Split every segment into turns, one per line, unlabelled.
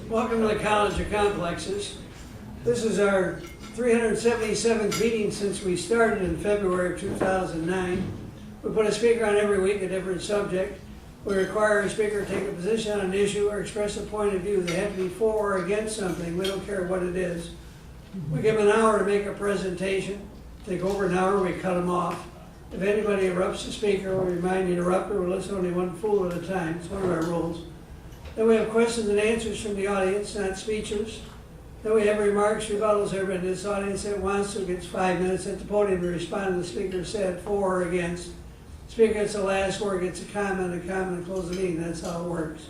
Welcome to the College of Complexes. This is our 377th meeting since we started in February of 2009. We put a speaker on every week, a different subject. We require a speaker to take a position on an issue or express a point of view. They have to be for or against something. We don't care what it is. We give them an hour to make a presentation. Take over an hour, we cut them off. If anybody interrupts the speaker, we remind the interrupter, we'll listen only one fool at a time. It's one of our rules. Then we have questions and answers from the audience, not speeches. Then we have remarks, rebuttals. Everybody in this audience that wants to gets 5 minutes at the podium to respond to the speaker said for or against. Speaker gets the last word, gets a comment, and close the meeting. That's how it works.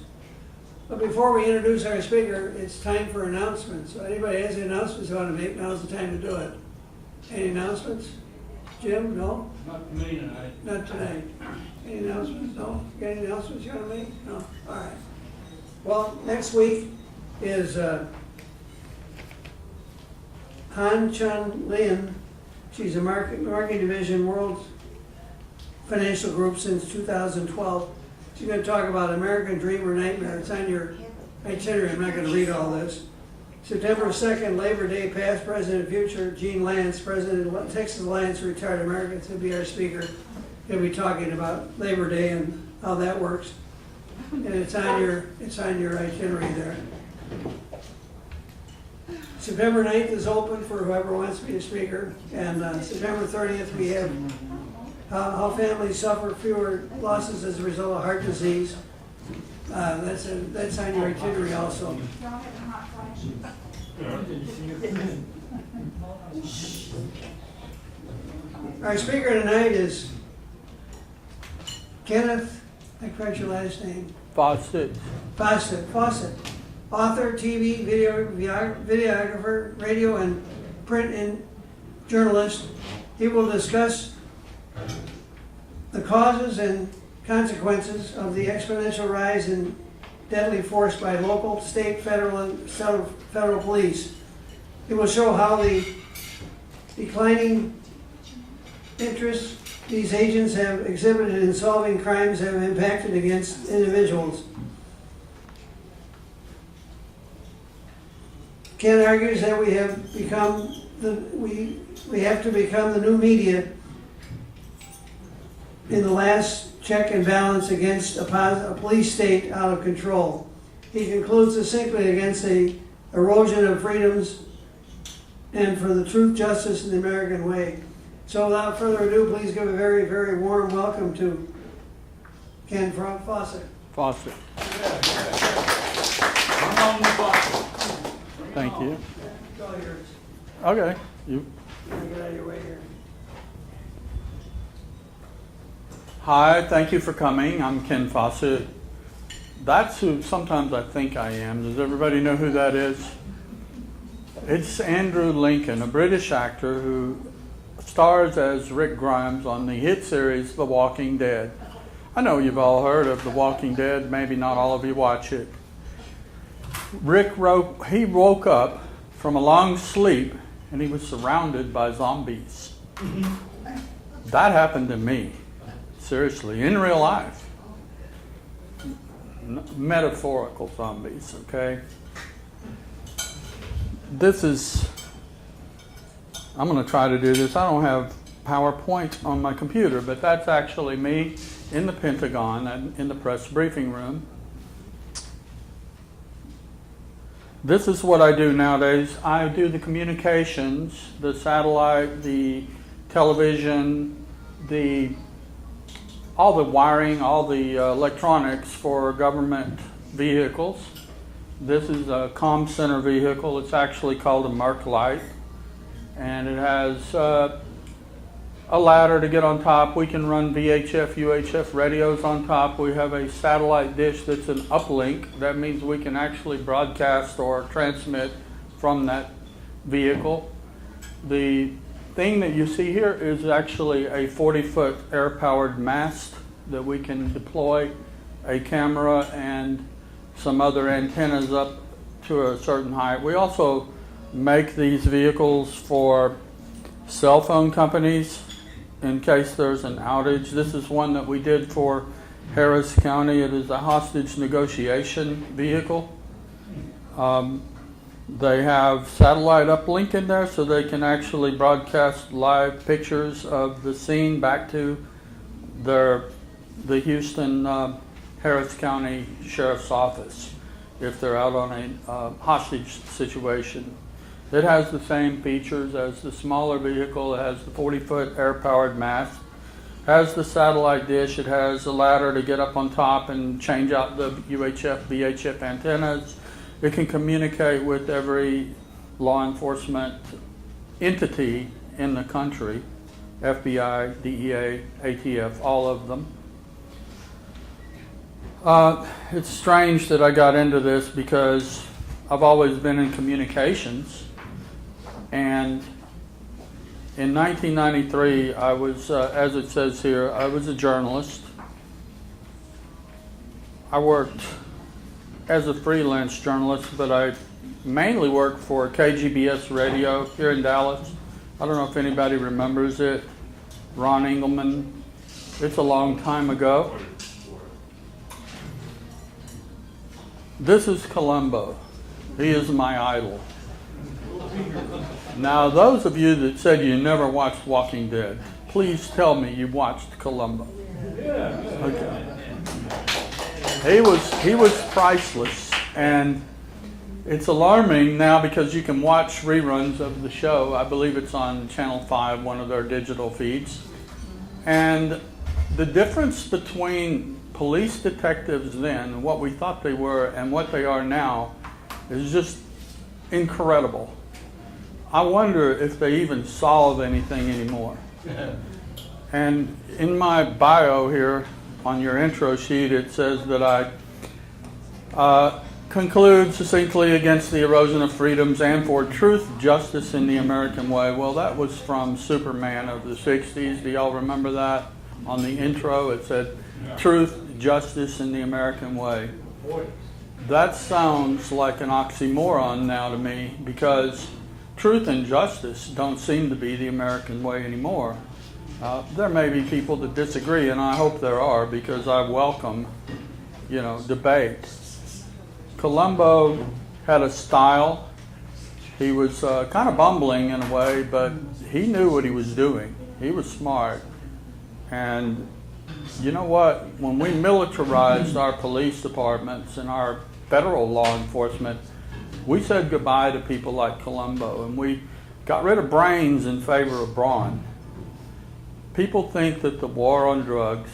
But before we introduce our speaker, it's time for announcements. So anybody has any announcements they want to make, now's the time to do it. Any announcements? Jim, no?
Not to me tonight.
Not tonight. Any announcements? No? Got any announcements you want to make? No? All right. Well, next week is Han Chun Lin. She's a marketing division World Financial Group since 2012. She's going to talk about American Dream or Nightmare. It's on your itinerary. I'm not going to read all this. September 2nd, Labor Day, past, present, and future. Gene Lance, president of Texas Alliance for Retired Americans, will be our speaker. He'll be talking about Labor Day and how that works. And it's on your itinerary there. September 9th is open for whoever wants to be a speaker. And September 30th, we have how families suffer fewer losses as a result of heart disease. That's on your itinerary also. Our speaker tonight is Kenneth, I correct your last name?
Fawcett.
Fawcett. Author, TV, videographer, radio and print and journalist. He will discuss the causes and consequences of the exponential rise in deadly force by local, state, federal, and federal police. It will show how the declining interest these agents have exhibited in solving crimes have impacted against individuals. Ken argues that we have to become the new media in the last check and balance against a police state out of control. He concludes succinctly against the erosion of freedoms and for the truth, justice, and the American way. So without further ado, please give a very, very warm welcome to Ken Fawcett.
Fawcett. Thank you.
It's all yours.
Okay. You.
Get out of your way here.
Hi, thank you for coming. I'm Ken Fawcett. That's who sometimes I think I am. Does everybody know who that is? It's Andrew Lincoln, a British actor who stars as Rick Grimes on the hit series The Walking Dead. I know you've all heard of The Walking Dead. Maybe not all of you watch it. He woke up from a long sleep and he was surrounded by zombies. That happened to me. Seriously, in real life. Metaphorical zombies, okay? I'm going to try to do this. I don't have PowerPoint on my computer, but that's actually me in the Pentagon, in the press briefing room. This is what I do nowadays. I do the communications, the satellite, the television, all the wiring, all the electronics for government vehicles. This is a comm center vehicle. It's actually called a Mark Light. And it has a ladder to get on top. We can run VHF, UHF radios on top. We have a satellite dish that's an uplink. That means we can actually broadcast or transmit from that vehicle. The thing that you see here is actually a 40-foot air-powered mast that we can deploy a camera and some other antennas up to a certain height. We also make these vehicles for cell phone companies in case there's an outage. This is one that we did for Harris County. It is a hostage negotiation vehicle. They have satellite uplink in there so they can actually broadcast live pictures of the scene back to the Houston Harris County Sheriff's Office if they're out on a hostage situation. It has the same features as the smaller vehicle. It has the 40-foot air-powered mast, has the satellite dish, it has a ladder to get up on top and change out the UHF, VHF antennas. It can communicate with every law enforcement entity in the country, FBI, DEA, ATF, all of them. It's strange that I got into this because I've always been in communications, and in 1993 I was, as it says here, I was a journalist. I worked as a freelance journalist, but I mainly worked for KGBS Radio here in Dallas. I don't know if anybody remembers it. Ron Engelman. It's a long time ago. This is Columbo. He is my idol. Now, those of you that said you never watched Walking Dead, please tell me you watched Columbo. Okay. He was priceless, and it's alarming now because you can watch reruns of the show. I believe it's on Channel 5, one of their digital feeds. And the difference between police detectives then, what we thought they were, and what they are now is just incredible. I wonder if they even solve anything anymore. And in my bio here, on your intro sheet, it says that I conclude succinctly against the erosion of freedoms and for truth, justice in the American way. Well, that was from Superman of the 60s. Do y'all remember that? On the intro, it said, truth, justice in the American way. That sounds like an oxymoron now to me, because truth and justice don't seem to be the American way anymore. There may be people that disagree, and I hope there are, because I welcome, debate. Columbo had a style. He was kind of bumbling in a way, but he knew what he was doing. He was smart. And you know what? When we militarized our police departments and our federal law enforcement, we said goodbye to people like Columbo, and we got rid of brains in favor of brawn. People think that the war on drugs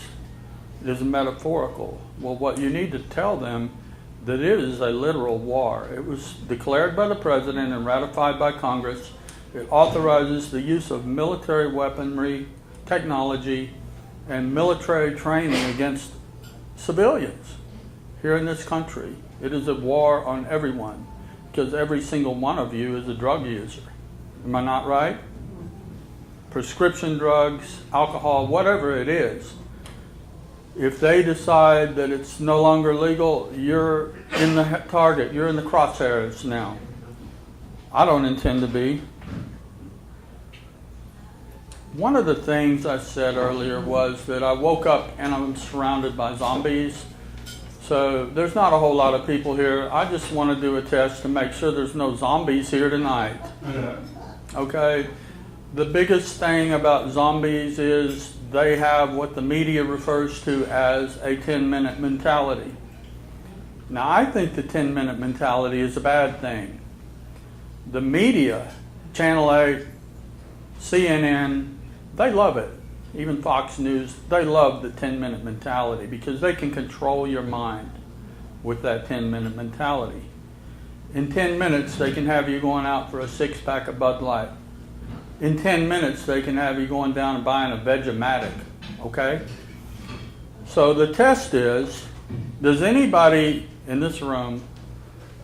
is metaphorical. Well, what you need to tell them that it is a literal war. It was declared by the president and ratified by Congress. It authorizes the use of military weaponry, technology, and military training against civilians here in this country. It is a war on everyone, because every single one of you is a drug user. Am I not right? Prescription drugs, alcohol, whatever it is. If they decide that it's no longer legal, you're in the target, you're in the crosshairs now. I don't intend to be. One of the things I said earlier was that I woke up and I'm surrounded by zombies. So there's not a whole lot of people here. I just want to do a test to make sure there's no zombies here tonight. Okay? The biggest thing about zombies is they have what the media refers to as a 10-minute mentality. Now, I think the 10-minute mentality is a bad thing. The media, Channel 8, CNN, they love it. Even Fox News, they love the 10-minute mentality because they can control your mind with that 10-minute mentality. In 10 minutes, they can have you going out for a 6-pack of Bud Light. In 10 minutes, they can have you going down and buying a Vegematic, okay? So the test is, does anybody in this room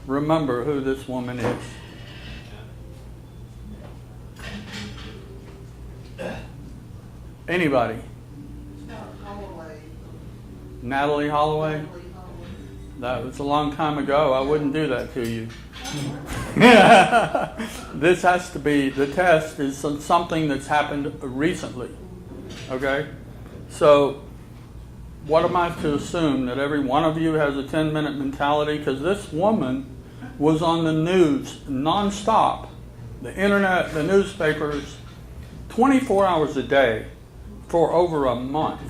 remember who this woman is? Anybody? Natalie Holloway? That was a long time ago. I wouldn't do that to you. This has to be, the test is something that's happened recently. Okay? So, what am I to assume? That every one of you has a 10-minute mentality? Because this woman was on the news nonstop, the internet, the newspapers, 24 hours a day for over a month.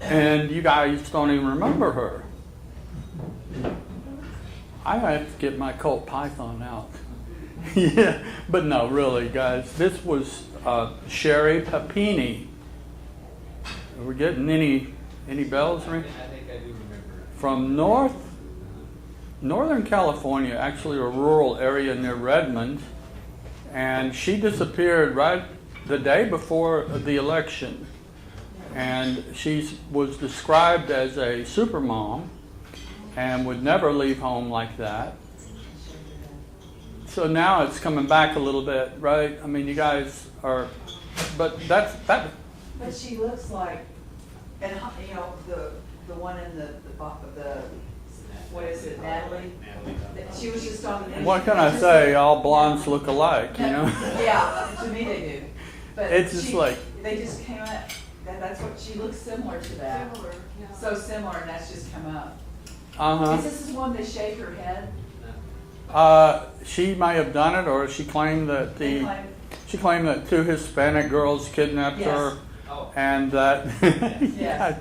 And you guys don't even remember her. I have to get my Colt Python out. Yeah, but no, really, guys. This was Sherry Papini. Are we getting any bells? I think I do remember. From Northern California, actually a rural area near Redmond, and she disappeared right the day before the election. And she was described as a supermom and would never leave home like that. So now it's coming back a little bit, right? I mean, you guys are, but that.
But she looks like, and you know, the one in the what is it, Natalie? She was just on the news.
What can I say? All blondes look alike, you know?
Yeah, to me they do. But
it's just like
they just came up. That's what she looks similar to that. Similar, yeah. So similar, and that's just come up. Is this the one that shaved her head?
She may have done it, or she claimed that she claimed that two Hispanic girls kidnapped her, and that
yes.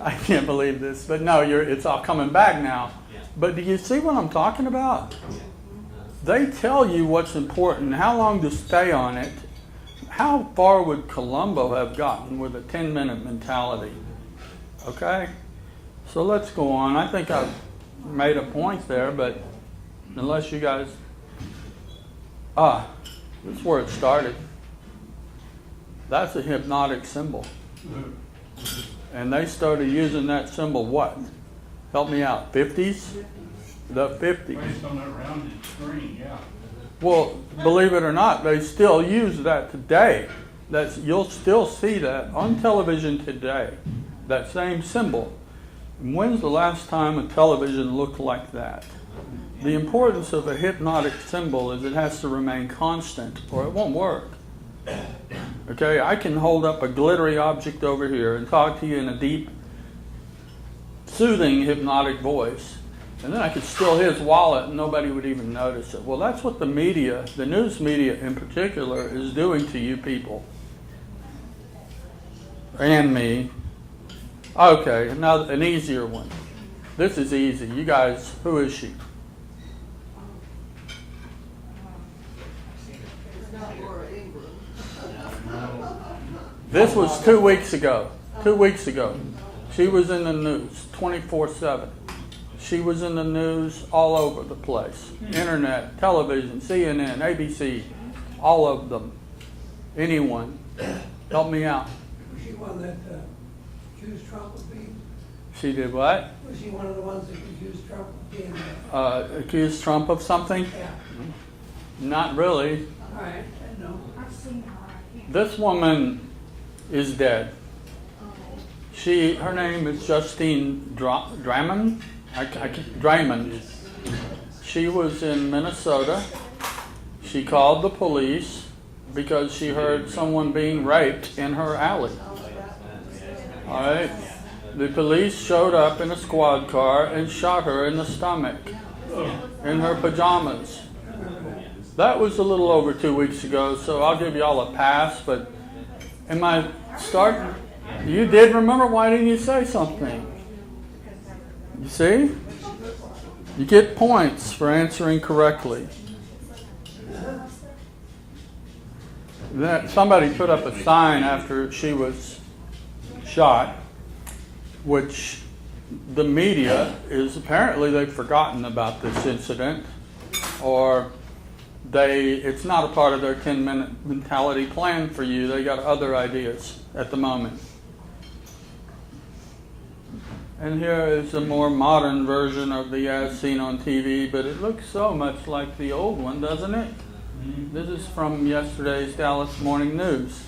I can't believe this, but no, it's all coming back now. But do you see what I'm talking about? They tell you what's important, how long to stay on it. How far would Columbo have gotten with a 10-minute mentality? Okay, so let's go on. I think I've made a point there, but unless you guys, that's where it started. That's a hypnotic symbol. And they started using that symbol, what? Help me out, 50s? The 50s.
Based on that rounded screen, yeah.
Well, believe it or not, they still use that today. You'll still see that on television today, that same symbol. And when's the last time a television looked like that? The importance of a hypnotic symbol is it has to remain constant or it won't work. Okay, I can hold up a glittery object over here and talk to you in a deep, soothing, hypnotic voice. And then I could steal his wallet and nobody would even notice it. Well, that's what the media, the news media in particular, is doing to you people. And me. Okay, now an easier one. This is easy. You guys, who is she? This was 2 weeks ago. 2 weeks ago. She was in the news 24/7. She was in the news all over the place. Internet, television, CNN, ABC, all of them. Anyone. Help me out.
Was she one that accused Trump of being?
She did what?
Was she one of the ones that accused Trump of being?
Accused Trump of something?
Yeah.
Not really.
All right, I know.
I've seen her.
This woman is dead. Her name is Justine Draymond. Draymond. She was in Minnesota. She called the police because she heard someone being raped in her alley. All right. The police showed up in a squad car and shot her in the stomach in her pajamas. That was a little over 2 weeks ago, so I'll give you all a pass, but you did remember, why didn't you say something? You see? You get points for answering correctly. Somebody put up a sign after she was shot, which the media is apparently they've forgotten about this incident, or it's not a part of their 10-minute mentality plan for you. They got other ideas at the moment. And here is a more modern version of the as seen on TV, but it looks so much like the old one, doesn't it? Mm-hmm. This is from yesterday's Dallas Morning News.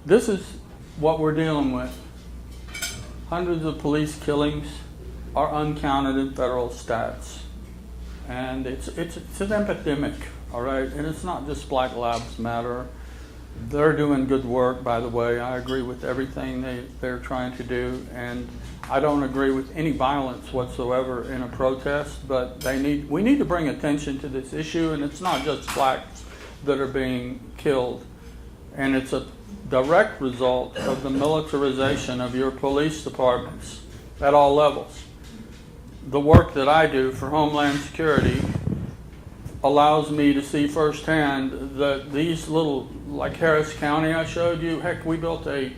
This is what we're dealing with. Hundreds of police killings are uncounted in federal stats. And it's an epidemic, all right? And it's not just Black Lives Matter. They're doing good work, by the way. I agree with everything they're trying to do, and I don't agree with any violence whatsoever in a protest, but we need to bring attention to this issue, and it's not just blacks that are being killed. And it's a direct result of the militarization of your police departments at all levels. The work that I do for Homeland Security allows me to see firsthand that these little, like Harris County I showed you, heck, we built a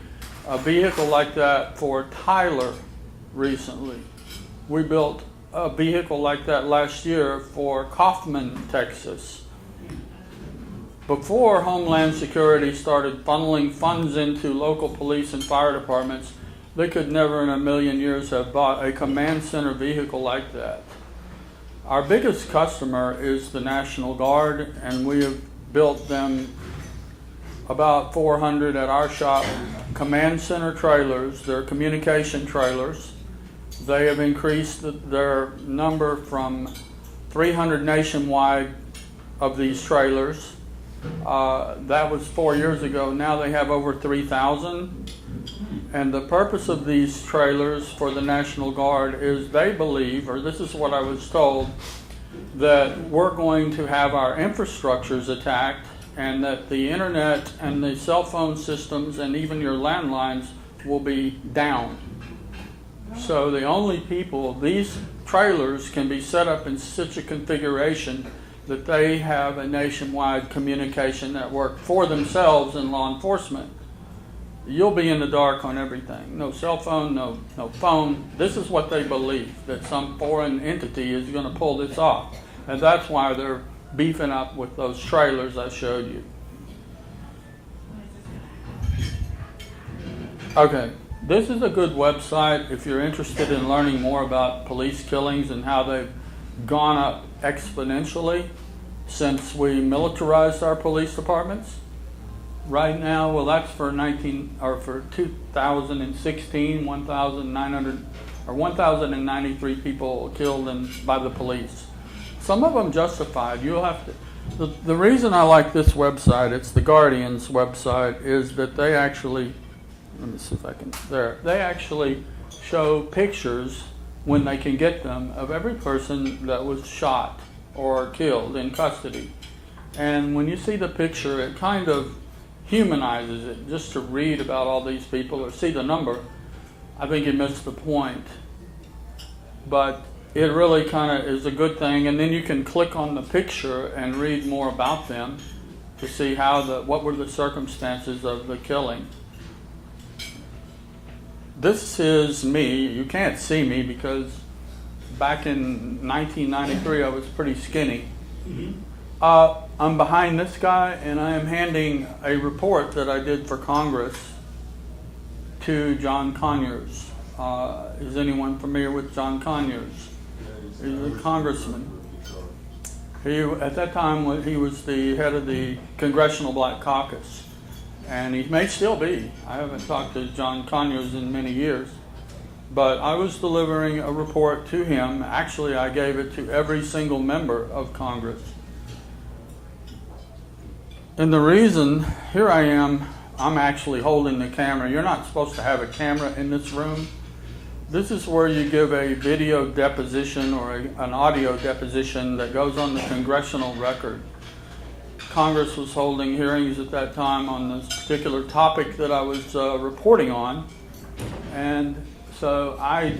vehicle like that for Tyler recently. We built a vehicle like that last year for Kaufman, Texas. Before Homeland Security started funneling funds into local police and fire departments, they could never in a million years have bought a command center vehicle like that. Our biggest customer is the National Guard, and we have built them about 400 at our shop, command center trailers. They're communication trailers. They have increased their number from 300 nationwide of these trailers. That was 4 years ago. Now they have over 3,000. And the purpose of these trailers for the National Guard is they believe, or this is what I was told, that we're going to have our infrastructures attacked and that the internet and the cell phone systems and even your landlines will be down. So the only people, these trailers can be set up in such a configuration that they have a nationwide communication network for themselves and law enforcement. You'll be in the dark on everything. No cell phone, no phone. This is what they believe, that some foreign entity is going to pull this off. And that's why they're beefing up with those trailers I showed you. Okay, this is a good website if you're interested in learning more about police killings and how they've gone up exponentially since we militarized our police departments. Right now, well, that's for 2016, 1,093 people killed by the police. Some of them justified. You'll have to. The reason I like this website, it's the Guardian's website, is that they actually, let me see if I can, there. They actually show pictures when they can get them of every person that was shot or killed in custody. And when you see the picture, it kind of humanizes it. Just to read about all these people or see the number, I think you missed the point. But it really kind of is a good thing, and then you can click on the picture and read more about them to see what were the circumstances of the killing. This is me. You can't see me because back in 1993 I was pretty skinny. I'm behind this guy, and I am handing a report that I did for Congress to John Conyers. Is anyone familiar with John Conyers? He's a congressman. At that time, he was the head of the Congressional Black Caucus, and he may still be. I haven't talked to John Conyers in many years, but I was delivering a report to him. Actually, I gave it to every single member of Congress. And the reason, here I am, I'm actually holding the camera. You're not supposed to have a camera in this room. This is where you give a video deposition or an audio deposition that goes on the congressional record. Congress was holding hearings at that time on this particular topic that I was reporting on. And so I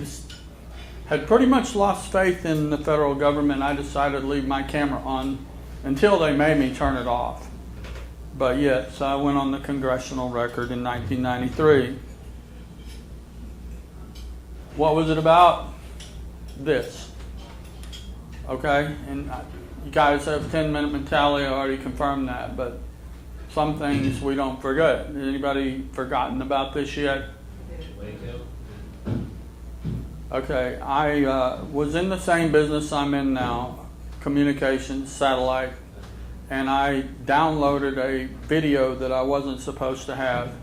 had pretty much lost faith in the federal government. I decided to leave my camera on until they made me turn it off. But yes, I went on the congressional record in 1993. What was it about? This. Okay? And you guys have 10-minute mentality. I already confirmed that. But some things we don't forget. Has anybody forgotten about this yet? Okay. I was in the same business I'm in now, communications, satellite. And I downloaded a video that I wasn't supposed to have.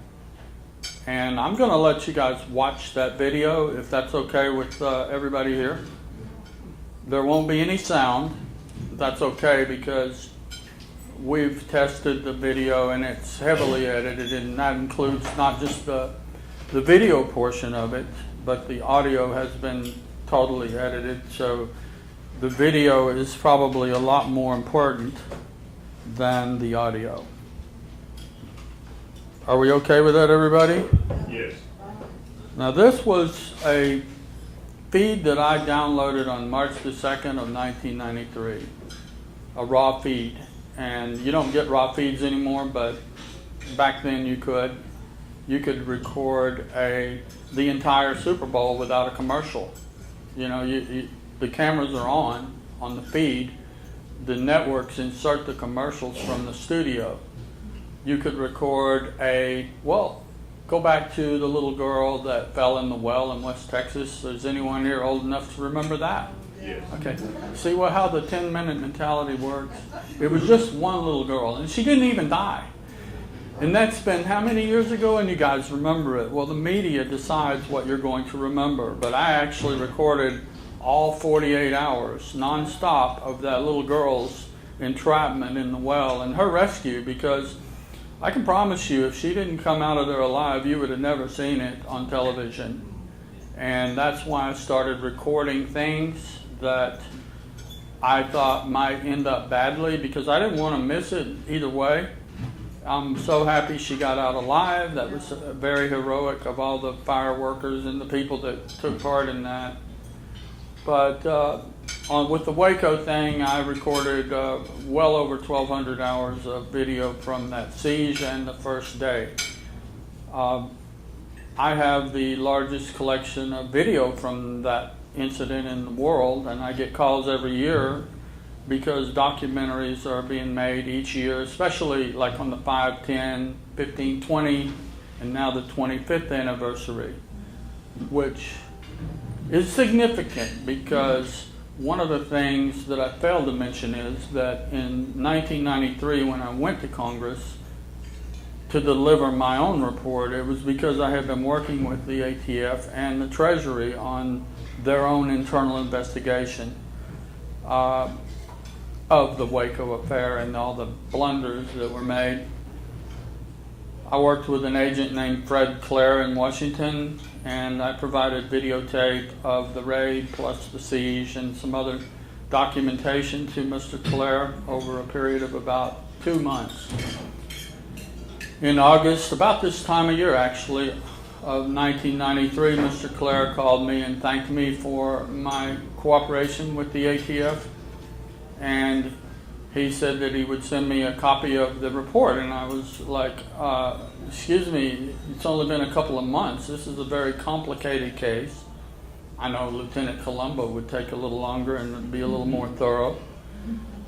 And I'm going to let you guys watch that video, if that's okay with everybody here. There won't be any sound. That's okay, because we've tested the video, and it's heavily edited, and that includes not just the video portion of it, but the audio has been totally edited. So the video is probably a lot more important than the audio. Are we okay with that, everybody?
Yes.
Now, this was a feed that I downloaded on March the 2nd of 1993, a raw feed. And you don't get raw feeds anymore, but back then you could. You could record the entire Super Bowl without a commercial. You know, the cameras are on the feed. The networks insert the commercials from the studio. You could record go back to the little girl that fell in the well in West Texas. Is anyone here old enough to remember that?
Yes.
Okay. See how the 10-minute mentality works? It was just one little girl, and she didn't even die. And that's been how many years ago, and you guys remember it? Well, the media decides what you're going to remember, but I actually recorded all 48 hours, nonstop, of that little girl's entrapment in the well and her rescue, because I can promise you, if she didn't come out of there alive, you would have never seen it on television. And that's why I started recording things that I thought might end up badly, because I didn't want to miss it either way. I'm so happy she got out alive. That was very heroic of all the fire workers and the people that took part in that. But with the Waco thing, I recorded well over 1,200 hours of video from that siege and the first day. I have the largest collection of video from that incident in the world, and I get calls every year because documentaries are being made each year, especially like on the 5, 10, 15, 20, and now the 25th anniversary, which is significant because one of the things that I failed to mention is that in 1993, when I went to Congress to deliver my own report, it was because I had been working with the ATF and the Treasury on their own internal investigation of the Waco affair and all the blunders that were made. I worked with an agent named Fred Clare in Washington, and I provided videotape of the raid plus the siege and some other documentation to Mr. Clare over a period of about 2 months. In August, about this time of year actually, of 1993, Mr. Clare called me and thanked me for my cooperation with the ATF, and he said that he would send me a copy of the report, and I was like, excuse me, it's only been a couple of months. This is a very complicated case. I know Lieutenant Columbo would take a little longer and be a little more thorough.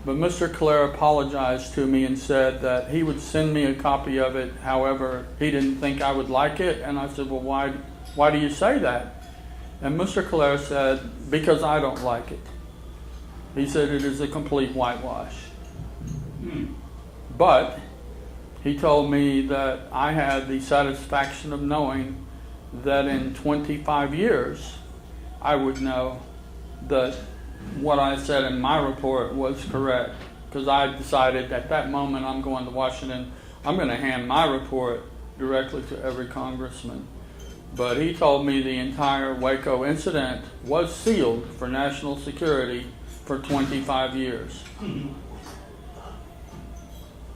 But Mr. Clare apologized to me and said that he would send me a copy of it. However, he didn't think I would like it. And I said, well, why do you say that? And Mr. Clare said, because I don't like it. He said it is a complete whitewash. But he told me that I had the satisfaction of knowing that in 25 years, I would know that what I said in my report was correct, because I decided at that moment I'm going to Washington, I'm going to hand my report directly to every congressman. But he told me the entire Waco incident was sealed for national security for 25 years.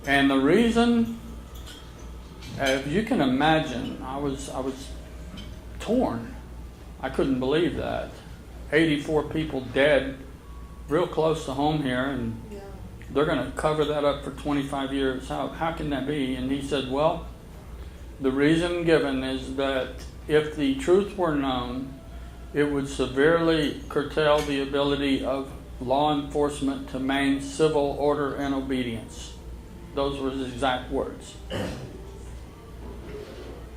And the reason, as you can imagine, I was torn. I couldn't believe that. 84 people dead real close to home here, and they're going to cover that up for 25 years. How can that be? And he said, well, the reason given is that if the truth were known, it would severely curtail the ability of law enforcement to maintain civil order and obedience. Those were his exact words.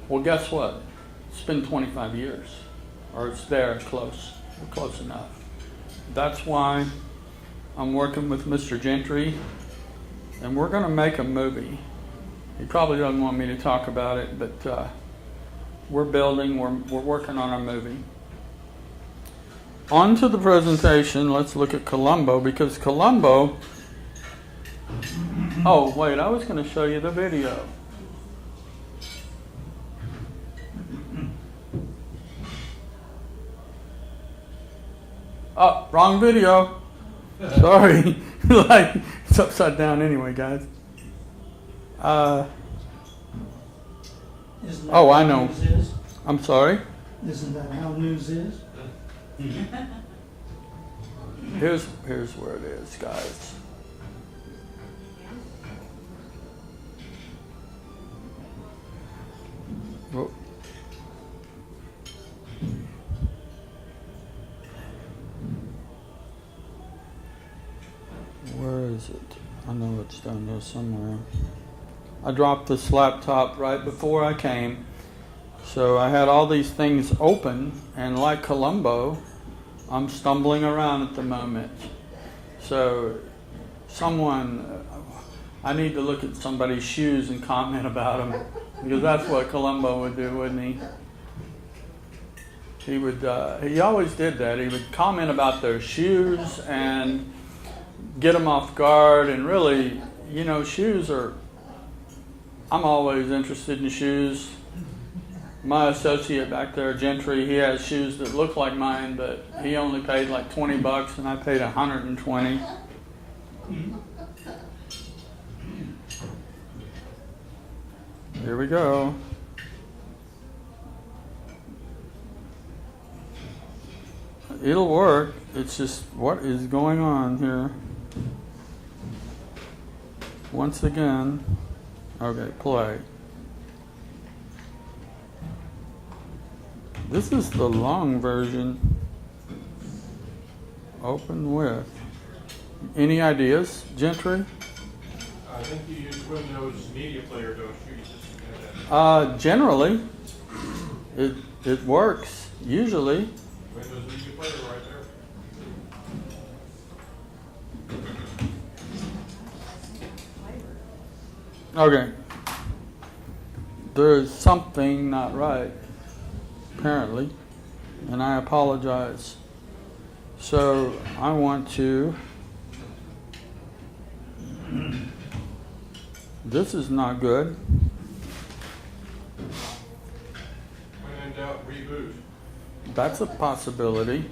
Well, guess what? It's been 25 years, or it's there close enough. That's why I'm working with Mr. Gentry, and we're going to make a movie. He probably doesn't want me to talk about it, but we're working on our movie. On to the presentation. Let's look at Columbo, because Columbo Oh, wait, I was going to show you the video. Oh, wrong video. Sorry. Like, it's upside down anyway, guys.
Isn't that
Oh, I
how
know.
news is?
I'm sorry.
Isn't that how news is?
Here's where it is, guys. Whoa. Where is it? I know it's down there somewhere. I dropped this laptop right before I came, so I had all these things open, and like Columbo, I'm stumbling around at the moment. So I need to look at somebody's shoes and comment about them, because that's what Columbo would do, wouldn't he? He always did that. He would comment about their shoes and get them off guard, and really, shoes are, I'm always interested in shoes. My associate back there, Gentry, he has shoes that look like mine, but he only paid like $20 and I paid $120. Here we go. It'll work. It's just, what is going on here? Once again. Okay, play. This is the long version. Open with. Any ideas, Gentry?
I think you use Windows Media Player, don't you?
Generally, it works. Usually.
Windows Media Player right there.
Okay. There's something not right, apparently, and I apologize. So I want to. This is not good.
When in doubt, reboot.
That's a possibility.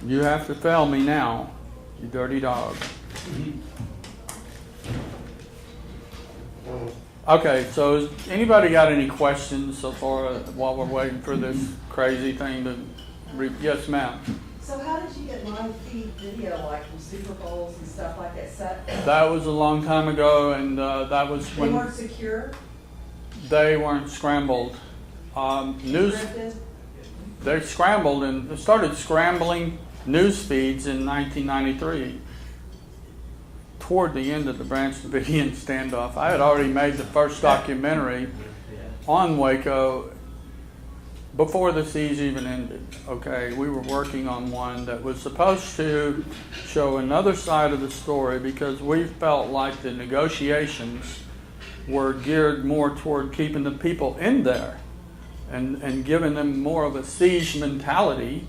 You have to fail me now, you dirty dog. Okay, so has anybody got any questions so far while we're waiting for this crazy thing to yes, ma'am.
So how did you get live feed video, like from Super Bowls and stuff like that?
That was a long time ago, and that was
They
when
weren't secure?
they weren't scrambled. News,
Encrypted?
they scrambled and started scrambling news feeds in 1993. Toward the end of the Branch Davidian standoff, I had already made the first documentary on Waco before the siege even ended. Okay, we were working on one that was supposed to show another side of the story, because we felt like the negotiations were geared more toward keeping the people in there and giving them more of a siege mentality.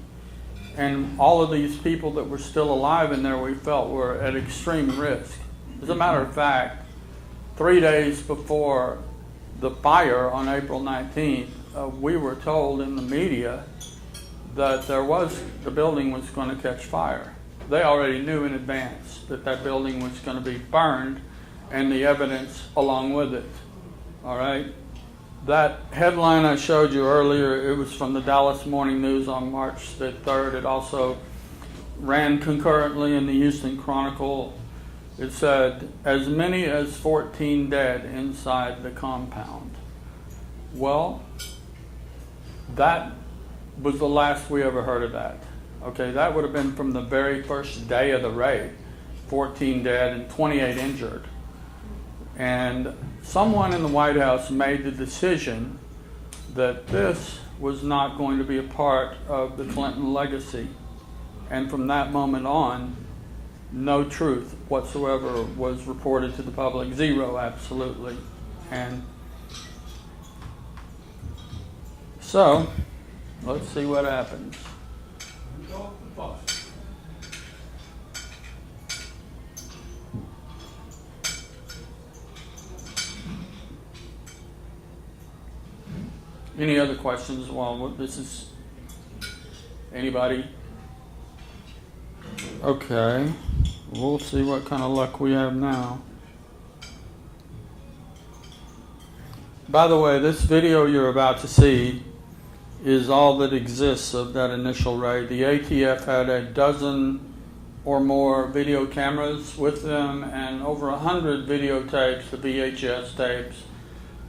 And all of these people that were still alive in there, we felt were at extreme risk. As a matter of fact, 3 days before the fire on April 19th, we were told in the media that the building was going to catch fire. They already knew in advance that that building was going to be burned, and the evidence along with it. All right? That headline I showed you earlier, it was from the Dallas Morning News on March the 3rd. It also ran concurrently in the Houston Chronicle. It said, as many as 14 dead inside the compound. Well, that was the last we ever heard of that. Okay, that would have been from the very first day of the raid. 14 dead and 28 injured. And someone in the White House made the decision that this was not going to be a part of the Clinton legacy. And from that moment on, no truth whatsoever was reported to the public. Zero, absolutely. And so, Let's see what happens.
Go the bus.
Any other questions? Well, this is anybody? Okay, we'll see what kind of luck we have now. By the way, this video you're about to see is all that exists of that initial raid. The ATF had a dozen or more video cameras with them and over 100 videotapes, the VHS tapes.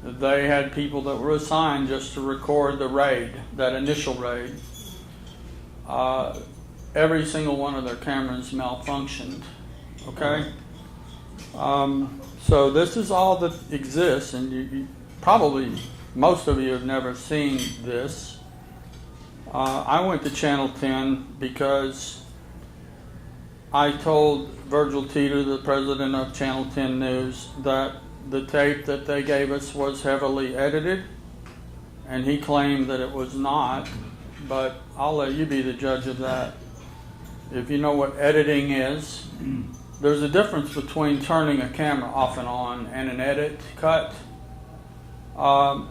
They had people that were assigned just to record the raid, that initial raid. Every single one of their cameras malfunctioned, okay? So this is all that exists, and you probably, most of you have never seen this. I went to Channel 10 because I told Virgil Teeter, the president of Channel 10 News, that the tape that they gave us was heavily edited, and he claimed that it was not, but I'll let you be the judge of that. If you know what editing is, there's a difference between turning a camera off and on and an edit cut. I'm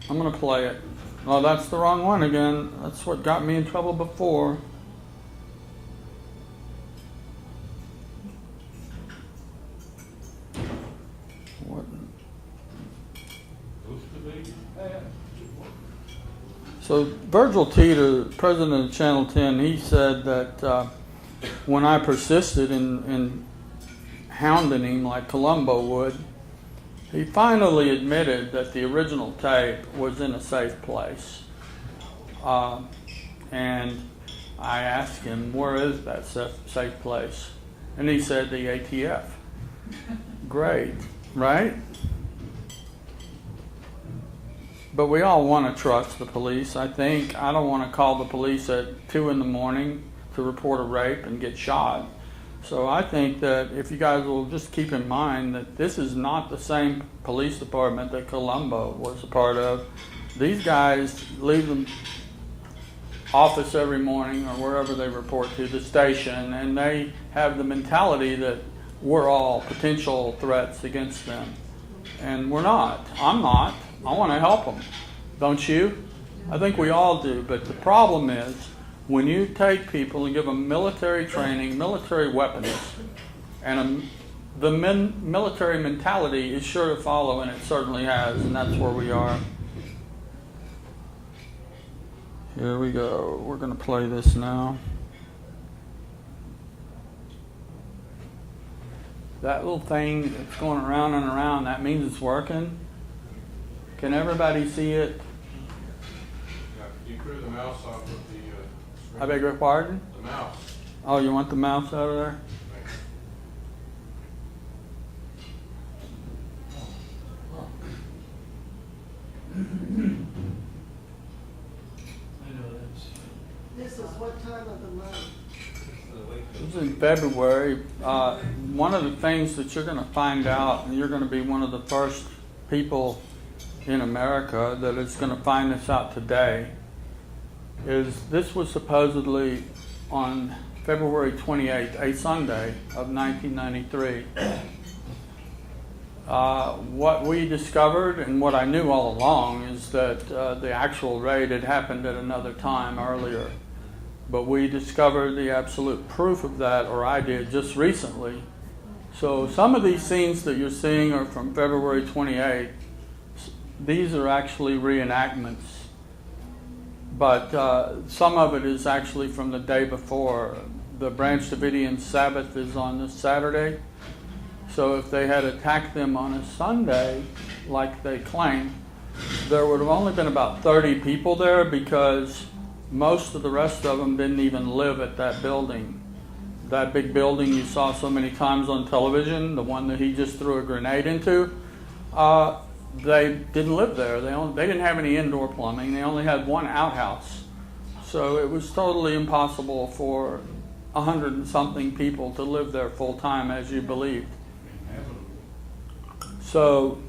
going to play it. Oh, that's the wrong one again. That's what got me in trouble before. What? So Virgil Teeter, president of Channel 10, he said that when I persisted in hounding him like Columbo would, he finally admitted that the original tape was in a safe place. And I asked him, where is that safe place? And he said, the ATF. Great, right? But we all want to trust the police, I think. I don't want to call the police at 2 in the morning to report a rape and get shot. So I think that if you guys will just keep in mind that this is not the same police department that Columbo was a part of. These guys leave the office every morning or wherever they report to, the station, and they have the mentality that we're all potential threats against them. And we're not. I'm not. I want to help them. Don't you? I think we all do. But the problem is, when you take people and give them military training, military weapons, and the military mentality is sure to follow, and it certainly has, and that's where we are. Here we go. We're going to play this now. That little thing that's going around and around, that means it's working. Can everybody see it?
Yeah, could you clear the mouse off of the screen?
I beg your pardon?
The mouse.
Oh, you want the mouse out of there?
Thanks.
This is what time of the month?
This is in February. One of the things that you're going to find out, and you're going to be one of the first people in America that is going to find this out today, is this was supposedly on February 28th, a Sunday of 1993. What we discovered, and what I knew all along, is that the actual raid had happened at another time earlier. But we discovered the absolute proof of that, or I did, just recently. So some of these scenes that you're seeing are from February 28th. These are actually reenactments. But some of it is actually from the day before. The Branch Davidian Sabbath is on this Saturday. So if they had attacked them on a Sunday, like they claim, there would have only been about 30 people there, because most of the rest of them didn't even live at that building. That big building you saw so many times on television, the one that he just threw a grenade into, they didn't live there. They didn't have any indoor plumbing. They only had one outhouse. So it was totally impossible for 100 and something people to live there full time, as you believed. So,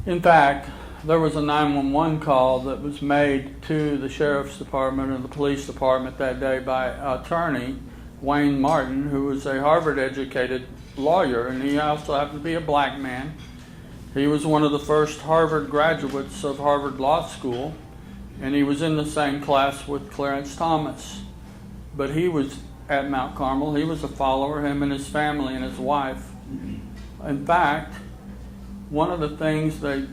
in fact, there was a 911 call that was made to the sheriff's department and the police department that day by attorney Wayne Martin, who was a Harvard-educated lawyer, and he also happened to be a black man. He was one of the first Harvard graduates of Harvard Law School, and he was in the same class with Clarence Thomas. But he was at Mount Carmel. He was a follower, him and his family and his wife. In fact, one of the things they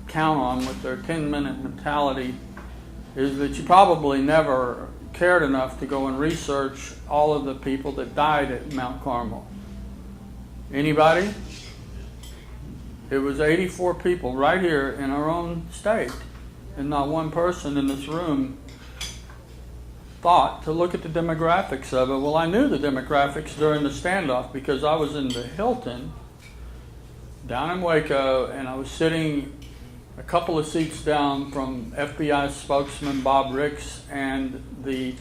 count on with their 10-minute mentality is that you probably never cared enough to go and research all of the people that died at Mount Carmel. Anybody? It was 84 people right here in our own state, and not one person in this room thought to look at the demographics of it. Well, I knew the demographics during the standoff because I was in the Hilton down in Waco, and I was sitting a couple of seats down from FBI spokesman Bob Ricks and the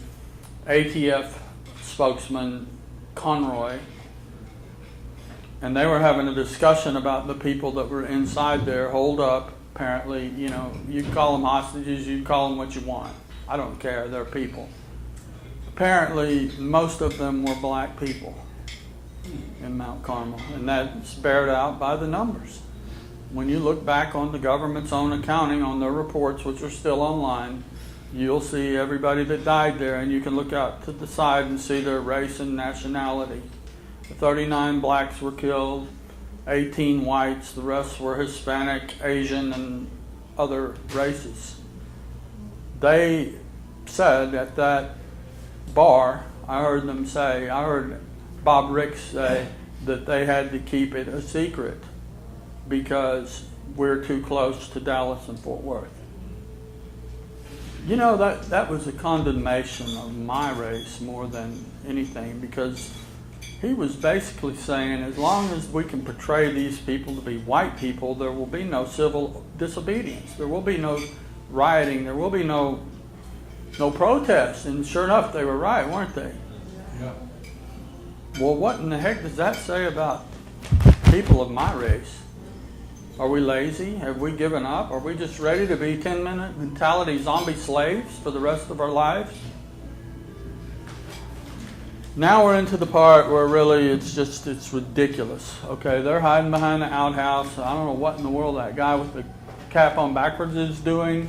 ATF spokesman Conroy, and they were having a discussion about the people that were inside there, holed up, apparently. You know, you can call them hostages, you can call them what you want. I don't care, they're people. Apparently, most of them were black people in Mount Carmel, and that's bared out by the numbers. When you look back on the government's own accounting on their reports, which are still online, you'll see everybody that died there, and you can look out to the side and see their race and nationality. 39 blacks were killed, 18 whites, the rest were Hispanic, Asian, and other races. They said at that bar, I heard Bob Ricks say that they had to keep it a secret because we're too close to Dallas and Fort Worth. You know, that was a condemnation of my race more than anything, because he was basically saying as long as we can portray these people to be white people, there will be no civil disobedience. There will be no rioting. There will be no protests. And sure enough, they were right, weren't they?
Yeah.
Well, what in the heck does that say about people of my race? Are we lazy? Have we given up? Are we just ready to be 10-minute mentality zombie slaves for the rest of our lives? Now we're into the part where really it's ridiculous. Okay, they're hiding behind the outhouse. I don't know what in the world that guy with the cap on backwards is doing,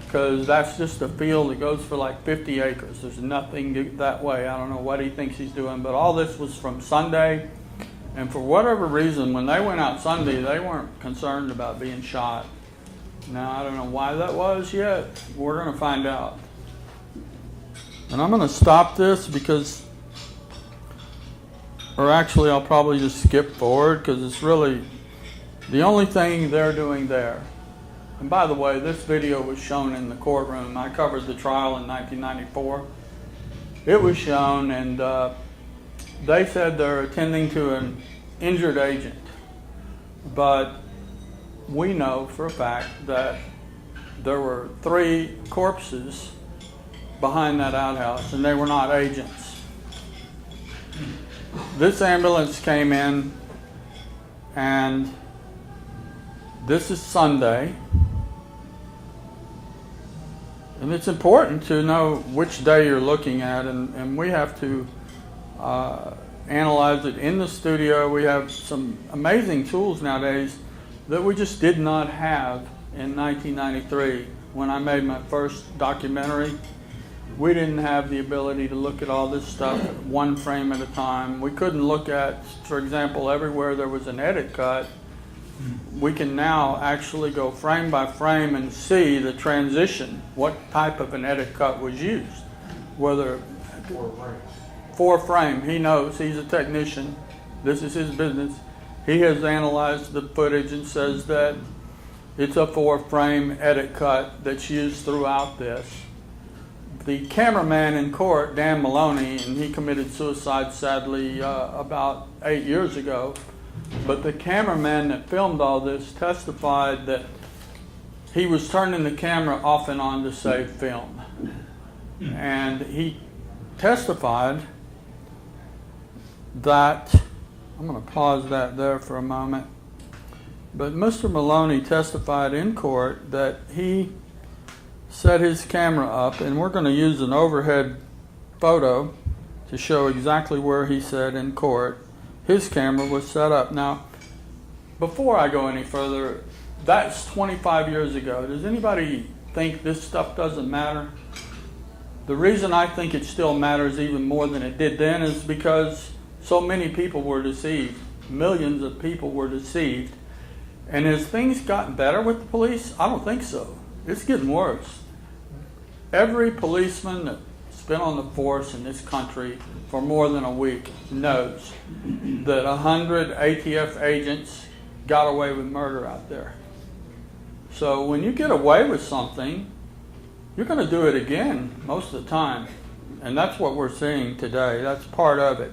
because that's just a field that goes for like 50 acres. There's nothing that way. I don't know what he thinks he's doing, but all this was from Sunday. And for whatever reason, when they went out Sunday, they weren't concerned about being shot. Now, I don't know why that was yet. We're going to find out. And I'm going to stop this because, or actually I'll probably just skip forward because it's really the only thing they're doing there. And by the way, this video was shown in the courtroom. I covered the trial in 1994. It was shown, and they said they're attending to an injured agent. But we know for a fact that there were 3 corpses behind that outhouse, and they were not agents. This ambulance came in, and this is Sunday. And it's important to know which day you're looking at, and we have to analyze it in the studio. We have some amazing tools nowadays that we just did not have in 1993 when I made my first documentary. We didn't have the ability to look at all this stuff one frame at a time. We couldn't look at, for example, everywhere there was an edit cut. We can now actually go frame by frame and see the transition, what type of an edit cut was used. Whether 4 frame, he knows, he's a technician, this is his business. He has analyzed the footage and says that it's a 4 frame edit cut that's used throughout this. The cameraman in court, Dan Maloney, and he committed suicide sadly about 8 years ago, but the cameraman that filmed all this testified that he was turning the camera off and on to save film. And he testified that, I'm going to pause that there for a moment. But Mr. Maloney testified in court that he set his camera up, and we're going to use an overhead photo to show exactly where he said in court his camera was set up. Now, before I go any further, that's 25 years ago. Does anybody think this stuff doesn't matter? The reason I think it still matters even more than it did then is because so many people were deceived. Millions of people were deceived. And has things gotten better with the police? I don't think so. It's getting worse. Every policeman that's been on the force in this country for more than a week knows that 100 ATF agents got away with murder out there. So when you get away with something, you're going to do it again most of the time. And that's what we're seeing today. That's part of it.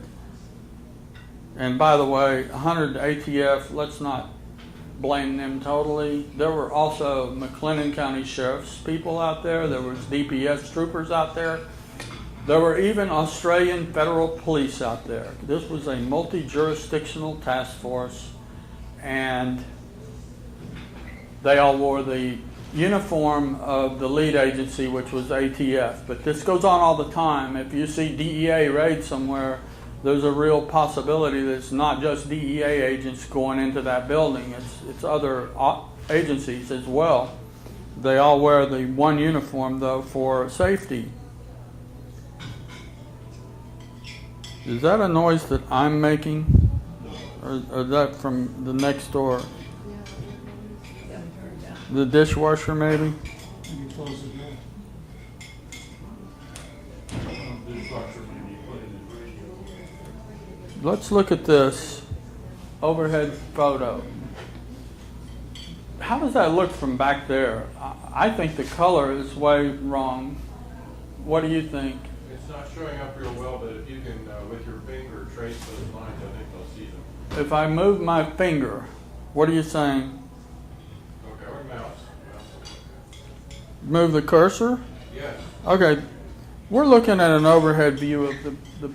And by the way, 100 ATF, let's not blame them totally. There were also McLennan County Sheriff's people out there. There was DPS troopers out there. There were even Australian federal police out there. This was a multi-jurisdictional task force, and they all wore the uniform of the lead agency, which was ATF. But this goes on all the time. If you see DEA raid somewhere, there's a real possibility that it's not just DEA agents going into that building. It's other agencies as well. They all wear the one uniform, though, for safety. Is that a noise that I'm making? Or is that from the next door? The dishwasher, maybe?
You can close the door. Dishwasher may be put in the radio.
Let's look at this overhead photo. How does that look from back there? I think the color is way wrong. What do you think?
It's not showing up real well, but if you can, with your finger, trace those lines, I think they'll see them.
If I move my finger, what are you saying?
Okay, or mouse.
Move the cursor?
Yes.
Okay, we're looking at an overhead view of the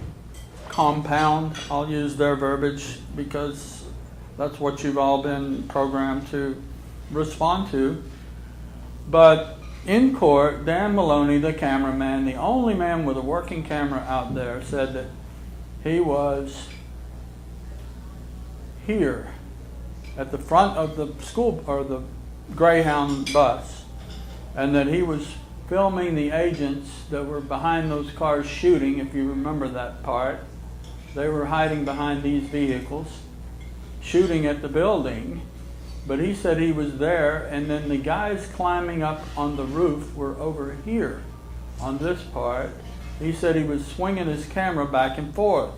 compound. I'll use their verbiage because that's what you've all been programmed to respond to. But in court, Dan Maloney, the cameraman, the only man with a working camera out there, said that he was here at the front of the school or the Greyhound bus, and that he was filming the agents that were behind those cars shooting. If you remember that part, they were hiding behind these vehicles shooting at the building. But he said he was there, and then the guys climbing up on the roof were over here on this part. He said he was swinging his camera back and forth.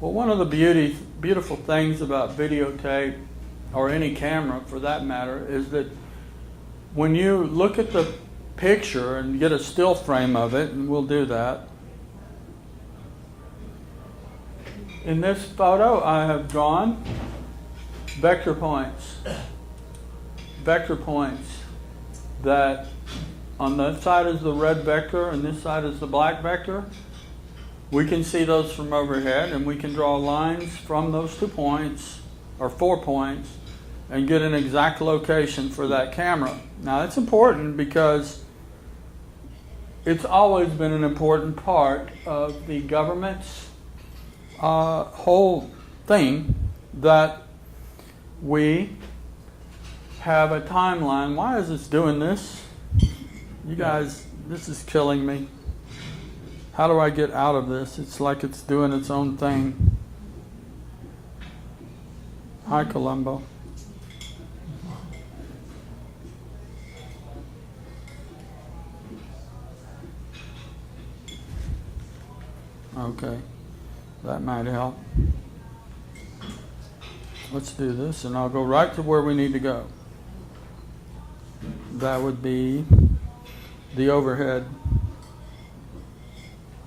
Well, one of the beautiful things about videotape, or any camera for that matter, is that when you look at the picture and get a still frame of it, and we'll do that. In this photo, I have drawn vector points. Vector points that on that side is the red vector and this side is the black vector. We can see those from overhead, and we can draw lines from those 2 points or 4 points and get an exact location for that camera. Now that's important because it's always been an important part of the government's whole thing that we have a timeline. Why is this doing this? You guys, this is killing me. How do I get out of this? It's like it's doing its own thing. Hi, Columbo. Okay, that might help. Let's do this, and I'll go right to where we need to go. That would be the overhead.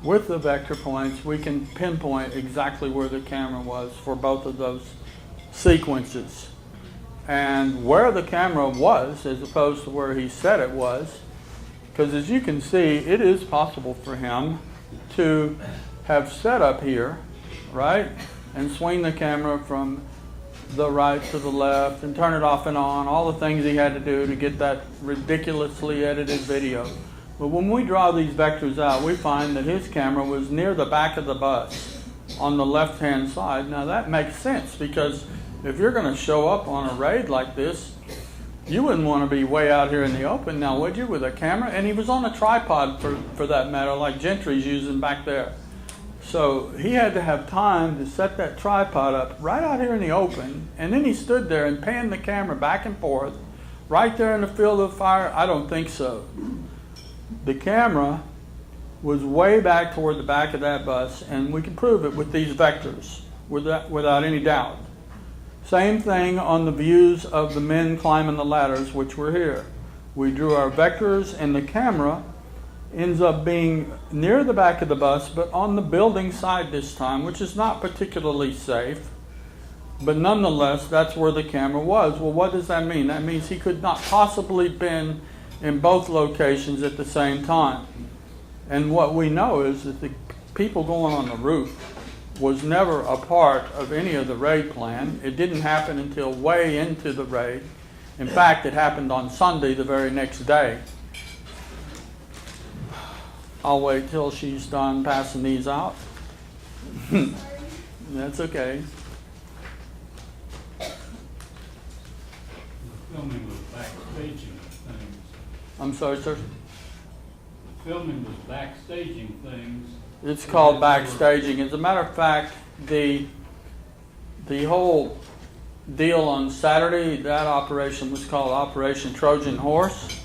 With the vector points, we can pinpoint exactly where the camera was for both of those sequences. And where the camera was, as opposed to where he said it was, because as you can see, it is possible for him to have set up here, right? And swing the camera from the right to the left and turn it off and on, all the things he had to do to get that ridiculously edited video. But when we draw these vectors out, we find that his camera was near the back of the bus on the left-hand side. Now that makes sense, because if you're going to show up on a raid like this, you wouldn't want to be way out here in the open now, would you, with a camera? And he was on a tripod for that matter, like Gentry's using back there. So he had to have time to set that tripod up right out here in the open, and then he stood there and panned the camera back and forth right there in the field of fire. I don't think so. The camera was way back toward the back of that bus, and we can prove it with these vectors without any doubt. Same thing on the views of the men climbing the ladders, which were here. We drew our vectors, and the camera ends up being near the back of the bus, but on the building side this time, which is not particularly safe. But nonetheless, that's where the camera was. Well, what does that mean? That means he could not possibly have been in both locations at the same time. And what we know is that the people going on the roof was never a part of any of the raid plan. It didn't happen until way into the raid. In fact, it happened on Sunday, the very next day. I'll wait till she's done passing these out. That's okay.
The filming was backstaging things.
I'm sorry, sir?
The filming was backstaging things.
It's called backstaging. As a matter of fact, the whole deal on Saturday, that operation was called Operation Trojan Horse.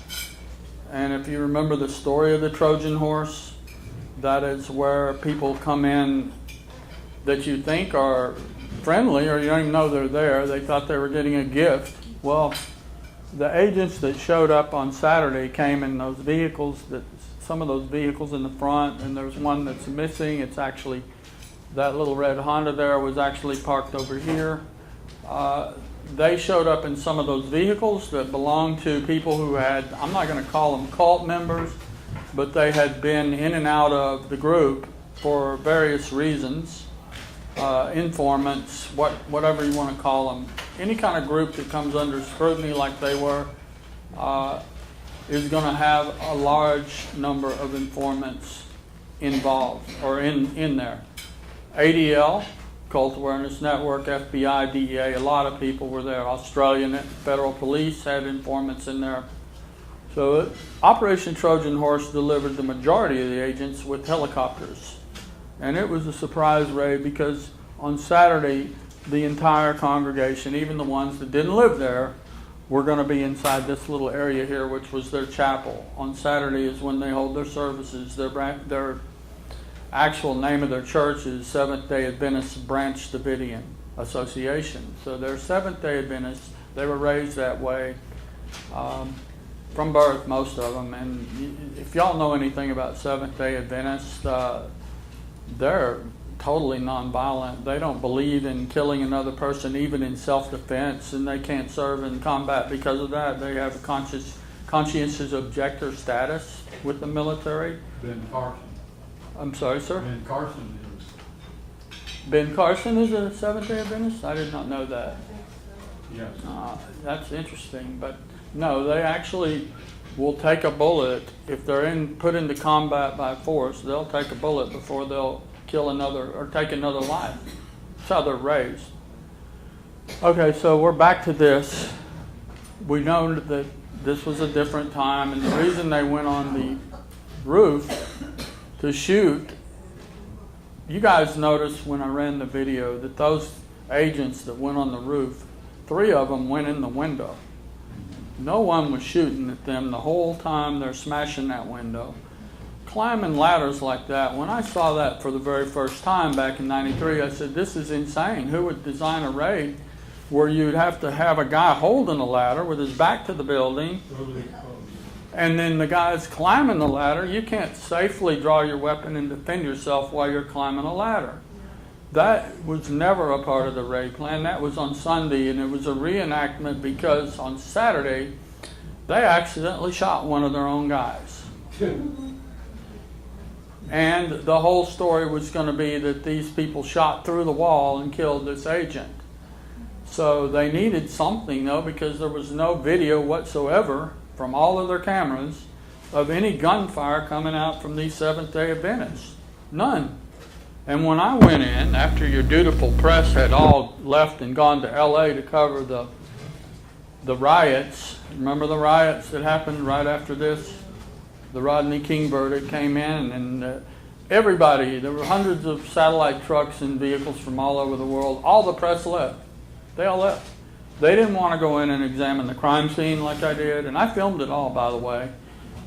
And if you remember the story of the Trojan Horse, that is where people come in that you think are friendly, or you don't even know they're there. They thought they were getting a gift. Well, the agents that showed up on Saturday came in those vehicles, some of those vehicles in the front, and there's one that's missing. It's actually, that little red Honda there was actually parked over here. They showed up in some of those vehicles that belonged to people who had, I'm not going to call them cult members, but they had been in and out of the group for various reasons. Informants, whatever you want to call them. Any kind of group that comes under scrutiny like they were is going to have a large number of informants involved or in there. ADL, Cult Awareness Network, FBI, DEA, a lot of people were there. Australian Federal Police had informants in there. So Operation Trojan Horse delivered the majority of the agents with helicopters. And it was a surprise raid because on Saturday, the entire congregation, even the ones that didn't live there, were going to be inside this little area here, which was their chapel. On Saturday is when they hold their services. Their actual name of their church is Seventh-day Adventist Branch Davidian Association. So they're Seventh-day Adventists. They were raised that way from birth, most of them. And if y'all know anything about Seventh-day Adventists, they're totally nonviolent. They don't believe in killing another person, even in self-defense, and they can't serve in combat because of that. They have a conscientious objector status with the military.
Ben Carson.
I'm sorry, sir?
Ben Carson is.
Ben Carson is a Seventh-day Adventist? I did not know that.
Yes.
That's interesting, but no, they actually will take a bullet. If they're put into combat by force, they'll take a bullet before they'll kill another or take another life. That's how they're raised. Okay, so we're back to this. We know that this was a different time, and the reason they went on the roof to shoot, you guys noticed when I ran the video that those agents that went on the roof, 3 of them went in the window. No one was shooting at them the whole time they're smashing that window. Climbing ladders like that, when I saw that for the very first time back in '93, I said, this is insane. Who would design a raid where you'd have to have a guy holding a ladder with his back to the building, and then the guy's climbing the ladder? You can't safely draw your weapon and defend yourself while you're climbing a ladder. That was never a part of the raid plan. That was on Sunday, and it was a reenactment because on Saturday, they accidentally shot one of their own guys. And the whole story was going to be that these people shot through the wall and killed this agent. So they needed something, though, because there was no video whatsoever from all of their cameras of any gunfire coming out from these Seventh-day Adventists. None. And when I went in, after your dutiful press had all left and gone to L.A. to cover the riots, remember the riots that happened right after this? The Rodney King verdict came in, and everybody, there were hundreds of satellite trucks and vehicles from all over the world. All the press left. They all left. They didn't want to go in and examine the crime scene like I did, and I filmed it all, by the way.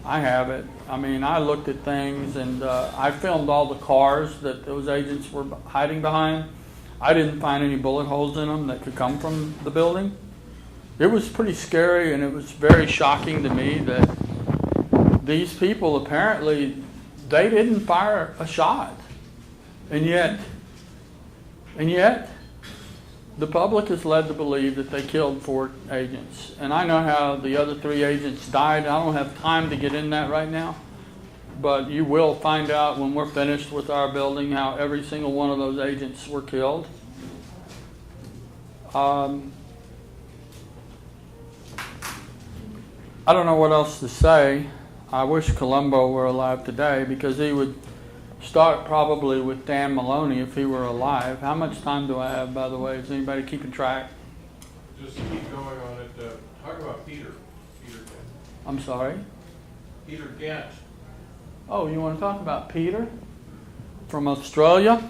I have it. I mean, I looked at things, and I filmed all the cars that those agents were hiding behind. I didn't find any bullet holes in them that could come from the building. It was pretty scary, and it was very shocking to me that these people apparently, they didn't fire a shot. And yet, the public is led to believe that they killed 4 agents. And I know how the other 3 agents died. I don't have time to get in that right now. But you will find out when we're finished with our building how every single one of those agents were killed. I don't know what else to say. I wish Columbo were alive today, because he would start probably with Dan Maloney if he were alive. How much time do I have, by the way? Is anybody keeping track?
Just keep going on it. Talk about Peter Gent.
I'm sorry?
Peter Gent.
Oh, you want to talk about Peter from Australia?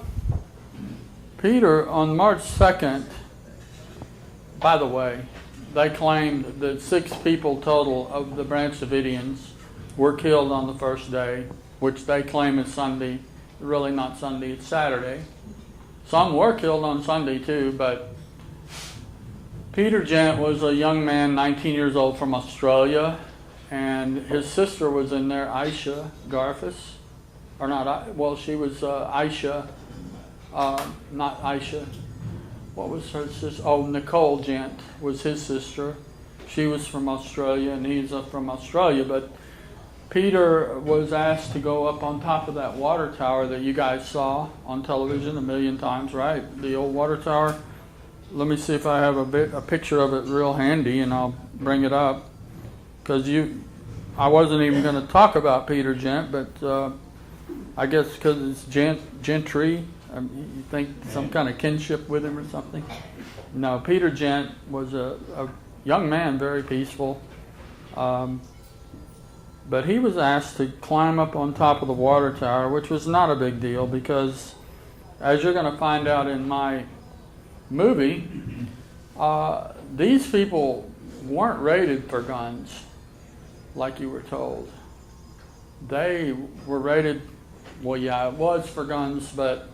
Peter, on March 2nd, by the way, they claimed that 6 people total of the Branch Davidians were killed on the first day, which they claim is Sunday. Really not Sunday, it's Saturday. Some were killed on Sunday too, but Peter Gent was a young man, 19 years old, from Australia, and his sister was in there, Aisha Garfus, or not, well, she was Aisha, not Aisha. What was her sister? Oh, Nicole Gent was his sister. She was from Australia, and he's from Australia, but Peter was asked to go up on top of that water tower that you guys saw on television a million times, right? The old water tower. Let me see if I have a picture of it real handy, and I'll bring it up. Because I wasn't even going to talk about Peter Gent, but I guess because it's Gentry, you think some kind of kinship with him or something? No, Peter Gent was a young man, very peaceful. But he was asked to climb up on top of the water tower, which was not a big deal because, as you're going to find out in my movie, these people weren't rated for guns like you were told. They were rated, well, yeah, it was for guns, but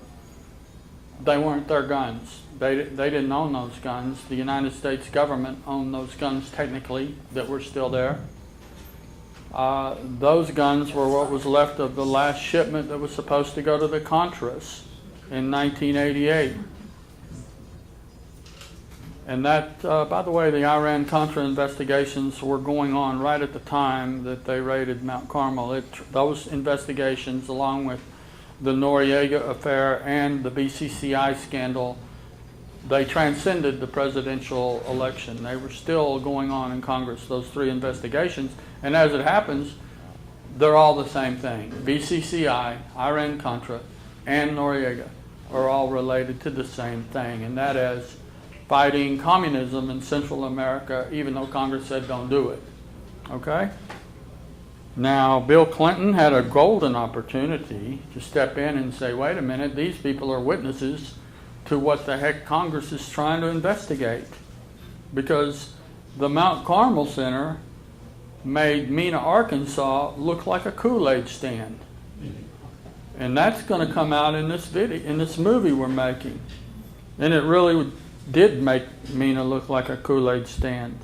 they weren't their guns. They didn't own those guns. The United States government owned those guns technically that were still there. Those guns were what was left of the last shipment that was supposed to go to the Contras in 1988. And that, by the way, the Iran-Contra investigations were going on right at the time that they raided Mount Carmel. Those investigations, along with the Noriega affair and the BCCI scandal, they transcended the presidential election. They were still going on in Congress, those 3 investigations. And as it happens, they're all the same thing. BCCI, Iran-Contra, and Noriega are all related to the same thing, and that is fighting communism in Central America, even though Congress said don't do it. Okay? Now, Bill Clinton had a golden opportunity to step in and say, wait a minute, these people are witnesses to what the heck Congress is trying to investigate. Because the Mount Carmel Center made Mena, Arkansas look like a Kool-Aid stand. And that's going to come out in this video, in this movie we're making. And it really did make Mena look like a Kool-Aid stand.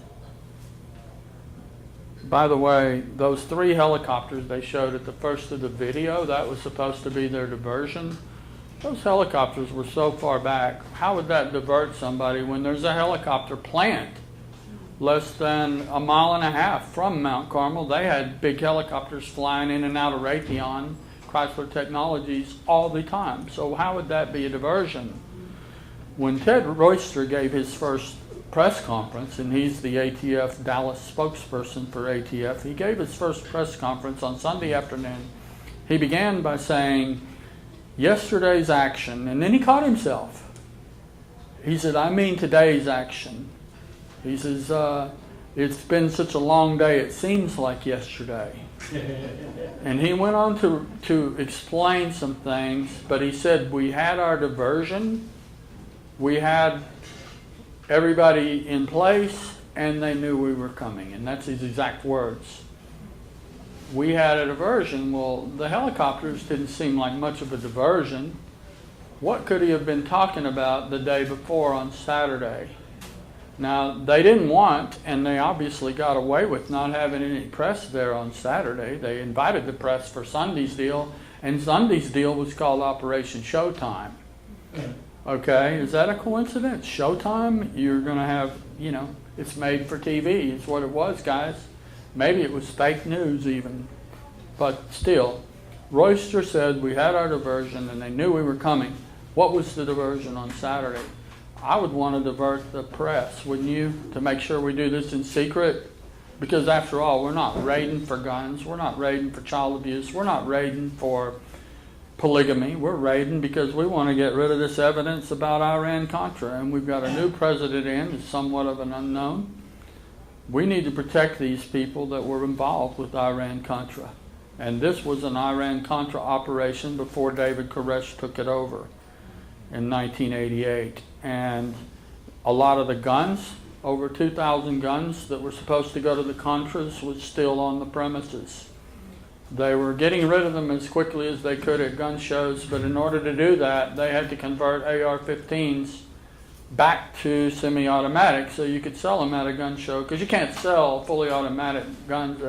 By the way, those 3 helicopters they showed at the first of the video, that was supposed to be their diversion. Those helicopters were so far back. How would that divert somebody when there's a helicopter plant less than a mile and a half from Mount Carmel? They had big helicopters flying in and out of Raytheon, Chrysler Technologies, all the time. So how would that be a diversion? When Ted Royster gave his first press conference, and he's the ATF Dallas spokesperson for ATF. He gave his first press conference on Sunday afternoon. He began by saying, yesterday's action, and then he caught himself. He said, I mean today's action. He says, it's been such a long day, it seems like yesterday. And he went on to explain some things, but he said, we had our diversion, we had everybody in place, and they knew we were coming. And that's his exact words. We had a diversion. Well, the helicopters didn't seem like much of a diversion. What could he have been talking about the day before on Saturday? Now, they didn't want, and they obviously got away with not having any press there on Saturday. They invited the press for Sunday's deal, and Sunday's deal was called Operation Showtime. Okay, is that a coincidence? Showtime? You're going to have, it's made for TV. It's what it was, guys. Maybe it was fake news even. But still, Royster said we had our diversion and they knew we were coming. What was the diversion on Saturday? I would want to divert the press, wouldn't you? To make sure we do this in secret. Because after all, we're not raiding for guns. We're not raiding for child abuse. We're not raiding for polygamy. We're raiding because we want to get rid of this evidence about Iran-Contra. And we've got a new president in, who's somewhat of an unknown. We need to protect these people that were involved with Iran-Contra. And this was an Iran-Contra operation before David Koresh took it over in 1988. And a lot of the guns, over 2,000 guns that were supposed to go to the Contras, was still on the premises. They were getting rid of them as quickly as they could at gun shows, but in order to do that, they had to convert AR-15s back to semi-automatic so you could sell them at a gun show, because you can't sell fully automatic guns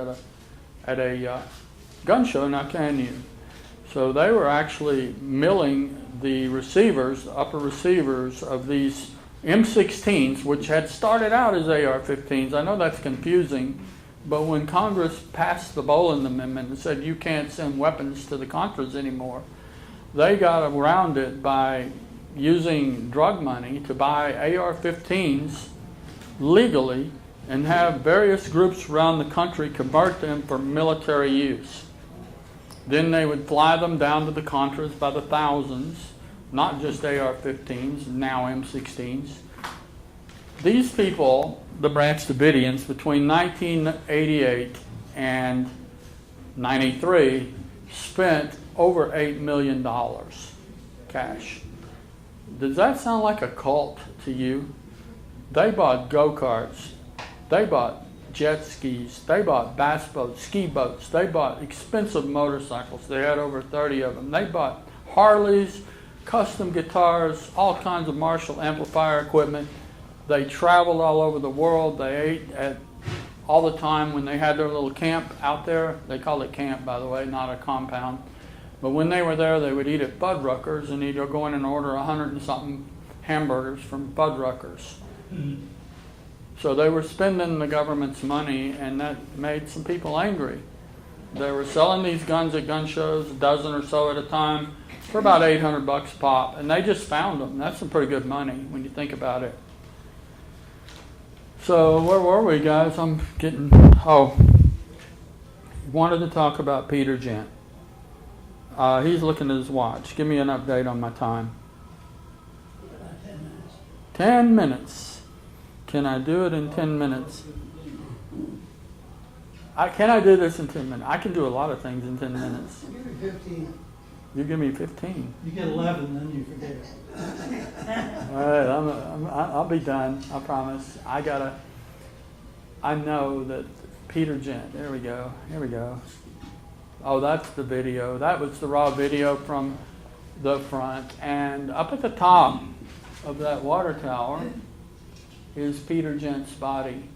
at a gun show, now can you? So they were actually milling the receivers, the upper receivers of these M16s, which had started out as AR-15s. I know that's confusing, but when Congress passed the Boland Amendment and said you can't send weapons to the Contras anymore, they got around it by using drug money to buy AR-15s legally and have various groups around the country convert them for military use. Then they would fly them down to the Contras by the thousands, not just AR-15s, now M16s. These people, the Branch Davidians, between 1988 and 93, spent over $8 million cash. Does that sound like a cult to you? They bought go-karts. They bought jet skis. They bought bass boats, ski boats. They bought expensive motorcycles. They had over 30 of them. They bought Harleys, custom guitars, all kinds of Marshall amplifier equipment. They traveled all over the world. They ate at all the time when they had their little camp out there. They called it camp, by the way, not a compound. But when they were there, they would eat at Fuddruckers, and he'd go in and order 100 and something hamburgers from Fuddruckers. So they were spending the government's money, and that made some people angry. They were selling these guns at gun shows, a dozen or so at a time, for about $800 a pop, and they just found them. That's some pretty good money when you think about it. So where were we, guys? Wanted to talk about Peter Gent. He's looking at his watch. Give me an update on my time. 10 minutes. Can I do it in 10 minutes? Can I do this in 10 minutes? I can do a lot of things in 10 minutes.
Give me 15.
You give me 15.
You get 11, then you forget it.
All right, I'll be done. I promise. I know that Peter Gent. There we go. Here we go. Oh, that's the video. That was the raw video from the front. And up at the top of that water tower is Peter Gent's body.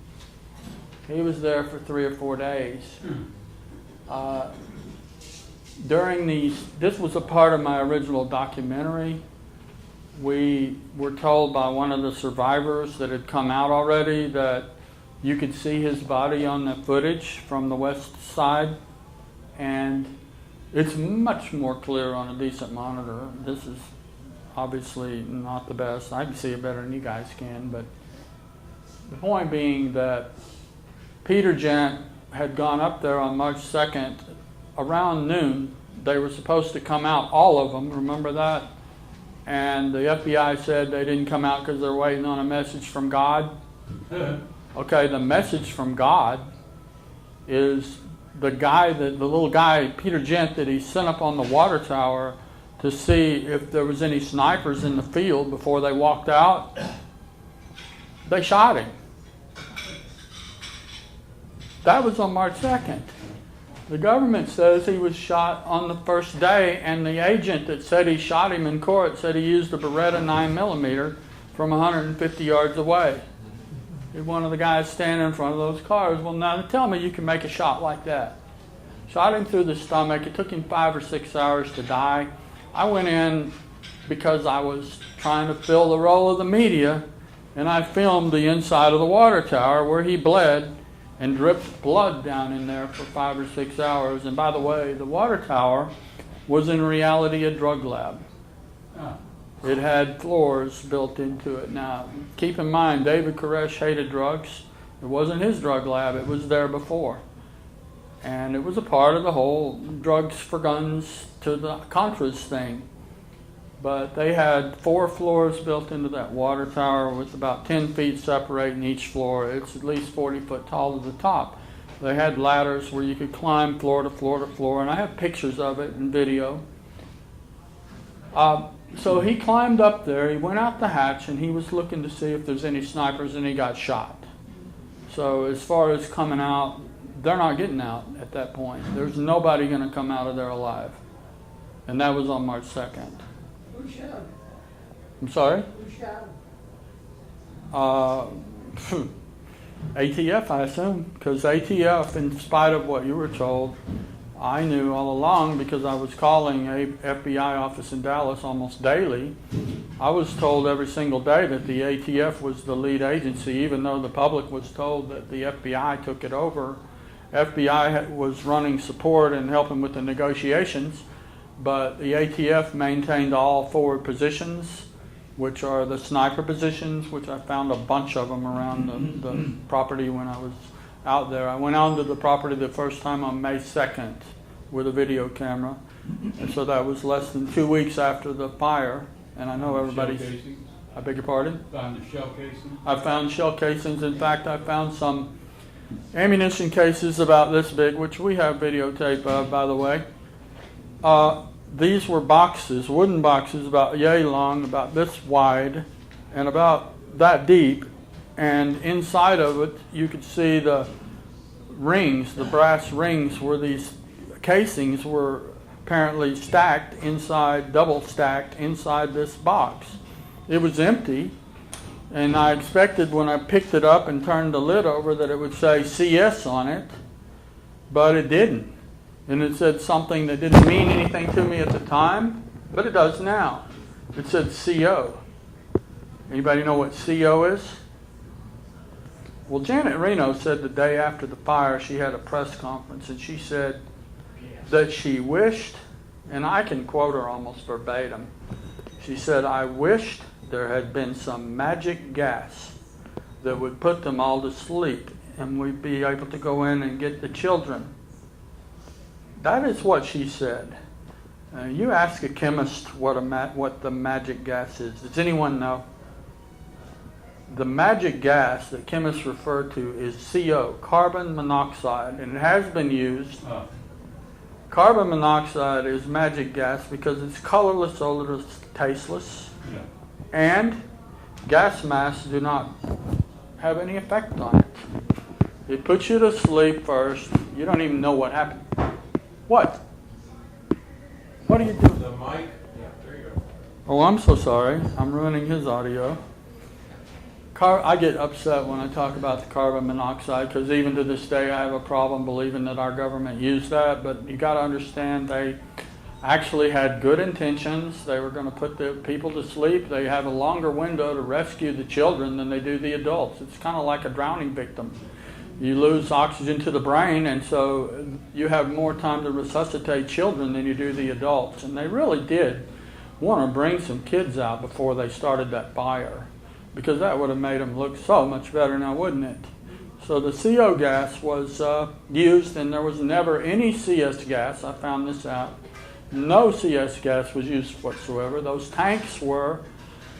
He was there for 3 or 4 days. This was a part of my original documentary. We were told by one of the survivors that had come out already that you could see his body on the footage from the west side, and it's much more clear on a decent monitor. This is obviously not the best. I can see it better than you guys can, but The point being that Peter Gent had gone up there on March 2nd around noon. They were supposed to come out, all of them, remember that? And the FBI said they didn't come out because they're waiting on a message from God. Okay, the message from God is the little guy, Peter Gent, that he sent up on the water tower to see if there was any snipers in the field before they walked out. They shot him. That was on March 2nd. The government says he was shot on the first day, and the agent that said he shot him in court said he used a Beretta 9mm from 150 yards away. One of the guys standing in front of those cars. Well, now tell me you can make a shot like that. Shot him through the stomach. It took him 5 or 6 hours to die. I went in because I was trying to fill the role of the media, and I filmed the inside of the water tower where he bled and dripped blood down in there for 5 or 6 hours. And by the way, the water tower was in reality a drug lab. It had floors built into it. Now, keep in mind, David Koresh hated drugs. It wasn't his drug lab. It was there before. And it was a part of the whole drugs for guns to the Contras thing. But they had 4 floors built into that water tower with about 10 feet separating each floor. It's at least 40 foot tall to the top. They had ladders where you could climb floor to floor to floor, and I have pictures of it and video. So he climbed up there, he went out the hatch, and he was looking to see if there's any snipers, and he got shot. So as far as coming out, they're not getting out at that point. There's nobody going to come out of there alive. And that was on March 2nd.
Who shot him?
I'm sorry?
Who shot him?
ATF, I assume, because ATF, in spite of what you were told, I knew all along because I was calling a FBI office in Dallas almost daily. I was told every single day that the ATF was the lead agency, even though the public was told that the FBI took it over. FBI was running support and helping with the negotiations, but the ATF maintained all forward positions, which are the sniper positions, which I found a bunch of them around the property when I was out there. I went onto the property the first time on May 2nd with a video camera, and so that was less than 2 weeks after the fire. And I know everybody's...
Shell casings?
I beg your pardon?
Found the shell casings?
I found shell casings. In fact, I found some ammunition cases about this big, which we have videotape of, by the way. These were boxes, wooden boxes, about yay long, about this wide, and about that deep. And inside of it, you could see the rings, the brass rings, where these casings were apparently stacked inside, double stacked inside this box. It was empty, and I expected when I picked it up and turned the lid over that it would say CS on it, but it didn't. And it said something that didn't mean anything to me at the time, but it does now. It said CO. Anybody know what CO is? Well, Janet Reno said the day after the fire she had a press conference, and she said that she wished, and I can quote her almost verbatim, she said, "I wished there had been some magic gas that would put them all to sleep and we'd be able to go in and get the children." That is what she said. You ask a chemist what the magic gas is. Does anyone know? The magic gas that chemists refer to is CO, carbon monoxide, and it has been used. Carbon monoxide is magic gas because it's colorless, odorless, tasteless, and gas masks do not have any effect on it. It puts you to sleep first. You don't even know what happened. What? What are you doing?
The mic, yeah, there you go.
Oh, I'm so sorry. I'm ruining his audio. I get upset when I talk about the carbon monoxide because even to this day I have a problem believing that our government used that. But you got to understand they actually had good intentions. They were going to put the people to sleep. They have a longer window to rescue the children than they do the adults. It's kind of like a drowning victim. You lose oxygen to the brain, and so you have more time to resuscitate children than you do the adults. And they really did want to bring some kids out before they started that fire. because that would have made them look so much better now, wouldn't it? So the CO gas was used, and there was never any CS gas. I found this out. No CS gas was used whatsoever. Those tanks were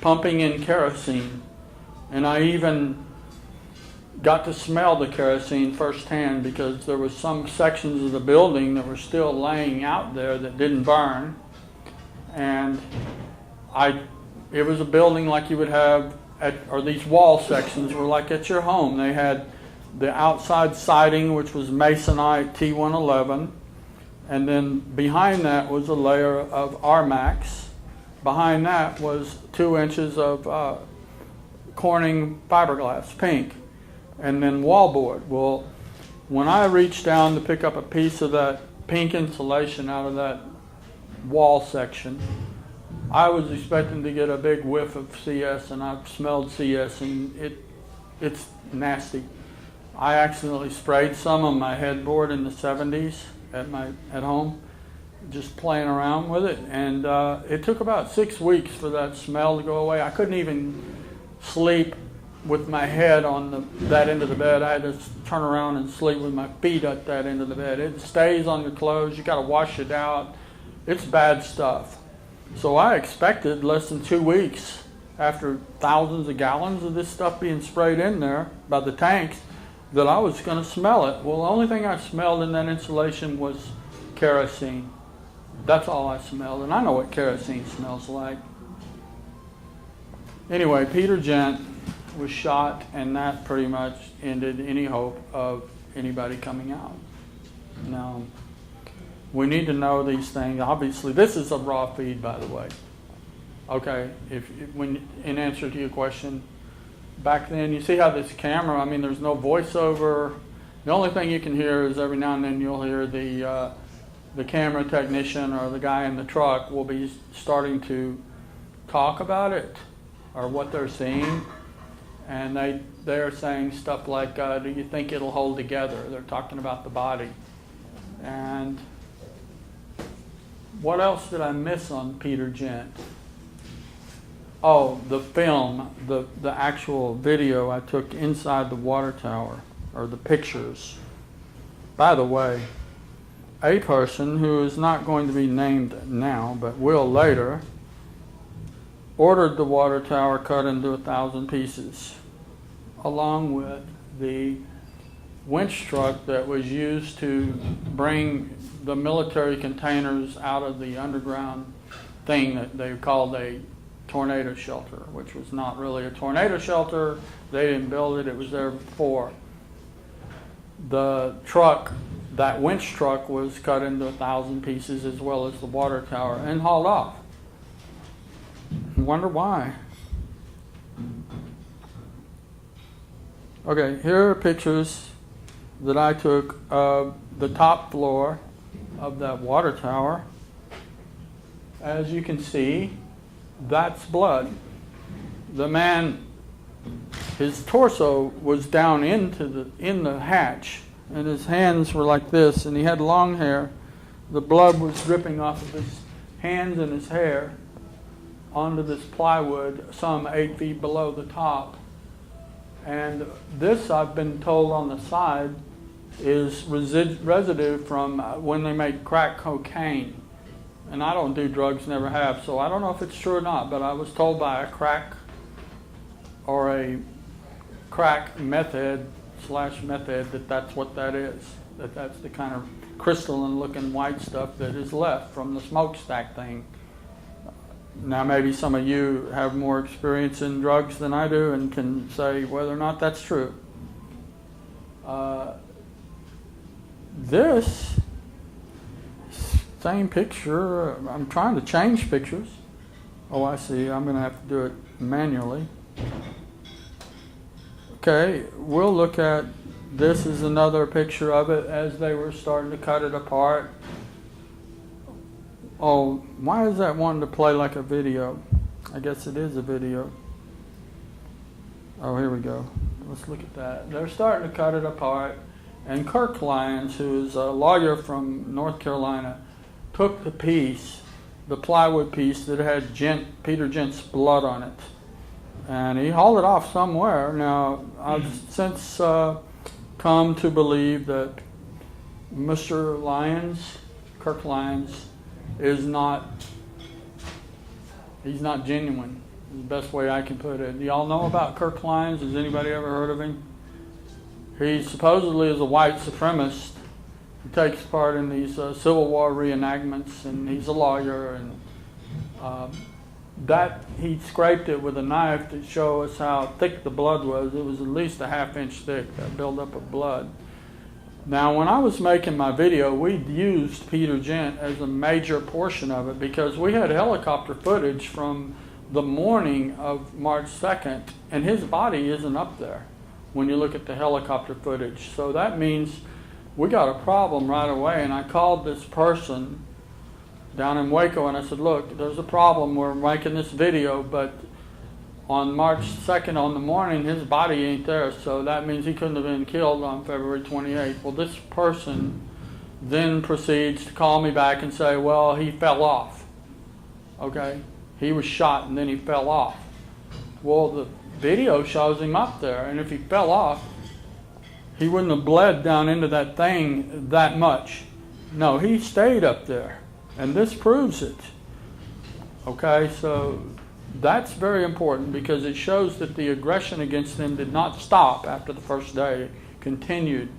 pumping in kerosene. And I even got to smell the kerosene firsthand because there were some sections of the building that were still laying out there that didn't burn. And it was a building like you would have or these wall sections were like at your home. They had the outside siding, which was masonite T111, and then behind that was a layer of Armax. Behind that was 2 inches of Corning fiberglass, pink, and then wallboard. Well, when I reached down to pick up a piece of that pink insulation out of that wall section, I was expecting to get a big whiff of CS, and I've smelled CS, and it's nasty. I accidentally sprayed some on my headboard in the 70s at home, just playing around with it, and it took about 6 weeks for that smell to go away. I couldn't even sleep with my head on that end of the bed. I had to turn around and sleep with my feet at that end of the bed. It stays on your clothes. You got to wash it out. It's bad stuff. So I expected less than 2 weeks after thousands of gallons of this stuff being sprayed in there by the tanks that I was going to smell it. Well, the only thing I smelled in that insulation was kerosene. That's all I smelled, and I know what kerosene smells like. Anyway, Peter Gent was shot, and that pretty much ended any hope of anybody coming out. Now, we need to know these things. Obviously, this is a raw feed, by the way. Okay, when in answer to your question, back then, you see how this camera, I mean, there's no voiceover. The only thing you can hear is every now and then you'll hear the camera technician or the guy in the truck will be starting to talk about it or what they're seeing. And they're saying stuff like, do you think it'll hold together? They're talking about the body. And what else did I miss on Peter Gent? Oh, the film, the actual video I took inside the water tower, or the pictures. By the way, a person who is not going to be named now, but will later, ordered the water tower cut into 1,000 pieces, along with the winch truck that was used to bring the military containers out of the underground thing that they called a tornado shelter, which was not really a tornado shelter. They didn't build it. It was there before. The truck, that winch truck, was cut into 1,000 pieces, as well as the water tower, and hauled off. I wonder why. Okay, here are pictures that I took of the top floor of that water tower. As you can see, that's blood. The man, his torso was down in the hatch, and his hands were like this, and he had long hair. The blood was dripping off of his hands and his hair onto this plywood some 8 feet below the top. And this, I've been told on the side, is residue from when they made crack cocaine. And I don't do drugs, never have, so I don't know if it's true or not, but I was told by a crack method that that's what that is. That's the kind of crystalline looking white stuff that is left from the smokestack thing. Now maybe some of you have more experience in drugs than I do and can say whether or not that's true. This same picture, I'm trying to change pictures. Oh, I see, I'm going to have to do it manually. Okay, we'll look at, this is another picture of it as they were starting to cut it apart. Oh, why is that wanting to play like a video? I guess it is a video. Oh, here we go. Let's look at that. They're starting to cut it apart. And Kirk Lyons, who is a lawyer from North Carolina, took the plywood piece that had Peter Gent's blood on it, and he hauled it off somewhere. Now, I've since come to believe that Mr. Lyons, Kirk Lyons, he's not genuine. Is the best way I can put it. Y'all know about Kirk Lyons? Has anybody ever heard of him? He supposedly is a white supremacist. He takes part in these Civil War reenactments, and he's a lawyer. And that he scraped it with a knife to show us how thick the blood was. It was at least a ½ inch thick, that buildup of blood. Now, when I was making my video, we used Peter Gent as a major portion of it because we had helicopter footage from the morning of March 2nd, and his body isn't up there when you look at the helicopter footage. So that means we got a problem right away, and I called this person down in Waco and I said, look, there's a problem. We're making this video, but on March 2nd on the morning, his body ain't there, so that means he couldn't have been killed on February 28th. Well, this person then proceeds to call me back and say, well, he fell off. Okay? He was shot and then he fell off. Well, the video shows him up there, and if he fell off, he wouldn't have bled down into that thing that much. No, he stayed up there, and this proves it. Okay, so that's very important because it shows that the aggression against them did not stop after the first day. It continued.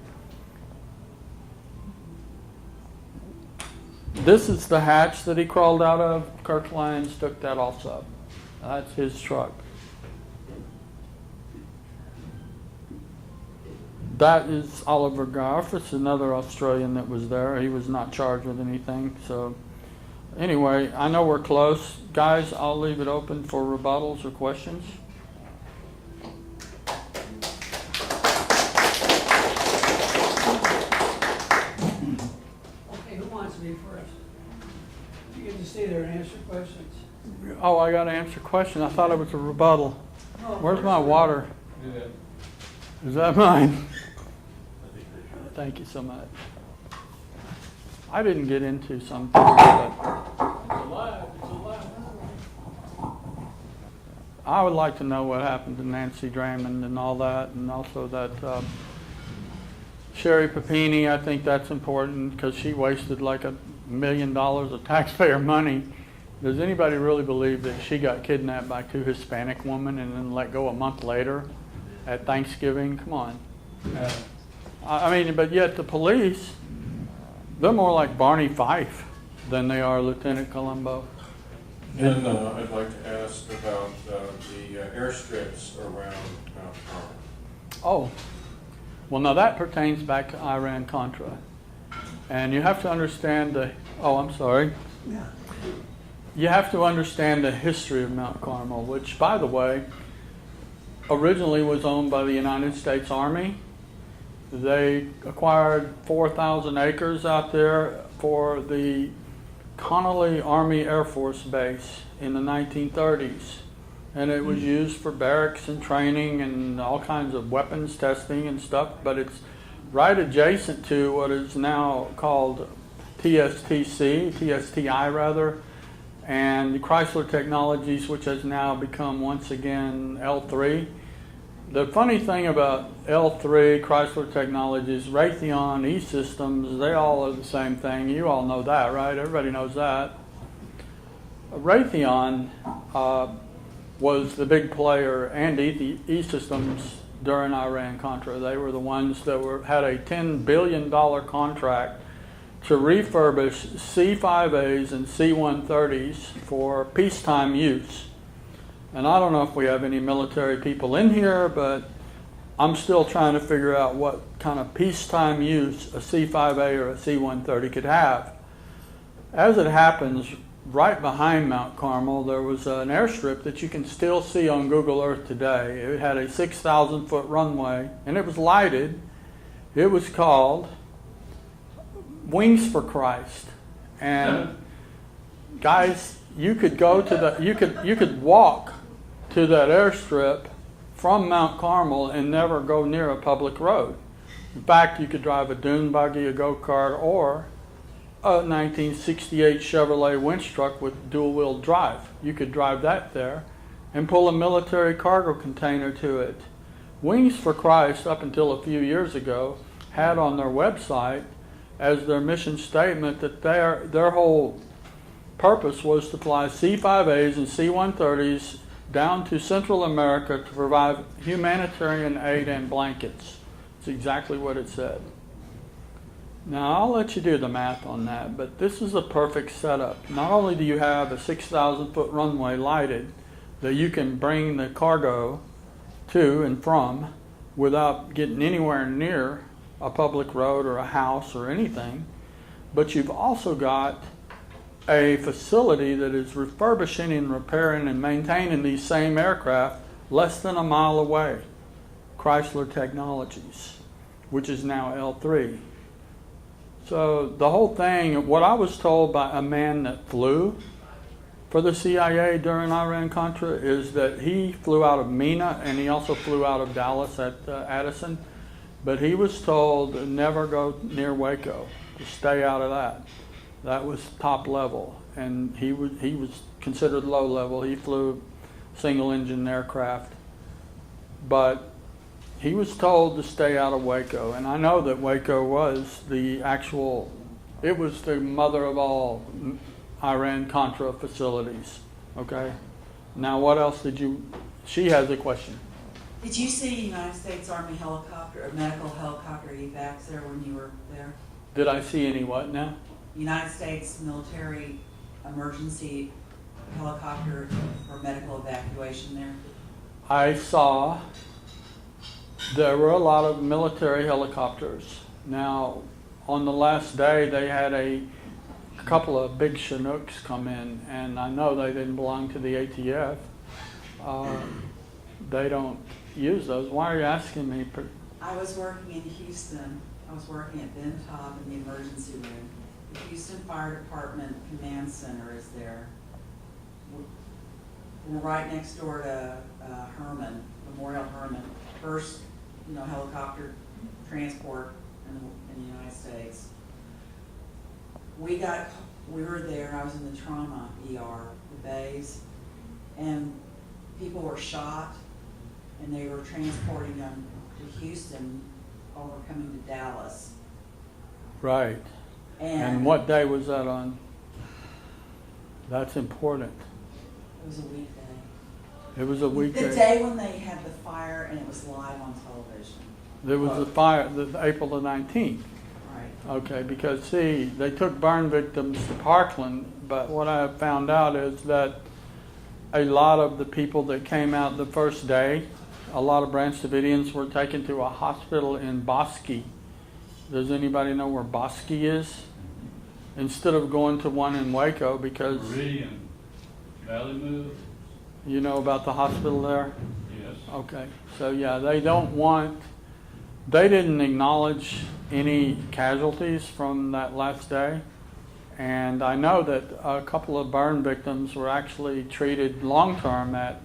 This is the hatch that he crawled out of. Kirk Lyons took that also. That's his truck. That is Oliver Garf. It's another Australian that was there. He was not charged with anything. So anyway, I know we're close. Guys, I'll leave it open for rebuttals or questions.
Okay, who wants to be first? You get to stay there and answer questions.
Oh, I got to answer questions. I thought it was a rebuttal. Where's my water? Is that mine? Thank you so much. I didn't get into something, but I would like to know what happened to Nancy Draymond and all that, and also that Sherry Papini. I think that's important because she wasted like $1 million of taxpayer money. Does anybody really believe that she got kidnapped by 2 Hispanic women and then let go a month later at Thanksgiving? Come on. I mean, but yet the police, they're more like Barney Fife than they are Lieutenant Columbo.
And I'd like to ask about the airstrips around Mount Carmel.
Oh, well, now that pertains back to Iran-Contra. And you have to understand you have to understand the history of Mount Carmel, which, by the way, originally was owned by the United States Army. They acquired 4,000 acres out there for the Connolly Army Air Force Base in the 1930s. And it was used for barracks and training and all kinds of weapons testing and stuff, but it's right adjacent to what is now called TSTI rather, and the Chrysler Technologies, which has now become once again L3. The funny thing about L3, Chrysler Technologies, Raytheon, E-Systems, they all are the same thing. You all know that, right? Everybody knows that. Raytheon was the big player, and E-Systems during Iran-Contra. They were the ones that had a $10 billion contract to refurbish C-5As and C-130s for peacetime use. And I don't know if we have any military people in here, but I'm still trying to figure out what kind of peacetime use a C-5A or a C-130 could have. As it happens, right behind Mount Carmel, there was an airstrip that you can still see on Google Earth today. It had a 6,000-foot runway, and it was lighted. It was called Wings for Christ. And guys, you could go to you could walk to that airstrip from Mount Carmel and never go near a public road. In fact, you could drive a dune buggy, a go-kart, or a 1968 Chevrolet winch truck with dual-wheel drive. You could drive that there, and pull a military cargo container to it. Wings for Christ, up until a few years ago, had on their website as their mission statement that their whole purpose was to fly C-5As and C-130s down to Central America to provide humanitarian aid and blankets. It's exactly what it said. Now, I'll let you do the math on that, but this is a perfect setup. Not only do you have a 6,000-foot runway lighted that you can bring the cargo to and from without getting anywhere near a public road or a house or anything, but you've also got a facility that is refurbishing and repairing and maintaining these same aircraft less than a mile away, Chrysler Technologies, which is now L3. So the whole thing, what I was told by a man that flew for the CIA during Iran-Contra is that he flew out of Mina and he also flew out of Dallas at Addison, but he was told to never go near Waco, to stay out of that. That was top level, and he was considered low level. He flew single engine aircraft, but he was told to stay out of Waco. And I know that Waco was it was the mother of all Iran-Contra facilities. Okay. Now, what else she has a question.
Did you see United States Army helicopter, or medical helicopter evacs there when you were there?
Did I see any what now?
United States military emergency helicopter for medical evacuation there?
I saw there were a lot of military helicopters. Now, on the last day, they had a couple of big Chinooks come in, and I know they didn't belong to the ATF. They don't use those. Why are you asking me?
I was working in Houston. I was working at Ben Taub in the emergency room. The Houston Fire Department Command Center is there. We're right next door to Herman, Memorial Herman, first helicopter transport in the United States. We were there. I was in the trauma ER, the bays, and people were shot, and they were transporting them to Houston over coming to Dallas.
Right. And what day was that on? That's important.
It was a weekday.
It was a weekday.
The day when they had the fire and it was live on television.
There was the fire, April the 19th.
Right.
Okay, because see, they took burn victims to Parkland, but what I have found out is that a lot of the people that came out the first day, a lot of Branch Davidians were taken to a hospital in Bosque. Does anybody know where Bosque is? Instead of going to one in Waco, because
Meridian, Valley Move,
you know about the hospital there?
yes.
Okay, so yeah, they didn't acknowledge any casualties from that last day. And I know that a couple of burn victims were actually treated long-term at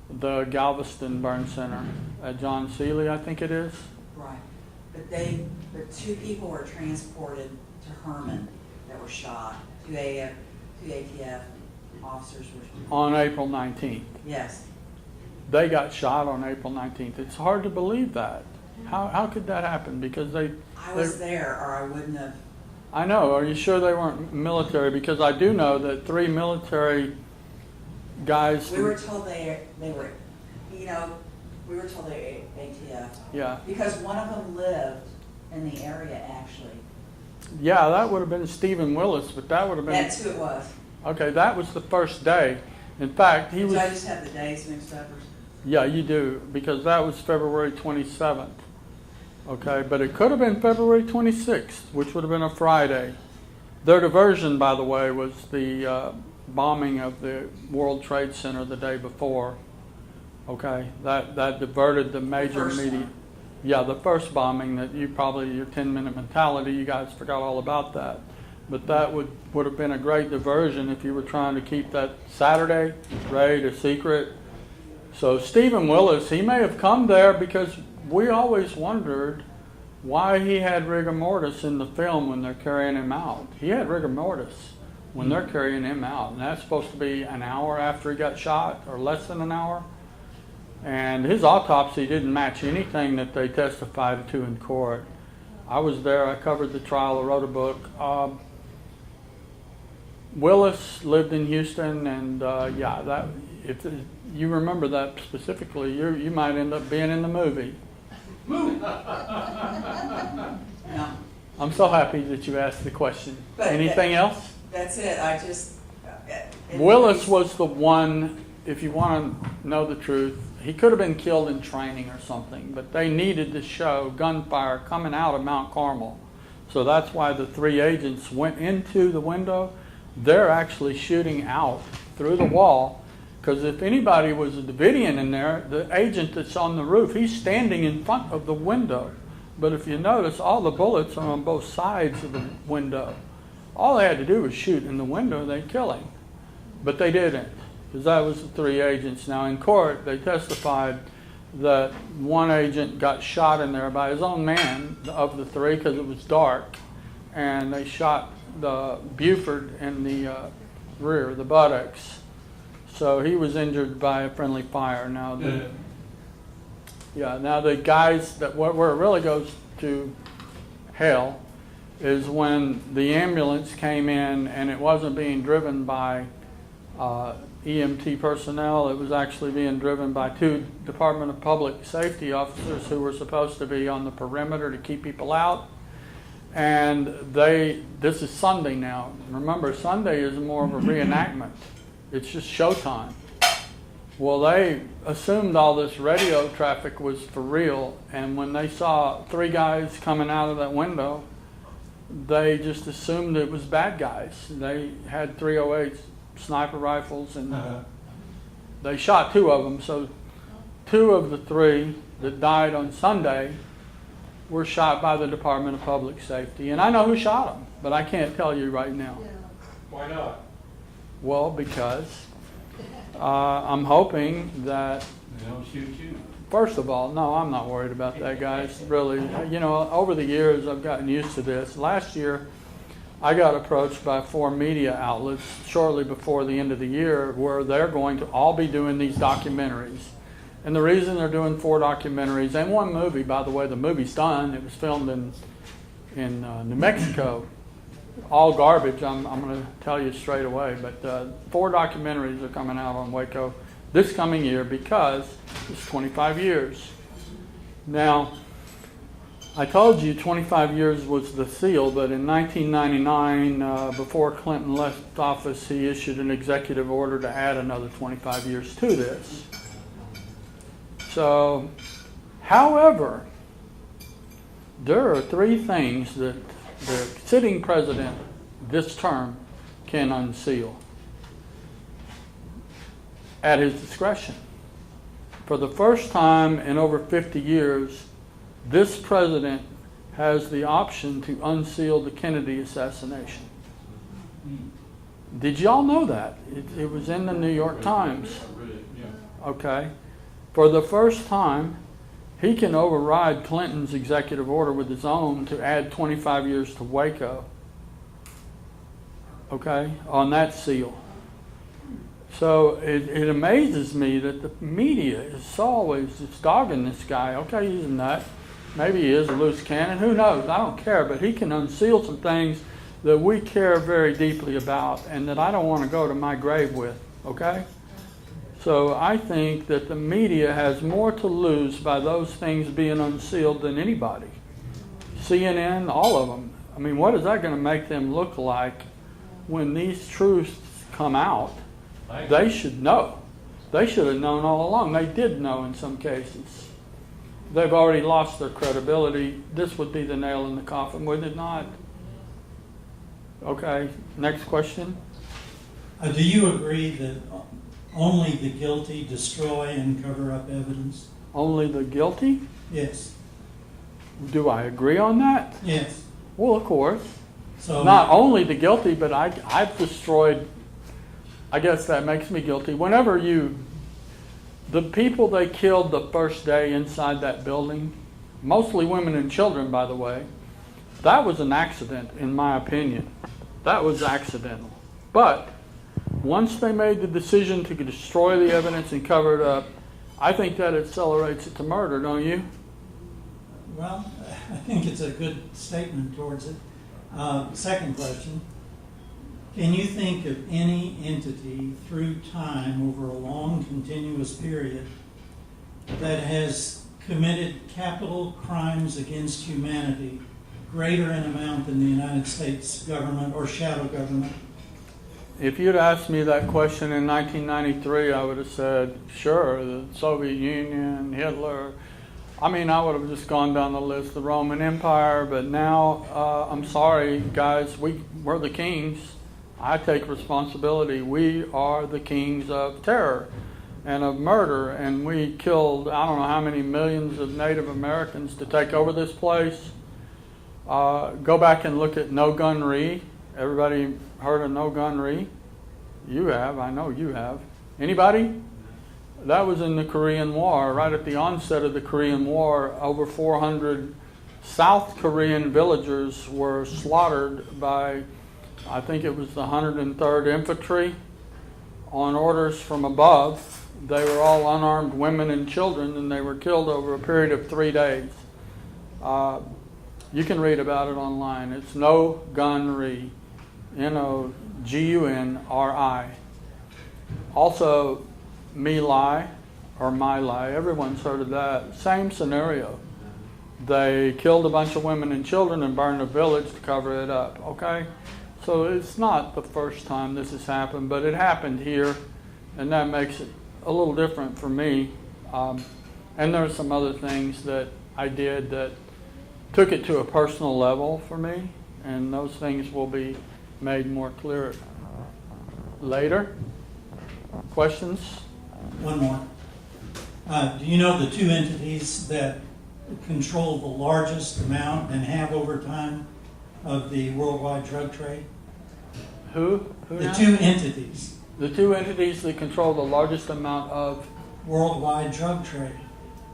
the Galveston Burn Center at John Seeley, I think it is.
Right. But two people were transported to Herman that were shot. Two ATF officers were.
On April 19th.
Yes.
They got shot on April 19th. It's hard to believe that. How could that happen? Because
I was there, or I wouldn't have.
I know. Are you sure they weren't military? Because I do know that 3 military guys.
We were told they were, we were told they were ATF.
Yeah.
Because one of them lived in the area, actually.
Yeah, that would have been Stephen Willis, but that would have been.
That's who it was.
Okay, that was the first day. In fact, he was.
So I just have the days mixed up.
Yeah, you do, because that was February 27th. Okay, but it could have been February 26th, which would have been a Friday. Their diversion, by the way, was the bombing of the World Trade Center the day before. Okay, that diverted the major media.
One.
Yeah, the first bombing that your 10-minute mentality, you guys forgot all about that. But that would have been a great diversion if you were trying to keep that Saturday raid a secret. So Stephen Willis, he may have come there because we always wondered why he had rigor mortis in the film when they're carrying him out. He had rigor mortis. when they're carrying him out. And that's supposed to be an hour after he got shot, or less than an hour. And his autopsy didn't match anything that they testified to in court. I was there, I covered the trial, I wrote a book. Willis lived in Houston, and yeah, that if you remember that specifically, you might end up being in the movie.
No,
I'm so happy that you asked the question.
But
Anything else?
that's it, I just.
Willis was the one, if you want to know the truth, he could have been killed in training or something, but they needed to show gunfire coming out of Mount Carmel. So that's why the 3 agents went into the window. They're actually shooting out through the wall, because if anybody was a Davidian in there, the agent that's on the roof, he's standing in front of the window. But if you notice, all the bullets are on both sides of the window. All they had to do was shoot in the window and they'd kill him. But they didn't, because that was the 3 agents. Now in court, they testified that one agent got shot in there by his own man of the 3 because it was dark. And they shot the Buford in the rear, the buttocks. So he was injured by a friendly fire. Now now the guys that where it really goes to hell is when the ambulance came in and it wasn't being driven by EMT personnel. It was actually being driven by 2 Department of Public Safety officers who were supposed to be on the perimeter to keep people out. And this is Sunday now. Remember, Sunday is more of a reenactment. It's just showtime. Well, they assumed all this radio traffic was for real, and when they saw 3 guys coming out of that window, they just assumed it was bad guys. They had 308 sniper rifles, and they shot 2 of them. So 2 of the 3 that died on Sunday were shot by the Department of Public Safety. And I know who shot them, but I can't tell you right now.
Why not?
Well, because I'm hoping that,
They don't shoot you.
first of all, no, I'm not worried about that, guys. Really, you know, over the years, I've gotten used to this. Last year, I got approached by 4 media outlets shortly before the end of the year where they're going to all be doing these documentaries. And the reason they're doing 4 documentaries and 1 movie, by the way, the movie's done. It was filmed in New Mexico. All garbage, I'm going to tell you straight away. But 4 documentaries are coming out on Waco this coming year because it's 25 years. Now, I told you 25 years was the seal, but in 1999, before Clinton left office, he issued an executive order to add another 25 years to this. So, however, there are 3 things that the sitting president this term can unseal at his discretion. For the first time in over 50 years, this president has the option to unseal the Kennedy assassination. Did y'all know that? It was in the New York Times.
I read it, yeah.
Okay. For the first time, he can override Clinton's executive order with his own to add 25 years to Waco. Okay, on that seal. So it amazes me that the media is always just dogging this guy. Okay, he's a nut. Maybe he is a loose cannon. Who knows? I don't care. But he can unseal some things that we care very deeply about and that I don't want to go to my grave with. Okay? So I think that the media has more to lose by those things being unsealed than anybody. CNN, all of them. I mean, what is that going to make them look like when these truths come out? They should know. They should have known all along. They did know in some cases. They've already lost their credibility. This would be the nail in the coffin, would it not? Okay, next question.
Do you agree that only the guilty destroy and cover up evidence?
Only the guilty?
Yes.
Do I agree on that?
Yes.
Well, of course.
So
Not only the guilty, but I've destroyed, I guess that makes me guilty. Whenever the people they killed the first day inside that building, mostly women and children, by the way, that was an accident, in my opinion. That was accidental. But once they made the decision to destroy the evidence and cover it up, I think that accelerates it to murder, don't you?
Well, I think it's a good statement towards it. Second question. Can you think of any entity through time over a long continuous period that has committed capital crimes against humanity greater in amount than the United States government or shadow government?
If you'd asked me that question in 1993, I would have said, sure, the Soviet Union, Hitler. I mean, I would have just gone down the list, the Roman Empire, but now, I'm sorry, guys, we're the kings. I take responsibility. We are the kings of terror and of murder, and we killed, I don't know how many millions of Native Americans to take over this place. Go back and look at No Gun Re. Everybody heard of No Gun Re? You have, I know you have. Anybody? That was in the Korean War. Right at the onset of the Korean War, over 400 South Korean villagers were slaughtered by, I think it was the 103rd Infantry, on orders from above. They were all unarmed women and children, and they were killed over a period of 3 days. You can read about it online. It's No Gun Re, Nogunri. Also, My Lai, or My Lai, everyone's heard of that. Same scenario. They killed a bunch of women and children and burned a village to cover it up, okay? So it's not the first time this has happened, but it happened here, and that makes it a little different for me. And there are some other things that I did that took it to a personal level for me, and those things will be made more clear later. Questions?
One more. Do you know the two entities that control the largest amount and have over time of the worldwide drug trade?
Who
The
now?
two entities.
The two entities that control the largest amount of
Worldwide drug trade.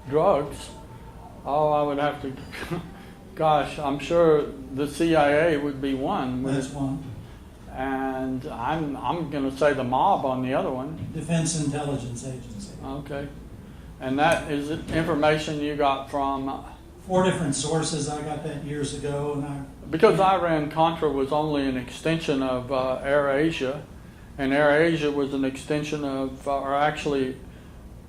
drugs. Oh, I would have to. Gosh, I'm sure the CIA would be one.
That's one.
And I'm going to say the mob on the other one.
Defense Intelligence Agency.
Okay. And that is information you got from.
4 different sources. I got that years ago, and
Because Iran-Contra was only an extension of AirAsia, and AirAsia was an extension of, or actually,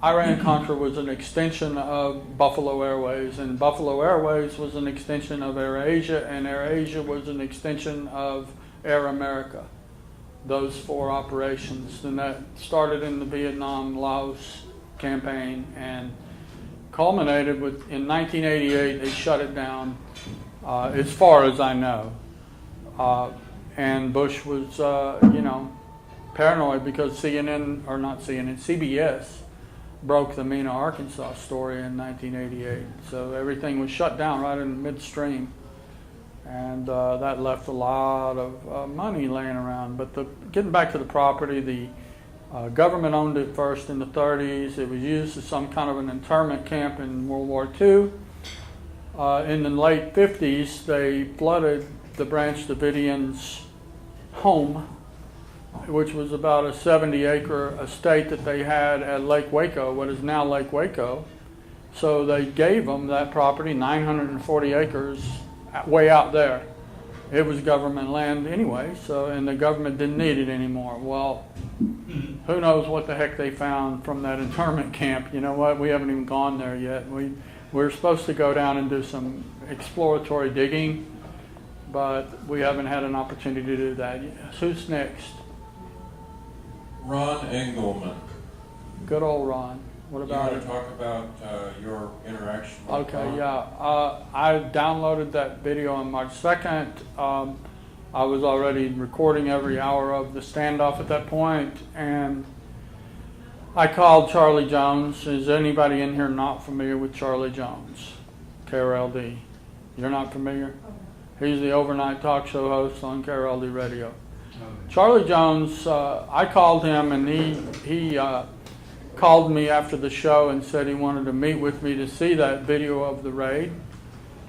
Iran-Contra was an extension of Buffalo Airways, and Buffalo Airways was an extension of AirAsia, and AirAsia was an extension of Air America. Those 4 operations. And that started in the Vietnam-Laos campaign and culminated with, in 1988, they shut it down, as far as I know. And Bush was, paranoid because CBS broke the Mena, Arkansas story in 1988. So everything was shut down right in midstream. And that left a lot of money laying around. But getting back to the property, the government owned it first in the 30s. It was used as some kind of an internment camp in World War II. In the late 50s, they flooded the Branch Davidians' home, which was about a 70-acre estate that they had at Lake Waco, what is now Lake Waco. So they gave them that property, 940 acres, way out there. It was government land anyway, and the government didn't need it anymore. Well, who knows what the heck they found from that internment camp. You know what? We haven't even gone there yet. We're supposed to go down and do some exploratory digging, but we haven't had an opportunity to do that yet. Who's next?
Ron Engelman.
Good old Ron. What
You
about
want
it?
to talk about your interaction with
Okay,
Ron?
yeah. I downloaded that video on March 2nd. I was already recording every hour of the standoff at that point, and I called Charlie Jones. Is anybody in here not familiar with Charlie Jones? KRLD. You're not familiar? He's the overnight talk show host on KRLD Radio. Charlie Jones, I called him, and he called me after the show and said he wanted to meet with me to see that video of the raid.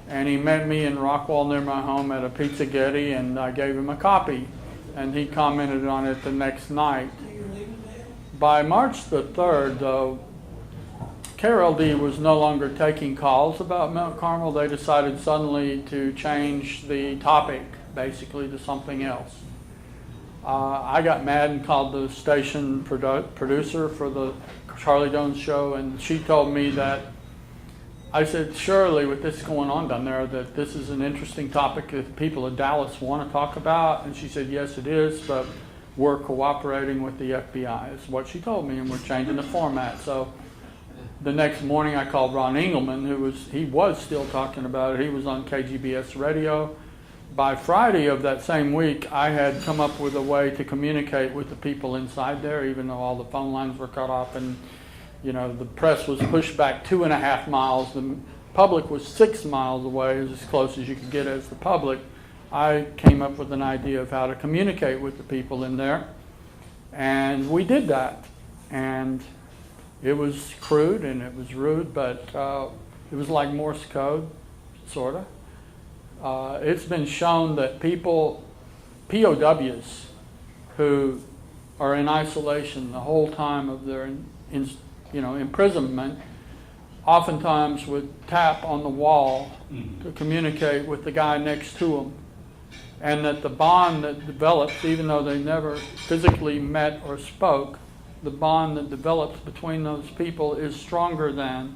And he met me in Rockwall near my home at a Pizza Getty, and I gave him a copy. and he commented on it the next night. By March the 3rd, though, KRLD was no longer taking calls about Mount Carmel. They decided suddenly to change the topic, basically, to something else. I got mad and called the station producer for the Charlie Jones show, and she told me that, I said, surely with this going on down there, that this is an interesting topic that people in Dallas want to talk about. And she said, yes, it is, but we're cooperating with the FBI, is what she told me, and we're changing the format. So the next morning I called Ron Engelman, he was still talking about it. He was on KGBS radio. By Friday of that same week, I had come up with a way to communicate with the people inside there, even though all the phone lines were cut off, and the press was pushed back 2.5 miles. The public was 6 miles away, as close as you could get as the public. I came up with an idea of how to communicate with the people in there, and we did that. And it was crude and it was rude, but it was like Morse code, sort of. It's been shown that people, POWs, who are in isolation the whole time of their imprisonment, oftentimes would tap on the wall to communicate with the guy next to them. And that the bond that develops, even though they never physically met or spoke, the bond that develops between those people is stronger than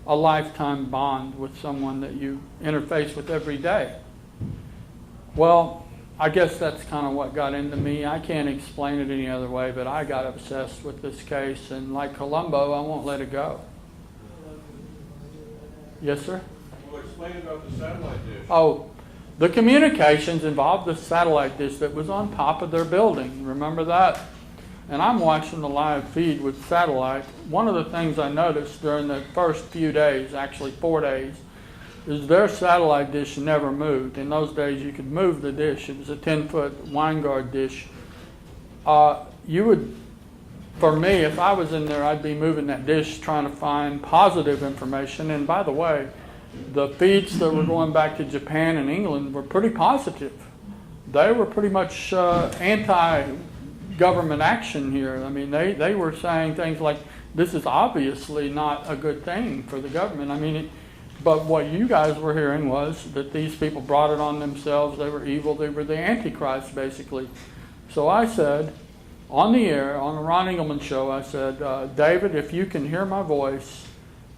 a lifetime bond with someone that you interface with every day. Well, I guess that's kind of what got into me. I can't explain it any other way, but I got obsessed with this case, and like Columbo, I won't let it go. Yes, sir?
Well, explain about the satellite dish.
Oh, the communications involved the satellite dish that was on top of their building. Remember that? And I'm watching the live feed with satellite. One of the things I noticed during the first few days, actually 4 days, is their satellite dish never moved. In those days, you could move the dish. It was a 10-foot Weingard dish. You would, for me, if I was in there, I'd be moving that dish trying to find positive information. And by the way, the feeds that were going back to Japan and England were pretty positive. They were pretty much anti-government action here. I mean, they were saying things like, this is obviously not a good thing for the government. I mean, but what you guys were hearing was that these people brought it on themselves. They were evil. They were the Antichrist, basically. So I said, on the air, on the Ron Engelman show, I said, David, if you can hear my voice,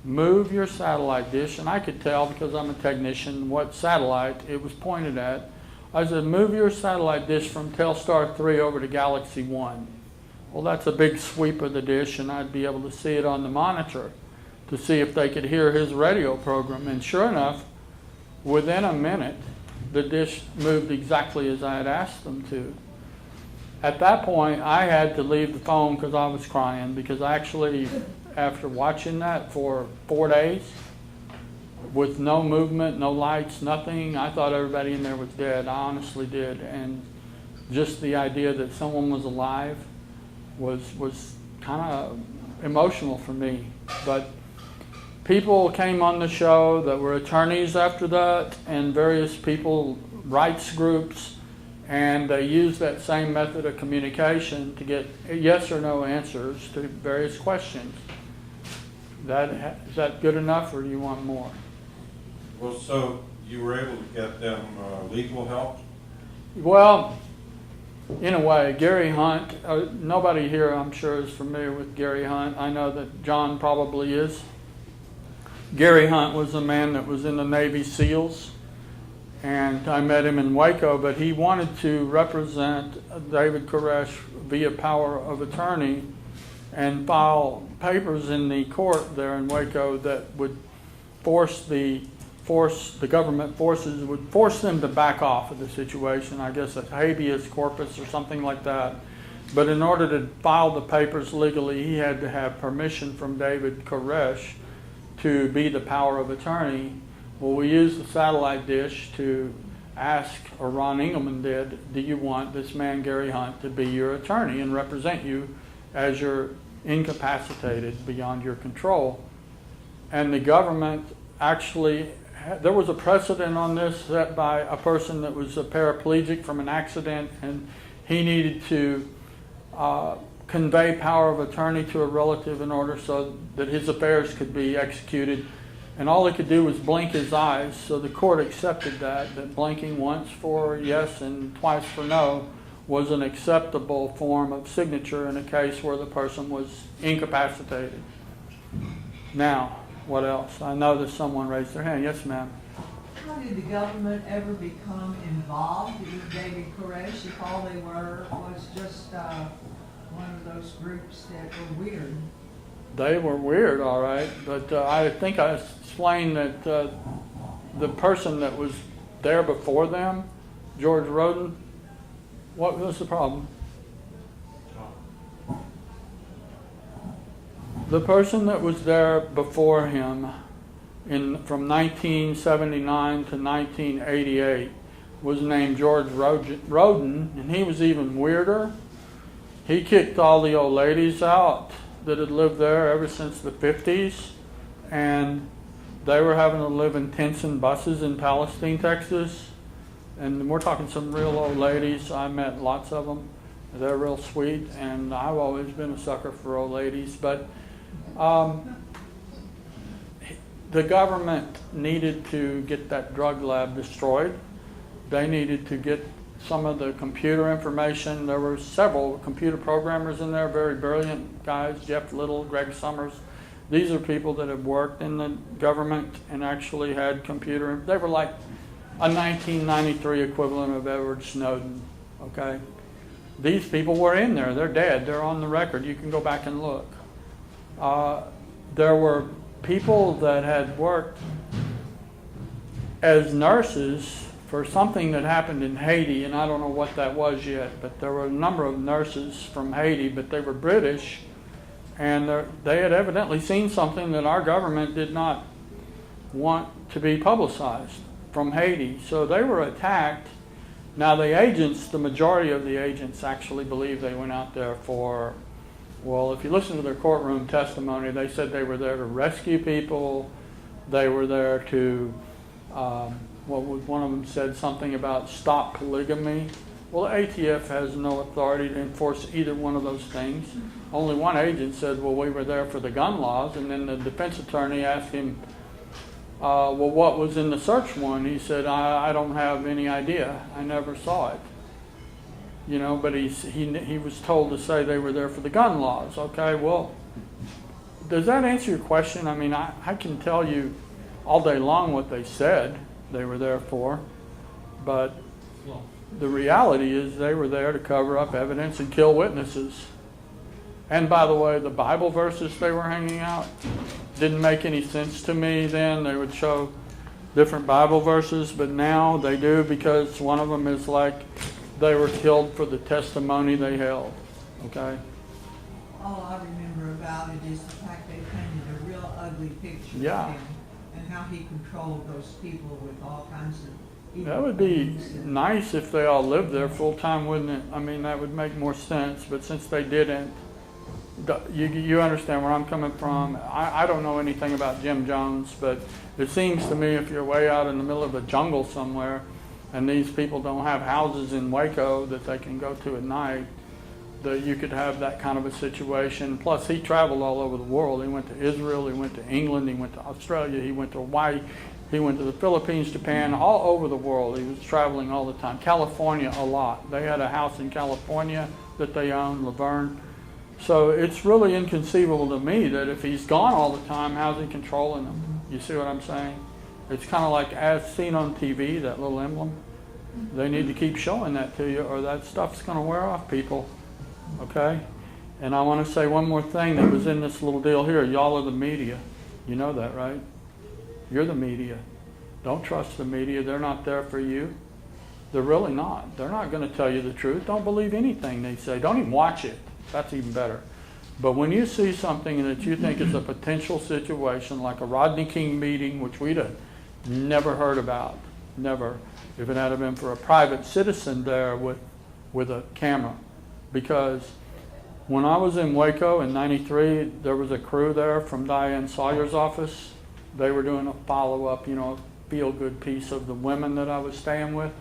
move your satellite dish. And I could tell, because I'm a technician, what satellite it was pointed at. I said, move your satellite dish from Telstar 3 over to Galaxy 1. Well, that's a big sweep of the dish, and I'd be able to see it on the monitor to see if they could hear his radio program. And sure enough, within a minute, the dish moved exactly as I had asked them to. At that point, I had to leave the phone because I was crying, because actually, after watching that for 4 days, with no movement, no lights, nothing, I thought everybody in there was dead. I honestly did. And just the idea that someone was alive was kind of emotional for me. But people came on the show that were attorneys after that, and various people, rights groups, and they used that same method of communication to get yes or no answers to various questions. Is that good enough, or do you want more?
Well, so you were able to get them legal help?
Well, in a way, Gary Hunt, nobody here I'm sure is familiar with Gary Hunt. I know that John probably is. Gary Hunt was a man that was in the Navy SEALs, and I met him in Waco, but he wanted to represent David Koresh via power of attorney and file papers in the court there in Waco that would the government forces would force them to back off of the situation, I guess a habeas corpus or something like that. But in order to file the papers legally, he had to have permission from David Koresh to be the power of attorney. Well, we used the satellite dish to ask, or Ron Engelman did, do you want this man, Gary Hunt, to be your attorney and represent you as you're incapacitated beyond your control? And the government actually, there was a precedent on this set by a person that was a paraplegic from an accident, and he needed to convey power of attorney to a relative in order so that his affairs could be executed. And all he could do was blink his eyes. So the court accepted that blinking once for yes and twice for no was an acceptable form of signature in a case where the person was incapacitated. Now, what else? I noticed someone raised their hand. Yes, ma'am.
How did the government ever become involved with David Koresh if all they were was just one of those groups that were weird?
They were weird, all right, but I think I explained that the person that was there before them, George Roden, what was the problem? The person that was there before him from 1979 to 1988 was named George Roden, and he was even weirder. He kicked all the old ladies out that had lived there ever since the 50s, and they were having to live in tents and buses in Palestine, Texas. And we're talking some real old ladies. I met lots of them. They're real sweet, and I've always been a sucker for old ladies. But the government needed to get that drug lab destroyed. They needed to get some of the computer information. There were several computer programmers in there, very brilliant guys, Jeff Little, Greg Summers. These are people that have worked in the government and actually had computer. They were like a 1993 equivalent of Edward Snowden, okay? These people were in there. They're dead. They're on the record. You can go back and look. There were people that had worked as nurses for something that happened in Haiti, and I don't know what that was yet, but there were a number of nurses from Haiti, but they were British, and they had evidently seen something that our government did not want to be publicized from Haiti. So they were attacked. Now the agents, the majority of the agents actually believe they went out there for, well, if you listen to their courtroom testimony, they said they were there to rescue people. They were there to, one of them said something about stop polygamy. Well, the ATF has no authority to enforce either one of those things. Only one agent said, well, we were there for the gun laws, and then the defense attorney asked him, well, what was in the search warrant? He said, I don't have any idea. I never saw it. You know, but he was told to say they were there for the gun laws. Okay, well, does that answer your question? I mean, I can tell you all day long what they said they were there for, but the reality is they were there to cover up evidence and kill witnesses. And by the way, the Bible verses they were hanging out didn't make any sense to me then. They would show different Bible verses, but now they do, because one of them is like they were killed for the testimony they held. Okay?
All I remember about it is the fact they painted a real ugly picture
Yeah.
of him and how he controlled those people with all kinds of evil
That would be
things and-
nice if they all lived there full time, wouldn't it? I mean, that would make more sense, but since they didn't, you understand where I'm coming from. I don't know anything about Jim Jones, but it seems to me if you're way out in the middle of a jungle somewhere and these people don't have houses in Waco that they can go to at night, that you could have that kind of a situation. Plus, he traveled all over the world. He went to Israel, he went to England, he went to Australia, he went to Hawaii, he went to the Philippines, Japan, all over the world. He was traveling all the time. California, a lot. They had a house in California that they owned, Laverne. So it's really inconceivable to me that if he's gone all the time, how's he controlling them? You see what I'm saying? It's kind of like as seen on TV, that little emblem. They need to keep showing that to you, or that stuff's going to wear off people. Okay? And I want to say one more thing that was in this little deal here. Y'all are the media. You know that, right? You're the media. Don't trust the media. They're not there for you. They're really not. They're not going to tell you the truth. Don't believe anything they say. Don't even watch it. That's even better. But when you see something that you think is a potential situation, like a Rodney King meeting, which we'd have never heard about, never, if it had been for a private citizen there with a camera. Because when I was in Waco in '93, there was a crew there from Diane Sawyer's office. They were doing a follow-up, feel-good piece of the women that I was staying with.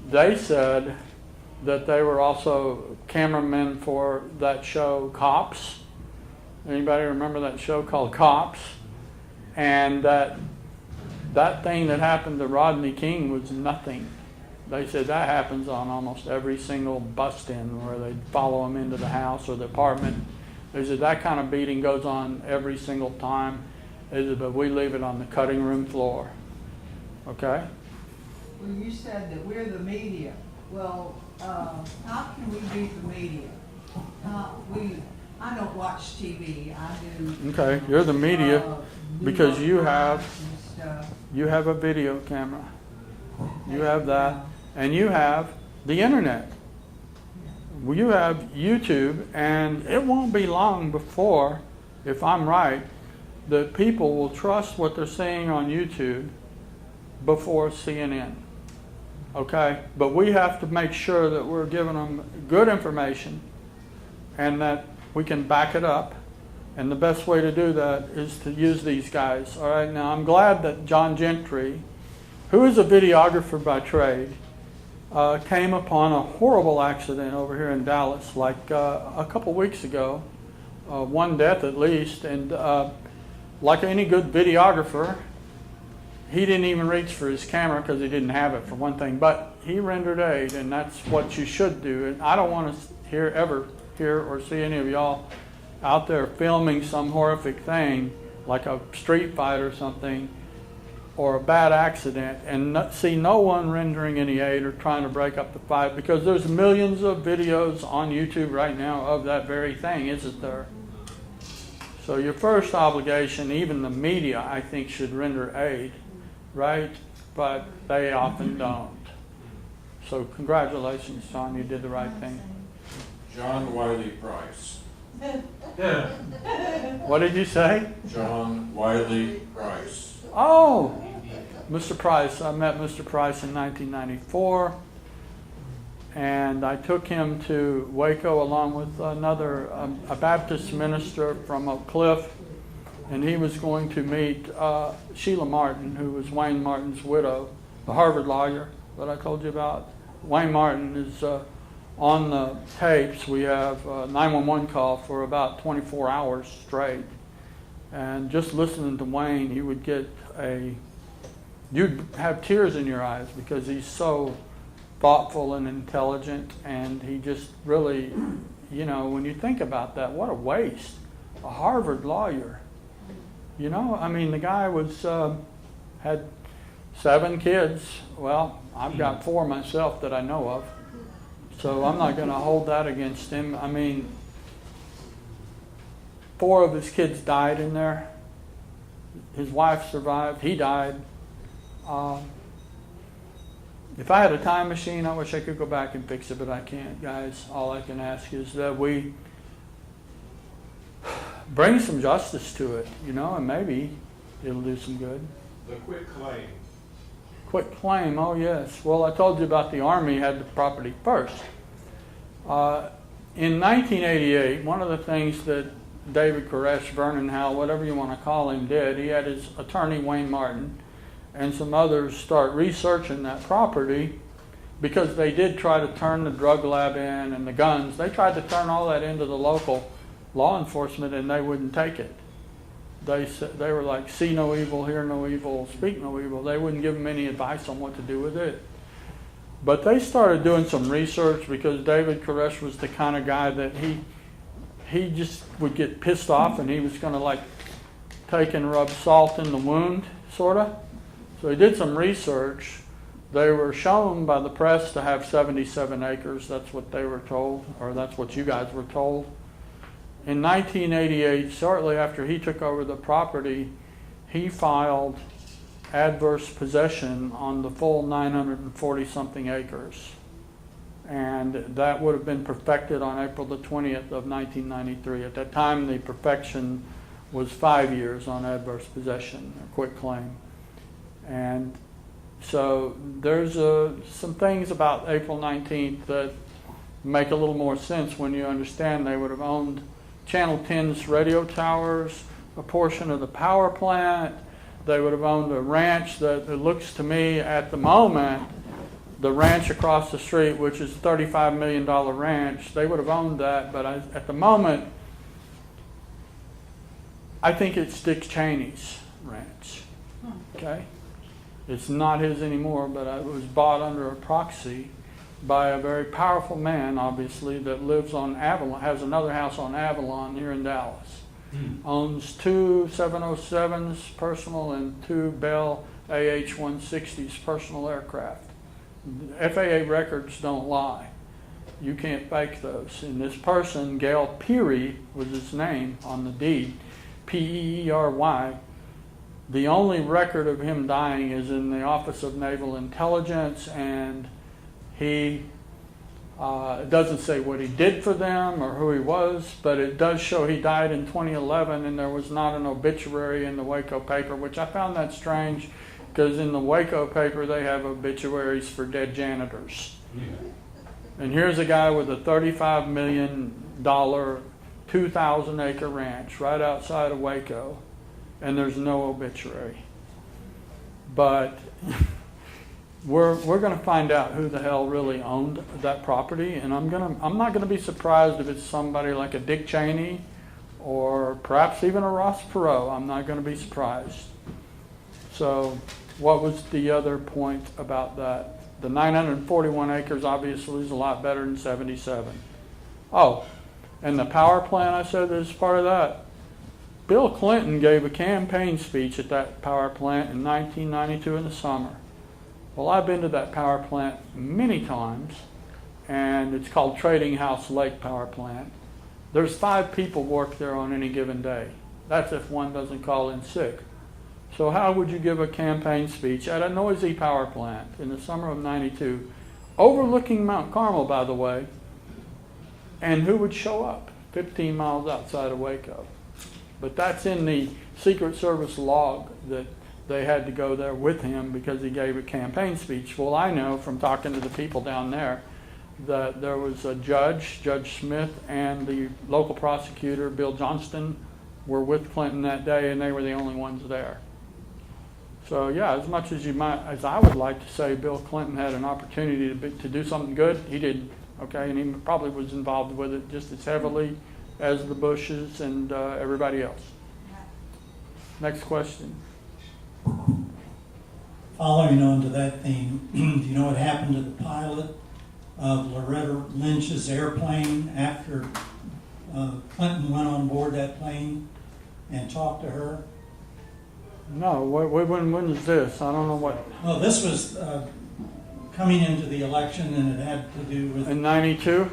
They said that they were also cameramen for that show Cops. Anybody remember that show called Cops? And that thing that happened to Rodney King was nothing. They said that happens on almost every single bust-in where they follow him into the house or the apartment. They said that kind of beating goes on every single time. They said, but we leave it on the cutting room floor. Okay?
Well, you said that we're the media. Well, how can we be the media? I don't watch TV. I do.
Okay, you're the media because you have
stuff.
a video camera. You have that, and you have the internet. You have YouTube, and it won't be long before, if I'm right, that people will trust what they're seeing on YouTube before CNN. Okay? But we have to make sure that we're giving them good information and that we can back it up. And the best way to do that is to use these guys. All right? Now, I'm glad that John Gentry, who is a videographer by trade, came upon a horrible accident over here in Dallas like a couple weeks ago. One death at least. And like any good videographer, he didn't even reach for his camera because he didn't have it, for one thing. But he rendered aid, and that's what you should do. And I don't want to ever hear or see any of y'all out there filming some horrific thing like a street fight or something or a bad accident and see no one rendering any aid or trying to break up the fight, because there's millions of videos on YouTube right now of that very thing, isn't there? So your first obligation, even the media, I think, should render aid, right? But they often don't. So congratulations, John, you did the right thing.
John Wiley Price.
What did you say?
John Wiley Price.
Oh, Mr. Price. I met Mr. Price in 1994, and I took him to Waco along with another, a Baptist minister from Oak Cliff, and he was going to meet Sheila Martin, who was Wayne Martin's widow, the Harvard lawyer that I told you about. Wayne Martin is on the tapes. We have a 911 call for about 24 hours straight. And just listening to Wayne, you would get you'd have tears in your eyes because he's so thoughtful and intelligent, and he just really, when you think about that, what a waste. A Harvard lawyer. I mean, the guy had 7 kids. Well, I've got 4 myself that I know of. So I'm not going to hold that against him. I mean, 4 of his kids died in there. His wife survived. He died. If I had a time machine, I wish I could go back and fix it, but I can't, guys. All I can ask is that we bring some justice to it, and maybe it'll do some good.
The quit claim.
Quit claim, oh yes. Well, I told you about the Army had the property first. In 1988, one of the things that David Koresh, Vernon Howell, whatever you want to call him, did, he had his attorney, Wayne Martin, and some others start researching that property, because they did try to turn the drug lab in and the guns. They tried to turn all that into the local law enforcement, and they wouldn't take it. They were like, see no evil, hear no evil, speak no evil. They wouldn't give them any advice on what to do with it. But they started doing some research, because David Koresh was the kind of guy that he just would get pissed off, and he was going to take and rub salt in the wound, sort of. So he did some research. They were shown by the press to have 77 acres. That's what they were told, or that's what you guys were told. In 1988, shortly after he took over the property, he filed adverse possession on the full 940-something acres. And that would have been perfected on April the 20th of 1993. At that time, the perfection was 5 years on adverse possession, or quit claim. And so there's some things about April 19th that make a little more sense when you understand they would have owned Channel 10's radio towers, a portion of the power plant. They would have owned a ranch that it looks to me at the moment the ranch across the street, which is a $35 million ranch, they would have owned that, but at the moment, I think it's Dick Cheney's ranch. Okay? It's not his anymore, but it was bought under a proxy by a very powerful man, obviously, that lives on Avalon, has another house on Avalon here in Dallas. Owns 2 707s personal and 2 Bell AH-160s personal aircraft. FAA records don't lie. You can't fake those. And this person, Gail Peary was his name on the deed, Peery, the only record of him dying is in the Office of Naval Intelligence, and he it doesn't say what he did for them or who he was, but it does show he died in 2011, and there was not an obituary in the Waco paper, which I found that strange, because in the Waco paper they have obituaries for dead janitors. And here's a guy with a $35 million, 2,000 acre ranch right outside of Waco, and there's no obituary. But we're going to find out who the hell really owned that property, and I'm not going to be surprised if it's somebody like a Dick Cheney or perhaps even a Ross Perot. I'm not going to be surprised. So what was the other point about that? The 941 acres obviously is a lot better than 77. Oh, and the power plant, I said, is part of that. Bill Clinton gave a campaign speech at that power plant in 1992 in the summer. Well, I've been to that power plant many times, and it's called Trading House Lake Power Plant. There's 5 people work there on any given day. That's if one doesn't call in sick. So how would you give a campaign speech at a noisy power plant in the summer of 92, overlooking Mount Carmel, by the way, and who would show up 15 miles outside of Waco? But that's in the Secret Service log that they had to go there with him because he gave a campaign speech. Well, I know from talking to the people down there that there was a judge, Judge Smith, and the local prosecutor, Bill Johnston, were with Clinton that day, and they were the only ones there. So yeah, as much as as I would like to say Bill Clinton had an opportunity to do something good, he didn't. Okay, and he probably was involved with it just as heavily as the Bushes and everybody else. Next question.
Following on to that theme, do you know what happened to the pilot of Loretta Lynch's airplane after Clinton went on board that plane and talked to her?
No, when is this? I don't know what.
Well, this was coming into the election, and it had to do with...
In 92?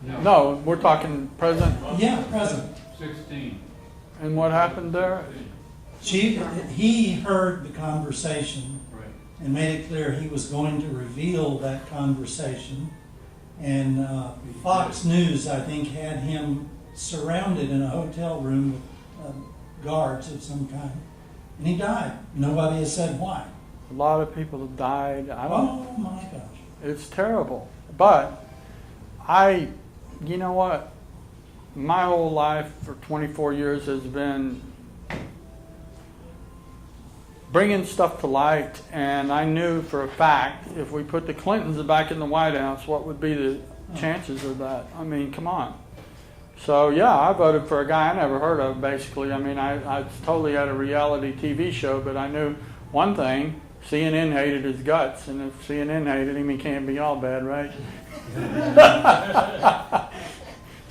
No.
No, we're talking present.
Yeah, present.
16.
And what happened there?
He heard the conversation
Right.
and made it clear he was going to reveal that conversation. And Fox News, I think, had him surrounded in a hotel room with guards of some kind. And he died. Nobody has said why.
A lot of people have died.
Oh my gosh.
It's terrible. But you know what? My whole life for 24 years has been bringing stuff to light, and I knew for a fact if we put the Clintons back in the White House, what would be the chances of that? I mean, come on. So yeah, I voted for a guy I never heard of, basically. I mean, I totally had a reality TV show, but I knew one thing: CNN hated his guts, and if CNN hated him, he can't be all bad, right?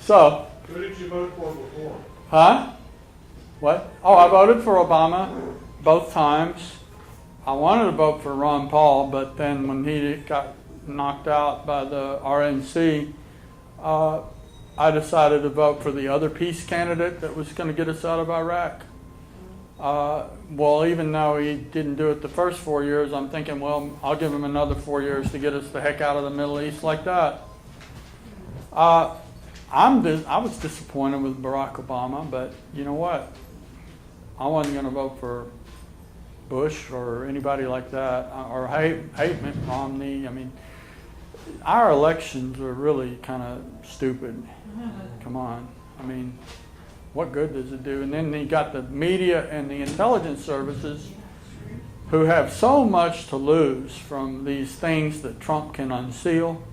So.
Who did you vote for before?
Huh? What? Oh, I voted for Obama both times. I wanted to vote for Ron Paul, but then when he got knocked out by the RNC, I decided to vote for the other peace candidate that was going to get us out of Iraq. Well, even though he didn't do it the first 4 years, I'm thinking, well, I'll give him another 4 years to get us the heck out of the Middle East like that. I was disappointed with Barack Obama, but you know what? I wasn't going to vote for Bush or anybody like that, or hate Mitt Romney. I mean, our elections are really kind of stupid. Come on. I mean, what good does it do? And then you got the media and the intelligence services who have so much to lose from these things that Trump can unseal,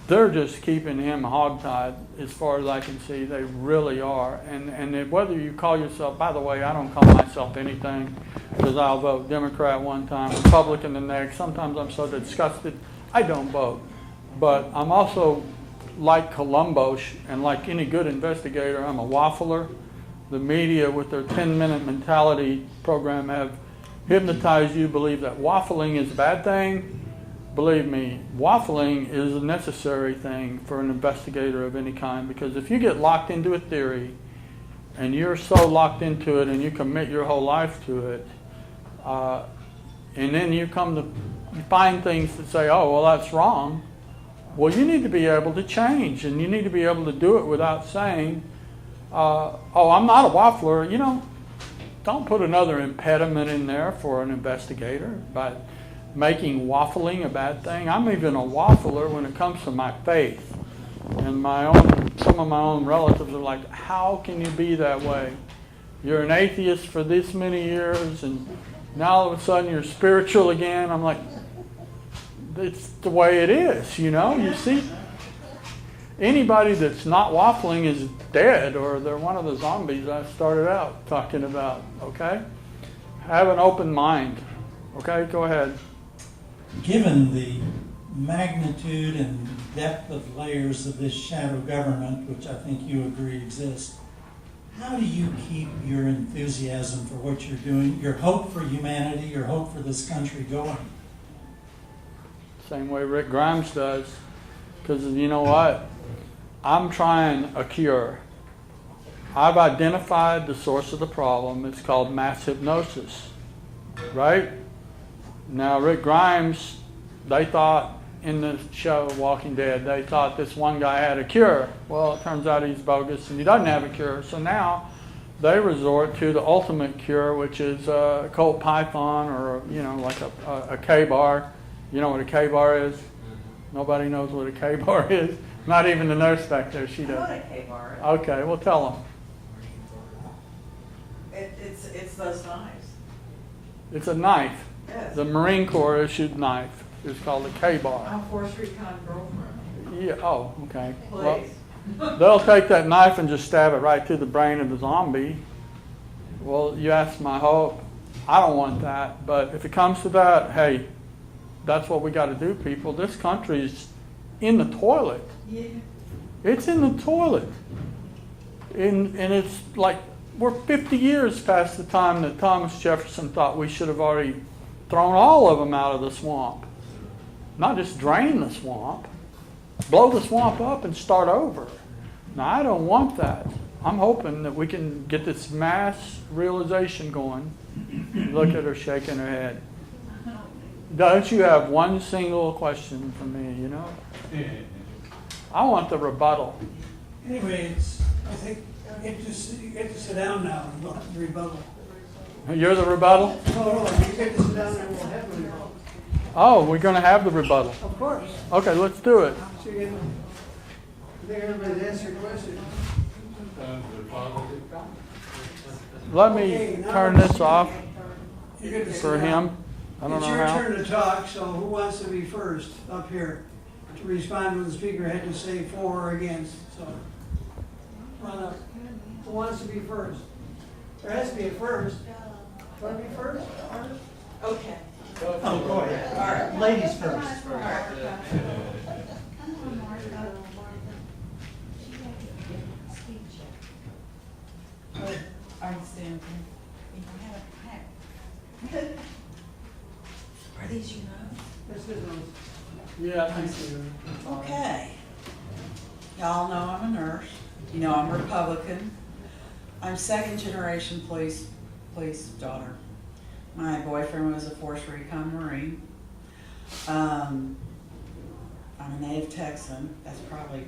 they're just keeping him hogtied as far as I can see. They really are. And whether you call yourself, by the way, I don't call myself anything because I'll vote Democrat one time, Republican the next. Sometimes I'm so disgusted, I don't vote. But I'm also like Columbo, and like any good investigator, I'm a waffler. The media with their 10-minute mentality program have hypnotized you, believe that waffling is a bad thing. Believe me, waffling is a necessary thing for an investigator of any kind, because if you get locked into a theory and you're so locked into it and you commit your whole life to it, and then you find things that say, oh, well, that's wrong. Well, you need to be able to change, and you need to be able to do it without saying, oh, I'm not a waffler. You know, don't put another impediment in there for an investigator by making waffling a bad thing. I'm even a waffler when it comes to my faith. And some of my own relatives are like, how can you be that way? You're an atheist for this many years, and now all of a sudden you're spiritual again. I'm like, it's the way it is, you know? You see, anybody that's not waffling is dead, or they're one of the zombies I started out talking about, okay? Have an open mind, okay? Go ahead.
Given the magnitude and depth of layers of this shadow government, which I think you agree exists, how do you keep your enthusiasm for what you're doing, your hope for humanity, your hope for this country going?
Same way Rick Grimes does. Because you know what? I'm trying a cure. I've identified the source of the problem. It's called mass hypnosis. Right? Now, Rick Grimes, they thought in the show Walking Dead, they thought this one guy had a cure. Well, it turns out he's bogus and he doesn't have a cure. So now they resort to the ultimate cure, which is a Colt Python, or, you know, like a K-bar. You know what a K-bar is? Nobody knows what a K-bar is. Not even the nurse back there. She
I know
does.
what a K-bar is.
Okay, well, tell them.
It's those knives.
It's a knife.
Yes.
The Marine Corps issued knife. It's called a K-bar.
I'm Force Recon girlfriend.
Yeah. Oh, okay. Well,
Please.
they'll take that knife and just stab it right through the brain of the zombie. Well, you ask my hope. I don't want that. But if it comes to that, hey, that's what we got to do, people. This country's in the toilet.
Yeah.
It's in the toilet. And it's like we're 50 years past the time that Thomas Jefferson thought we should have already thrown all of them out of the swamp. Not just drain the swamp, blow the swamp up and start over. Now, I don't want that. I'm hoping that we can get this mass realization going. Look at her shaking her head. Don't you have one single question for me, you know? I want the rebuttal.
Anyway, I think you get to sit down now and look at the rebuttal.
You're the rebuttal?
No, you get to sit down and we'll have the rebuttal.
Oh, we're going to have the rebuttal.
Of course.
Okay, let's do it.
So you can, I think everybody's answered questions.
Let me turn this off
You get to sit
for
down.
him. I don't
It's
know
your
how.
turn to talk, so who wants to be first up here to respond when the speaker had to say for or against? So, run up. Who wants to be first? There has to be a first. Want to be first?
Okay.
Oh, go ahead.
All right.
Ladies first.
All right. I understand. Are these you know?
This is those.
Yeah, I think so.
Okay. Y'all know I'm a nurse. You know I'm Republican. I'm second generation police daughter. My boyfriend was a Force Recon Marine. I'm a native Texan. That's probably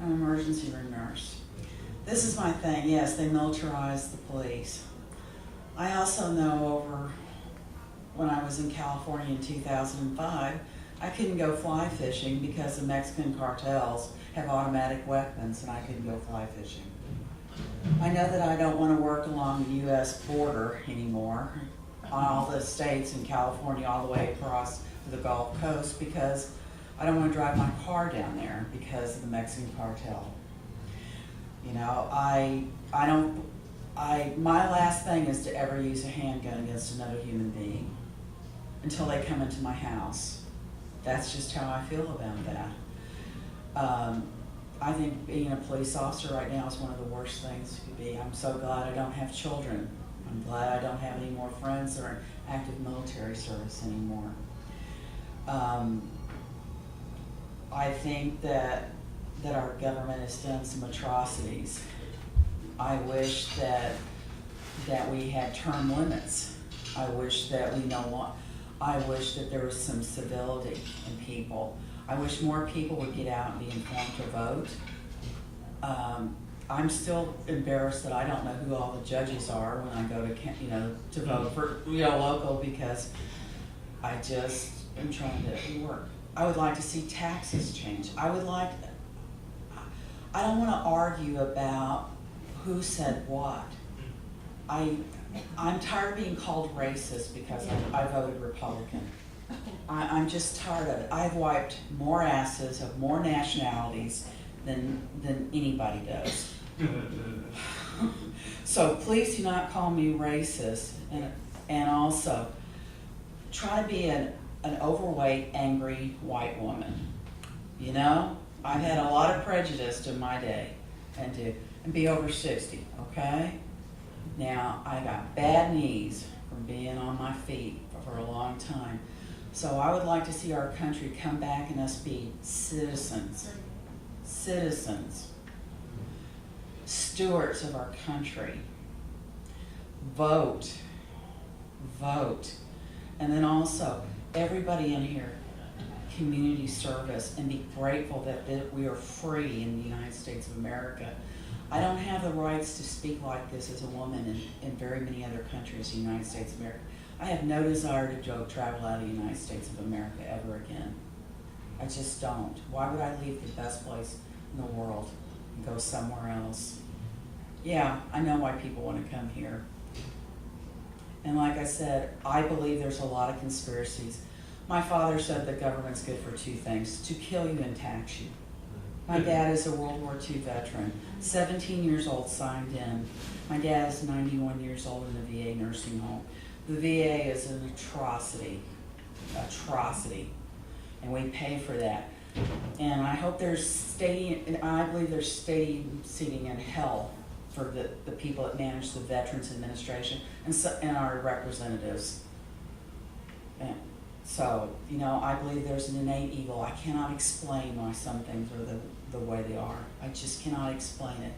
an emergency room nurse. This is my thing. Yes, they militarized the police. I also know when I was in California in 2005, I couldn't go fly fishing because the Mexican cartels have automatic weapons and I couldn't go fly fishing. I know that I don't want to work along the U.S. border anymore. on all the states in California, all the way across to the Gulf Coast, because I don't want to drive my car down there because of the Mexican cartel. You know, my last thing is to ever use a handgun against another human being until they come into my house. That's just how I feel about that. I think being a police officer right now is one of the worst things you could be. I'm so glad I don't have children. I'm glad I don't have any more friends that are in active military service anymore. I think that our government has done some atrocities. I wish that we had term limits. I wish that I wish that there was some civility in people. I wish more people would get out and be informed to vote. I'm still embarrassed that I don't know who all the judges are when I go to vote for local, because I just am trying to work. I would like to see taxes change. I don't want to argue about who said what. I'm tired of being called racist because I voted Republican. I'm just tired of it. I've wiped more asses of more nationalities than anybody does. So please do not call me racist, and also try to be an overweight, angry white woman. You know, I've had a lot of prejudice in my day, and be over 60, okay? Now, I got bad knees from being on my feet for a long time. So I would like to see our country come back and us be citizens, stewards of our country. Vote. And then also, everybody in here, community service, and be grateful that we are free in the United States of America. I don't have the rights to speak like this as a woman in very many other countries in the United States of America. I have no desire to travel out of the United States of America ever again. I just don't. Why would I leave the best place in the world and go somewhere else? Yeah, I know why people want to come here. And like I said, I believe there's a lot of conspiracies. My father said the government's good for two things: to kill you and tax you. My dad is a World War II veteran, 17 years old, signed in. My dad is 91 years old in the VA nursing home. The VA is an atrocity, and we pay for that. And I hope there's I believe there's stadium seating in hell for the people that manage the Veterans Administration and our representatives. And so, I believe there's an innate evil. I cannot explain why some things are the way they are. I just cannot explain it.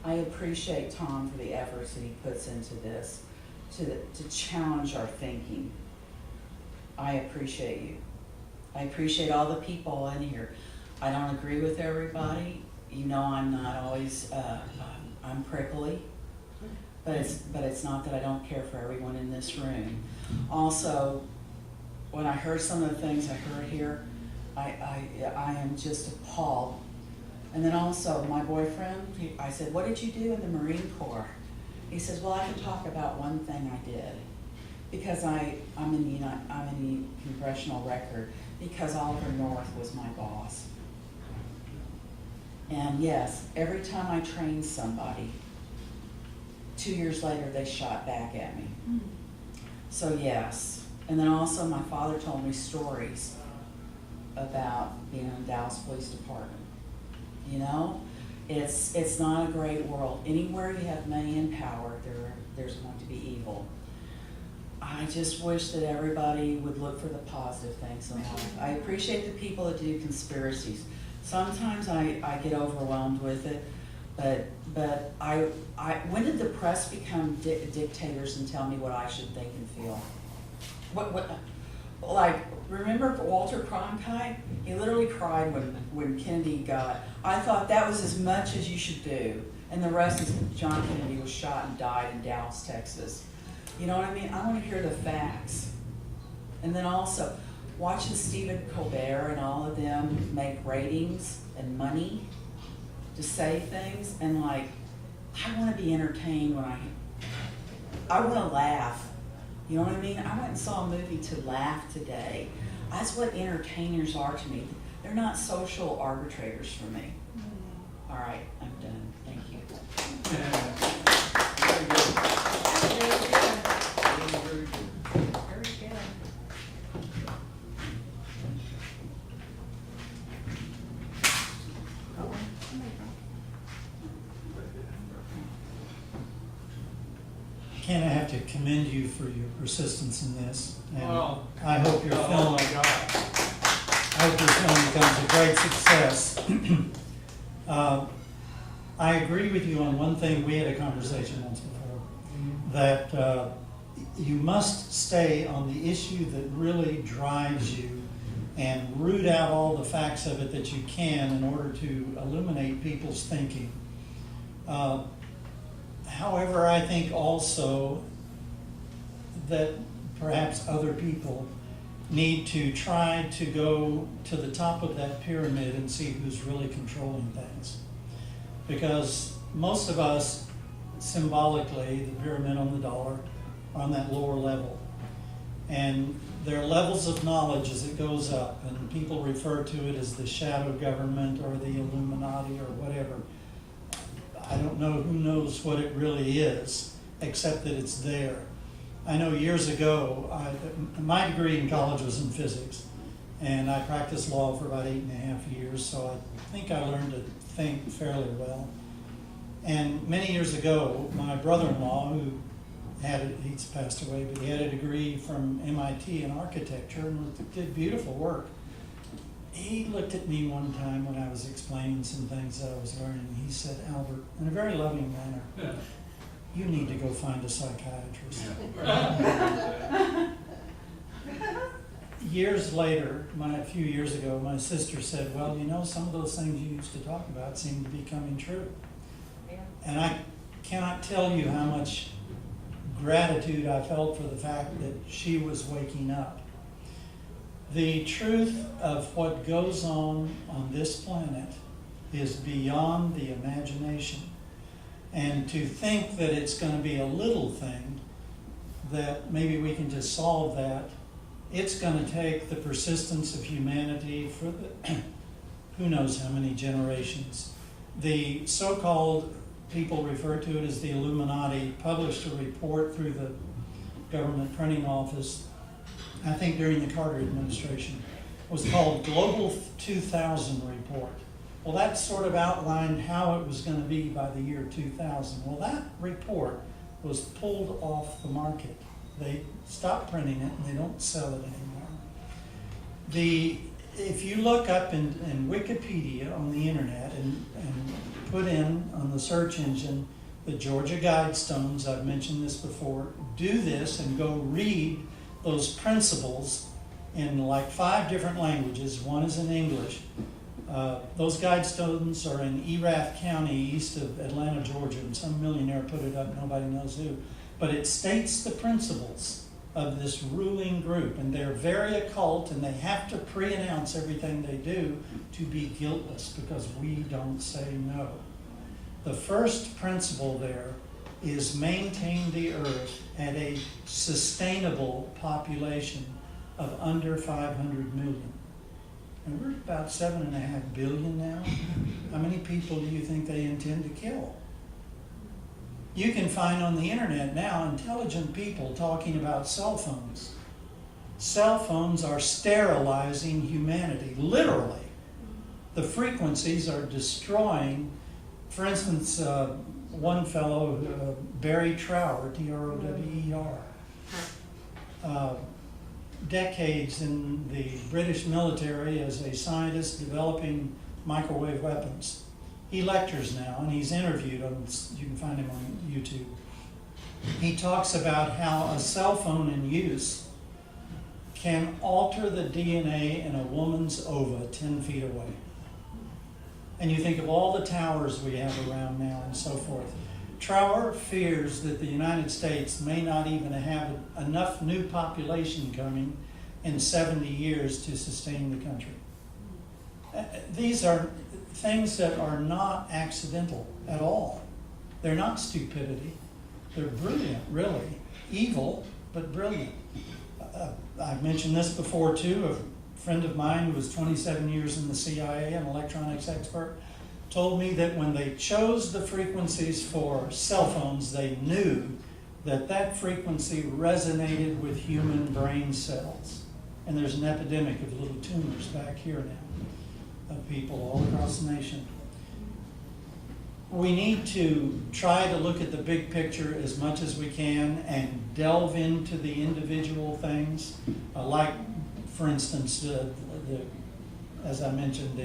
I appreciate Tom for the efforts that he puts into this, to challenge our thinking. I appreciate you. I appreciate all the people in here. I don't agree with everybody. I'm not always, I'm prickly, but it's not that I don't care for everyone in this room. Also, when I heard some of the things I heard here, I am just appalled. And then also, my boyfriend, I said, "What did you do in the Marine Corps?" He says, "Well, I can talk about one thing I did, because I'm in the congressional record, because Oliver North was my boss." And yes, every time I trained somebody, 2 years later they shot back at me. So yes. And then also my father told me stories about being in the Dallas Police Department. It's not a great world. Anywhere you have money and power, there's going to be evil. I just wish that everybody would look for the positive things in life. I appreciate the people that do conspiracies. Sometimes I get overwhelmed with it, but when did the press become dictators and tell me what I should think and feel? Remember Walter Cronkite? He literally cried when Kennedy got. I thought that was as much as you should do, and the rest is John Kennedy was shot and died in Dallas, Texas. You know what I mean? I want to hear the facts. And then also, watching Stephen Colbert and all of them make ratings and money to say things, and I want to be entertained when I want to laugh. You know what I mean? I went and saw a movie to laugh today. That's what entertainers are to me. They're not social arbitrators for me. All right, I'm done. Thank you.
Very good. Very good.
Ken, I have to commend you for your persistence in this. And
Well,
I hope your
oh
film,
my God.
I hope your film becomes a great success. I agree with you on one thing. We had a conversation once before, that you must stay on the issue that really drives you and root out all the facts of it that you can in order to illuminate people's thinking. However, I think also that perhaps other people need to try to go to the top of that pyramid and see who's really controlling things. Because most of us, symbolically, the pyramid on the dollar, are on that lower level. And there are levels of knowledge as it goes up, and people refer to it as the shadow government or the Illuminati or whatever. I don't know who knows what it really is, except that it's there. I know years ago, my degree in college was in physics, and I practiced law for about 8.5 years, so I think I learned to think fairly well. And many years ago, my brother-in-law, who he's passed away, but he had a degree from MIT in architecture and did beautiful work. He looked at me one time when I was explaining some things that I was learning. He said, "Albert," in a very loving manner, "you need to go find a psychiatrist." Years later, a few years ago, my sister said, "Well, you know, some of those things you used to talk about seem to be coming true."
Yeah.
And I cannot tell you how much gratitude I felt for the fact that she was waking up. The truth of what goes on this planet is beyond the imagination. And to think that it's going to be a little thing, that maybe we can just solve that, it's going to take the persistence of humanity for who knows how many generations. The so-called people refer to it as the Illuminati published a report through the government printing office, I think during the Carter administration. It was called Global 2000 Report. Well, that sort of outlined how it was going to be by the year 2000. Well, that report was pulled off the market. They stopped printing it and they don't sell it anymore. If you look up in Wikipedia on the internet and put in on the search engine the Georgia Guidestones, I've mentioned this before, do this and go read those principles in like 5 different languages. One is in English. Those Guidestones are in Erath County, east of Atlanta, Georgia, and some millionaire put it up, nobody knows who. But it states the principles of this ruling group, and they're very occult, and they have to pre-announce everything they do to be guiltless, because we don't say no. The first principle there is maintain the earth at a sustainable population of under 500 million. And we're about 7.5 billion now. How many people do you think they intend to kill? You can find on the internet now intelligent people talking about cell phones. Cell phones are sterilizing humanity, literally. The frequencies are destroying, for instance, one fellow, Barry Trower, Trower, decades in the British military as a scientist developing microwave weapons. He lectures now, and he's interviewed on, you can find him on YouTube. He talks about how a cell phone in use can alter the DNA in a woman's ova 10 feet away. And you think of all the towers we have around now and so forth. Trower fears that the United States may not even have enough new population coming in 70 years to sustain the country. These are things that are not accidental at all. They're not stupidity. They're brilliant, really. Evil, but brilliant. I've mentioned this before too. A friend of mine who was 27 years in the CIA, an electronics expert, told me that when they chose the frequencies for cell phones, they knew that that frequency resonated with human brain cells. And there's an epidemic of little tumors back here now, of people all across the nation. We need to try to look at the big picture as much as we can and delve into the individual things, like, for instance, as I mentioned,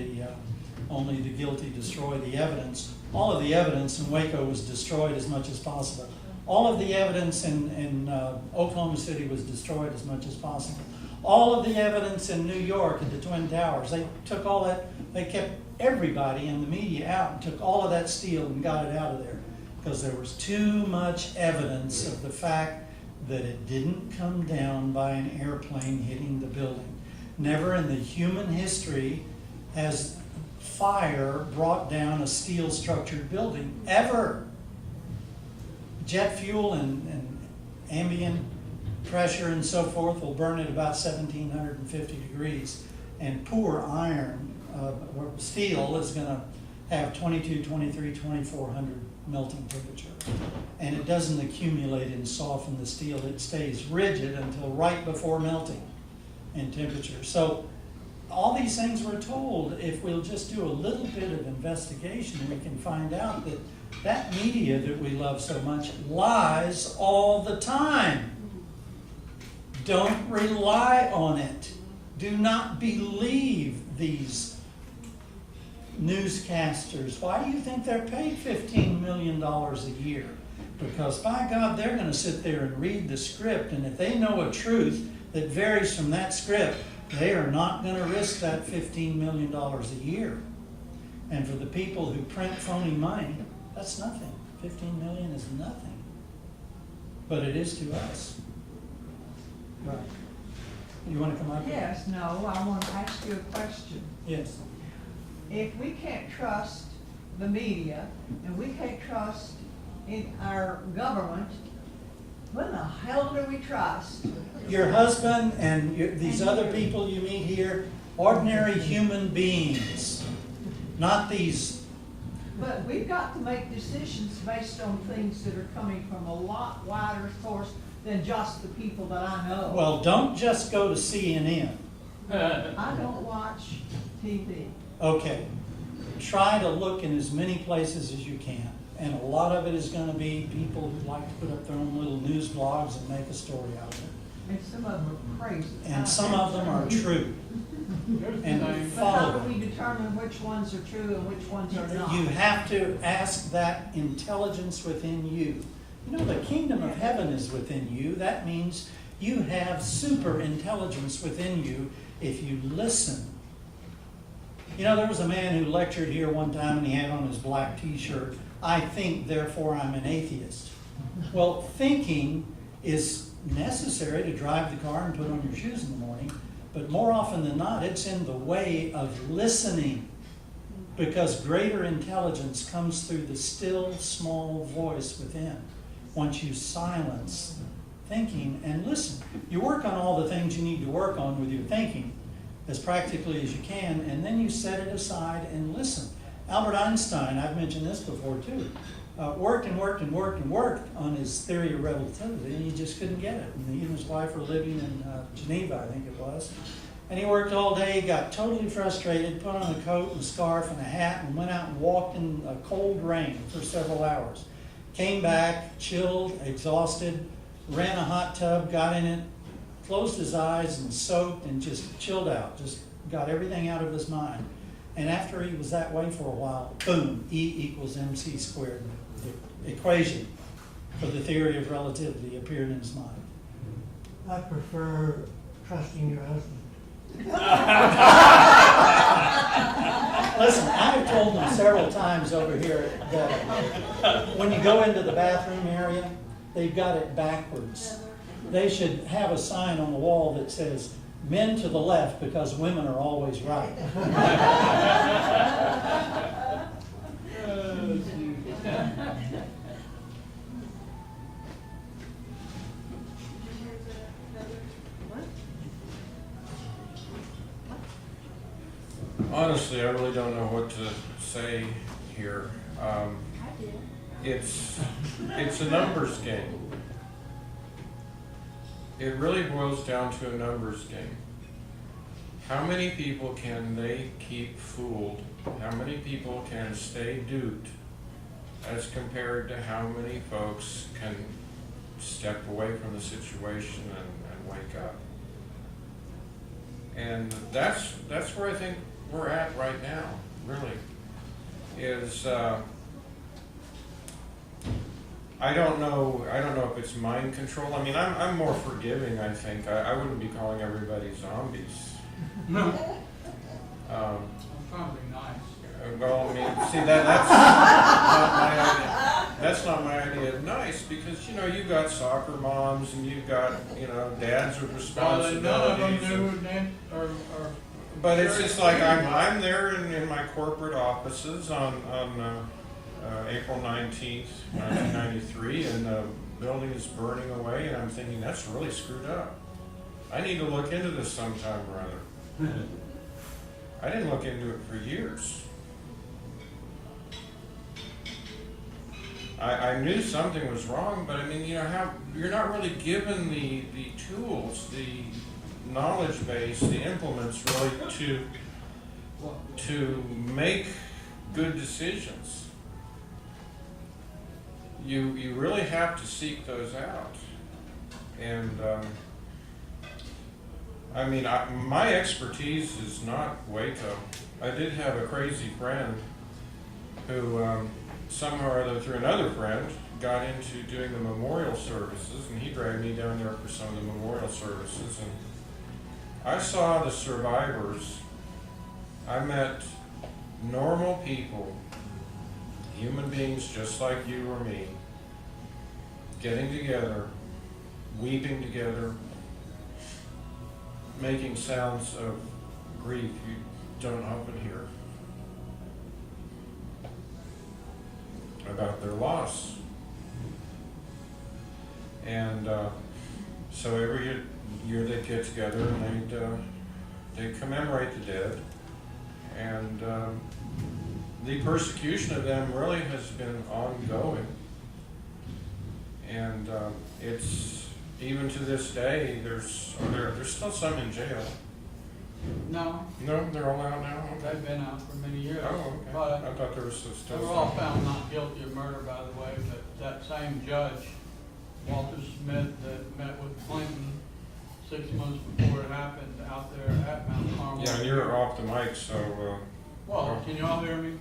only the guilty destroy the evidence. All of the evidence in Waco was destroyed as much as possible. All of the evidence in Oklahoma City was destroyed as much as possible. All of the evidence in New York at the Twin Towers, they took all that, they kept everybody in the media out and took all of that steel and got it out of there because there was too much evidence of the fact that it didn't come down by an airplane hitting the building. Never in the human history has fire brought down a steel structured building, ever. Jet fuel and ambient pressure and so forth will burn at about 1750 degrees, and poor iron or steel is going to have 22, 23, 2400 melting temperature. And it doesn't accumulate and soften the steel. It stays rigid until right before melting in temperature. So all these things we're told, if we'll just do a little bit of investigation, we can find out that that media that we love so much lies all the time. Don't rely on it. Do not believe these newscasters. Why do you think they're paid $15 million a year? Because by God, they're going to sit there and read the script, and if they know a truth that varies from that script, they are not going to risk that $15 million a year. And for the people who print phony money, that's nothing. 15 million is nothing. But it is to us. Right. You want to come up?
Yes, no, I want to ask you a question.
Yes.
If we can't trust the media and we can't trust in our government, what the hell do we trust?
Your husband and these other people you meet here, ordinary human beings, not these.
But we've got to make decisions based on things that are coming from a lot wider source than just the people that I know.
Well, don't just go to CNN.
I don't watch TV.
Okay. Try to look in as many places as you can. And a lot of it is going to be people who like to put up their own little news blogs and make a story out of it.
And some of them are crazy.
And some of them are true. And
But how
follow
do
them.
we determine which ones are true and which ones are not?
You have to ask that intelligence within you. You know, the kingdom of heaven is within you. That means you have super intelligence within you if you listen. You know, there was a man who lectured here one time and he had on his black t-shirt, "I think, therefore I'm an atheist." Well, thinking is necessary to drive the car and put on your shoes in the morning, but more often than not, it's in the way of listening, because greater intelligence comes through the still, small voice within. Once you silence thinking and listen, you work on all the things you need to work on with your thinking as practically as you can, and then you set it aside and listen. Albert Einstein, I've mentioned this before too, worked on his theory of relativity, and he just couldn't get it. And he and his wife were living in Geneva, I think it was. And he worked all day, got totally frustrated, put on a coat and scarf and a hat, and went out and walked in a cold rain for several hours. Came back, chilled, exhausted, ran a hot tub, got in it, closed his eyes and soaked and just chilled out, just got everything out of his mind. And after he was that way for a while, boom, E=mc squared. The equation for the theory of relativity appeared in his mind.
I prefer trusting your husband.
Listen, I've told them several times over here that when you go into the bathroom area, they've got it backwards. They should have a sign on the wall that says, "Men to the left, because women are always right."
Honestly, I really don't know what to say here. It's a numbers game. It really boils down to a numbers game. How many people can they keep fooled? How many people can stay duped as compared to how many folks can step away from the situation and wake up? And that's where I think we're at right now, really, is I don't know if it's mind control. I mean, I'm more forgiving, I think. I wouldn't be calling everybody zombies.
No. I'm trying to be nice.
Well, I mean, see, that's not my idea. That's not my idea of nice, because, you know, you've got soccer moms and you've got, you know, dads with responsibilities.
None of them knew or
but it's just like I'm there in my corporate offices on April 19th, 1993, and the building is burning away, and I'm thinking, that's really screwed up. I need to look into this sometime or other. I didn't look into it for years. I knew something was wrong, but I mean, you know, you're not really given the tools, the knowledge base, the implements really to make good decisions. You really have to seek those out. And I mean, my expertise is not Waco. I did have a crazy friend who somehow or other, through another friend, got into doing the memorial services, and he dragged me down there for some of the memorial services, and I saw the survivors. I met normal people, human beings just like you or me, getting together, weeping together, making sounds of grief you don't often hear about their loss. And so every year they get together and they commemorate the dead. And the persecution of them really has been ongoing. And it's, even to this day, there's still some in jail.
No,
No, they're all out now? Okay.
they've been out for many years.
Oh, okay.
But
I thought there was still
they
some.
were all found not guilty of murder, by the way, but that same judge, Walter Smith, that met with Clinton 6 months before it happened out there at Mount Carmel.
Yeah, and you're off the mic, so,
Well, can you all hear me?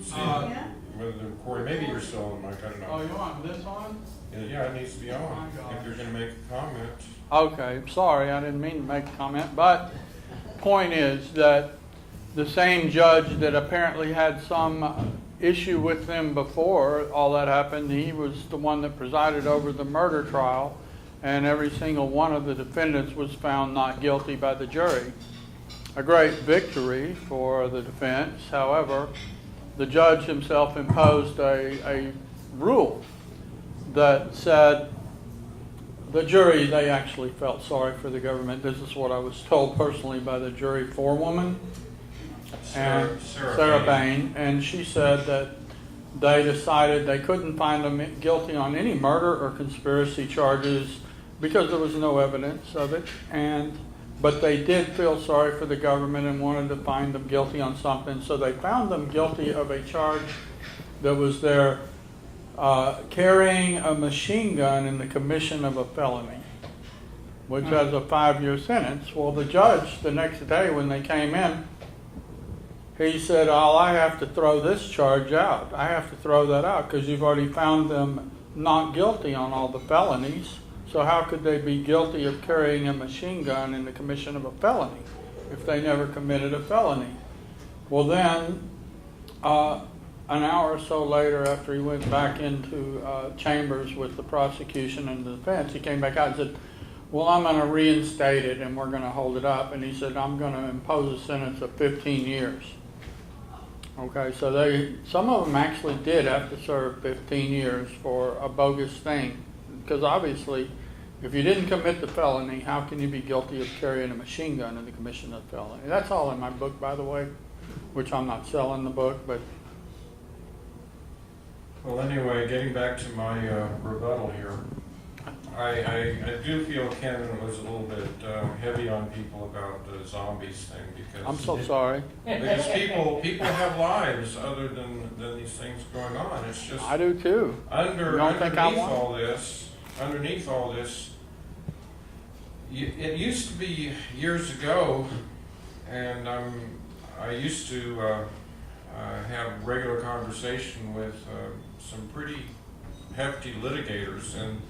see,
Yeah.
whether the recording, maybe you're still on the mic, I don't
Oh,
know.
you want this on?
Yeah, it needs to be
Oh
on,
my
if you're
gosh.
gonna make a comment.
Okay, sorry, I didn't mean to make a comment, but point is that the same judge that apparently had some issue with them before all that happened, he was the one that presided over the murder trial, and every single one of the defendants was found not guilty by the jury. A great victory for the defense. However, the judge himself imposed a rule that said the jury, they actually felt sorry for the government. This is what I was told personally by the jury forewoman, and Sarah Bain, and she said that they decided they couldn't find them guilty on any murder or conspiracy charges because there was no evidence of it, but they did feel sorry for the government and wanted to find them guilty on something, so they found them guilty of a charge that was their carrying a machine gun in the commission of a felony, which has a 5-year sentence. Well, the judge, the next day when they came in, he said, "Oh, I have to throw this charge out. I have to throw that out because you've already found them not guilty on all the felonies. So how could they be guilty of carrying a machine gun in the commission of a felony if they never committed a felony?" Well, then, an hour or so later, after he went back into chambers with the prosecution and the defense, he came back out and said, "Well, I'm going to reinstate it and we're going to hold it up." And he said, "I'm going to impose a sentence of 15 years. Okay, so some of them actually did have to serve 15 years for a bogus thing, because obviously If you didn't commit the felony, how can you be guilty of carrying a machine gun in the commission of the felony? That's all in my book, by the way, which I'm not selling the book, but
Well, anyway, getting back to my rebuttal here, I do feel Ken was a little bit heavy on people about the zombies thing because
I'm so sorry.
because people have lives other than these things going on. It's just
I do too.
underneath all this, it used to be years ago, and I used to have regular conversation with some pretty hefty litigators, and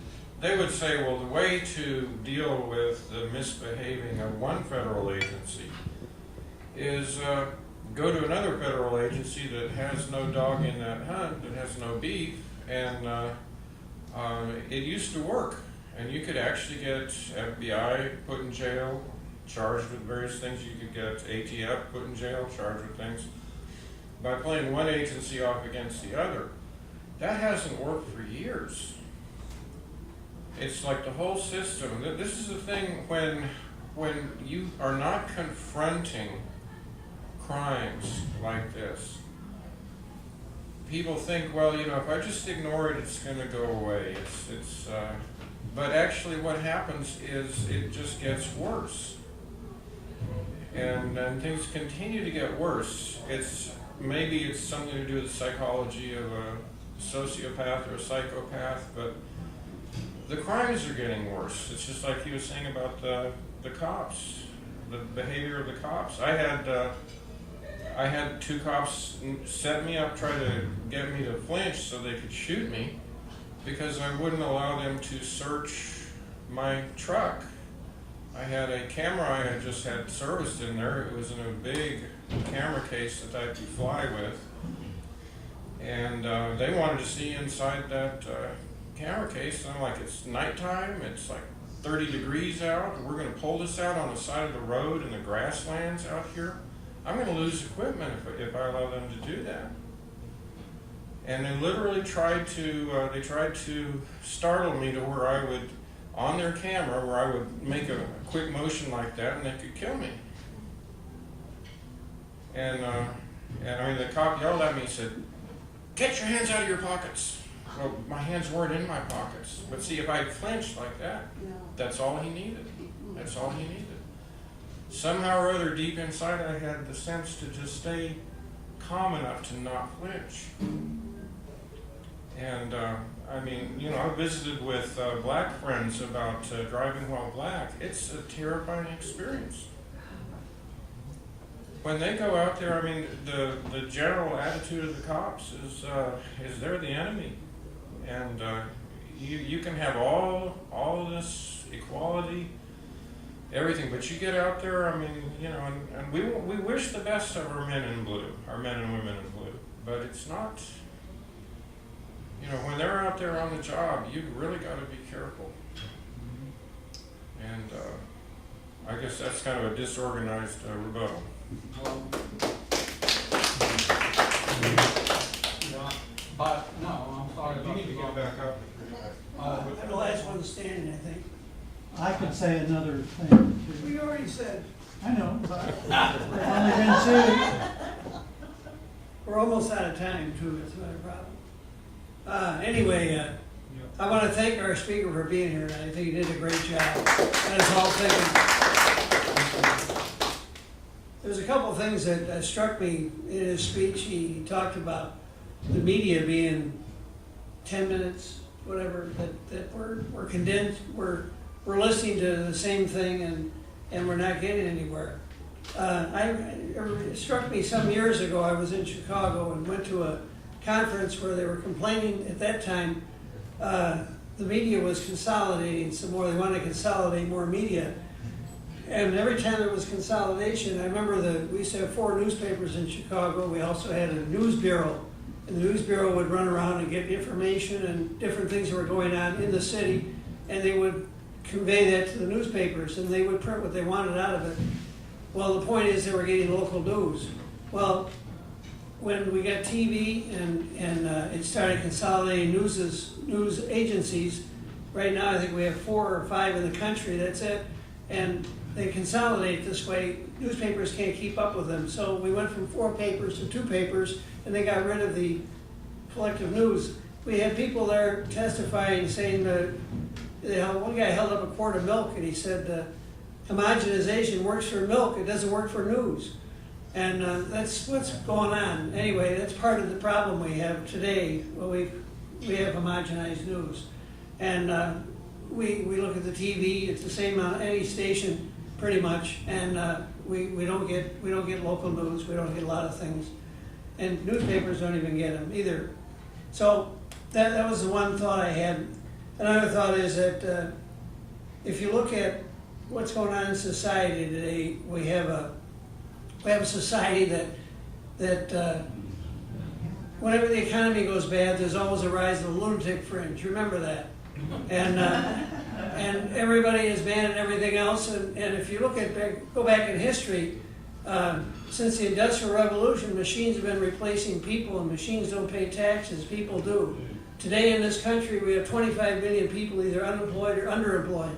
they would say, well, the way to deal with the misbehaving of one federal agency is go to another federal agency that has no dog in that hunt, that has no beef, and it used to work. And you could actually get FBI put in jail, charged with various things. You could get ATF put in jail, charged with things, by playing one agency off against the other. That hasn't worked for years. It's like the whole system. This is the thing when you are not confronting crimes like this. People think, well, you know, if I just ignore it, it's going to go away. But actually what happens is it just gets worse. And things continue to get worse. Maybe it's something to do with the psychology of a sociopath or a psychopath, but the crimes are getting worse. It's just like he was saying about the cops, the behavior of the cops. I had 2 cops set me up, try to get me to flinch so they could shoot me because I wouldn't allow them to search my truck. I had a camera I had just had serviced in there. It was in a big camera case that I could fly with. And they wanted to see inside that camera case. And I'm like, it's nighttime, it's like 30 degrees out. We're going to pull this out on the side of the road in the grasslands out here. I'm going to lose equipment if I allow them to do that. And they literally tried to startle me to where I would, on their camera, where I would make a quick motion like that and they could kill me. And I mean, the cop yelled at me and said, "Get your hands out of your pockets." Well, my hands weren't in my pockets. But see, if I flinched like that, that's all he needed. That's all he needed. Somehow or other, deep inside, I had the sense to just stay calm enough to not flinch. And I mean, you know, I visited with black friends about driving while black. It's a terrifying experience. When they go out there, I mean, the general attitude of the cops is they're the enemy, and you can have all this equality, everything, but you get out there, I mean, you know, and we wish the best of our men in blue, our men and women in blue, but it's not. You know, when they're out there on the job, you really got to be careful. And I guess that's kind of a disorganized rebuttal.
But no, I'm sorry.
You need to get back up.
I'm the last one standing, I think.
I could say another thing or two.
We already said,
I know, but they've only been sued.
we're almost out of time too, that's not a problem. Anyway, I want to thank our speaker for being here, and I think he did a great job. And it's all thinking. There's a couple of things that struck me in his speech. He talked about the media being 10 minutes, whatever, that we're condensed, we're listening to the same thing and we're not getting anywhere. It struck me some years ago, I was in Chicago and went to a conference where they were complaining at that time the media was consolidating some more. They wanted to consolidate more media. And every time there was consolidation, I remember we used to have 4 newspapers in Chicago. We also had a news bureau. And the news bureau would run around and get information and different things that were going on in the city. And they would convey that to the newspapers and they would print what they wanted out of it. Well, the point is they were getting local news. Well, when we got TV and it started consolidating news agencies, Right now, I think we have 4 or 5 in the country, that's it. And they consolidate this way. Newspapers can't keep up with them. So we went from 4 papers to 2 papers, and they got rid of the collective news. We had people there testifying, saying that one guy held up a quart of milk, and he said, homogenization works for milk, it doesn't work for news. And that's what's going on. Anyway, that's part of the problem we have today. Well, we have homogenized news. And we look at the TV, it's the same on any station pretty much, and we don't get local news, we don't get a lot of things. And newspapers don't even get them either. So that was the one thought I had. Another thought is that if you look at what's going on in society today, we have a society that whenever the economy goes bad, there's always a rise of the lunatic fringe. Remember that. And everybody is mad at everything else. And if you go back in history, since the Industrial Revolution, machines have been replacing people, and machines don't pay taxes, people do. Today in this country, we have 25 million people either unemployed or underemployed.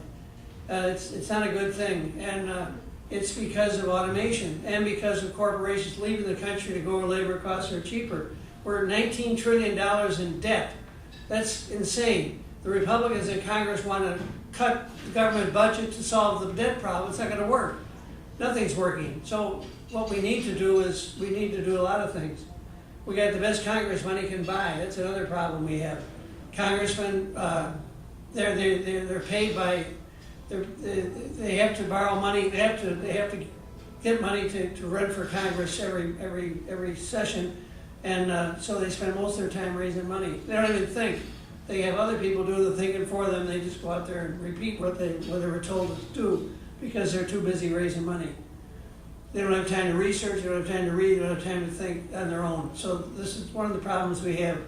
It's not a good thing, and it's because of automation and because of corporations leaving the country to go where labor costs are cheaper. We're $19 trillion in debt. That's insane. The Republicans in Congress want to cut the government budget to solve the debt problem. It's not going to work. Nothing's working. So what we need to do is we need to do a lot of things. We got the best Congress money can buy. That's another problem we have. Congressmen, they're paid by, they have to borrow money. They have to get money to run for Congress every session, and so they spend most of their time raising money. They don't even think. They have other people do the thinking for them. They just go out there and repeat what they were told to do because they're too busy raising money. They don't have time to research, they don't have time to read, they don't have time to think on their own. So this is one of the problems we have.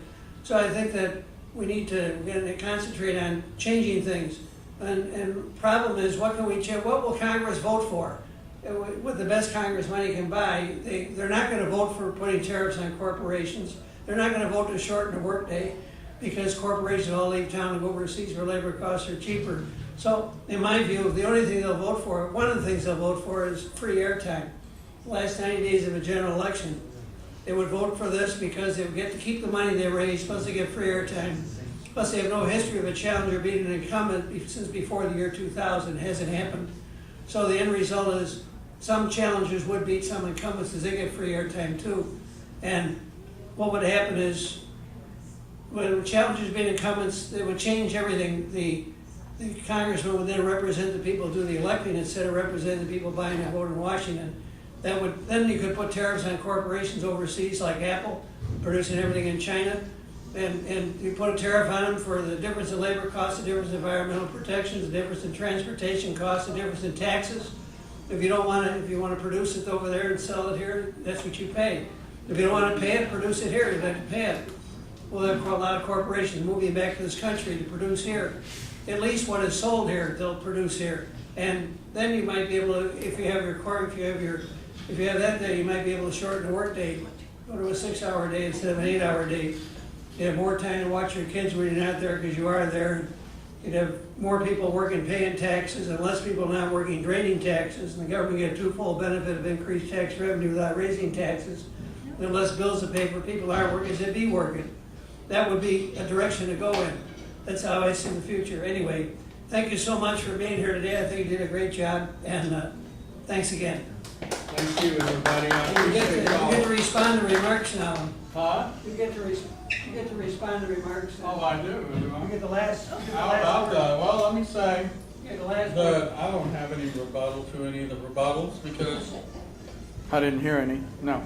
So I think that we need to concentrate on changing things. And the problem is, what can we change? What will Congress vote for? With the best Congress money can buy, they're not going to vote for putting tariffs on corporations. They're not going to vote to shorten the workday because corporations all leave town and go overseas where labor costs are cheaper. So, in my view, the only thing they'll vote for, one of the things they'll vote for is free airtime. The last 90 days of a general election, they would vote for this because they would get to keep the money they raise, plus they get free airtime. Plus they have no history of a challenger beating an incumbent since before the year 2000. It hasn't happened. So the end result is some challengers would beat some incumbents because they get free airtime too. And what would happen is, when challengers beat incumbents, they would change everything. The congressman would then represent the people who do the electing instead of representing the people buying the vote in Washington. Then you could put tariffs on corporations overseas like Apple, producing everything in China, and you put a tariff on them for the difference in labor costs, the difference in environmental protections, the difference in transportation costs, the difference in taxes. If you want to produce it over there and sell it here, that's what you pay. If you don't want to pay it, produce it here, you have to pay it. Well, there are a lot of corporations moving back to this country to produce here. At least what is sold here, they'll produce here. And then you might be able to, if you have that day, you might be able to shorten the work day. Go to a 6-hour day instead of an 8-hour day. You have more time to watch your kids when you're not there because you are there. You'd have more people working paying taxes and less people not working draining taxes. And the government get a twofold benefit of increased tax revenue without raising taxes. And less bills to pay for people who aren't working should be working. That would be a direction to go in. That's how I see the future. Anyway, thank you so much for being here today. I think you did a great job, and thanks again.
Thank you, everybody. I
And you
appreciate
get
y'all.
to respond to remarks now.
Huh?
You get to respond to remarks.
Oh, I do.
You get the last.
How about that? Well, let me say
You get the last word.
that I don't have any rebuttal to any of the rebuttals because I didn't hear any. No.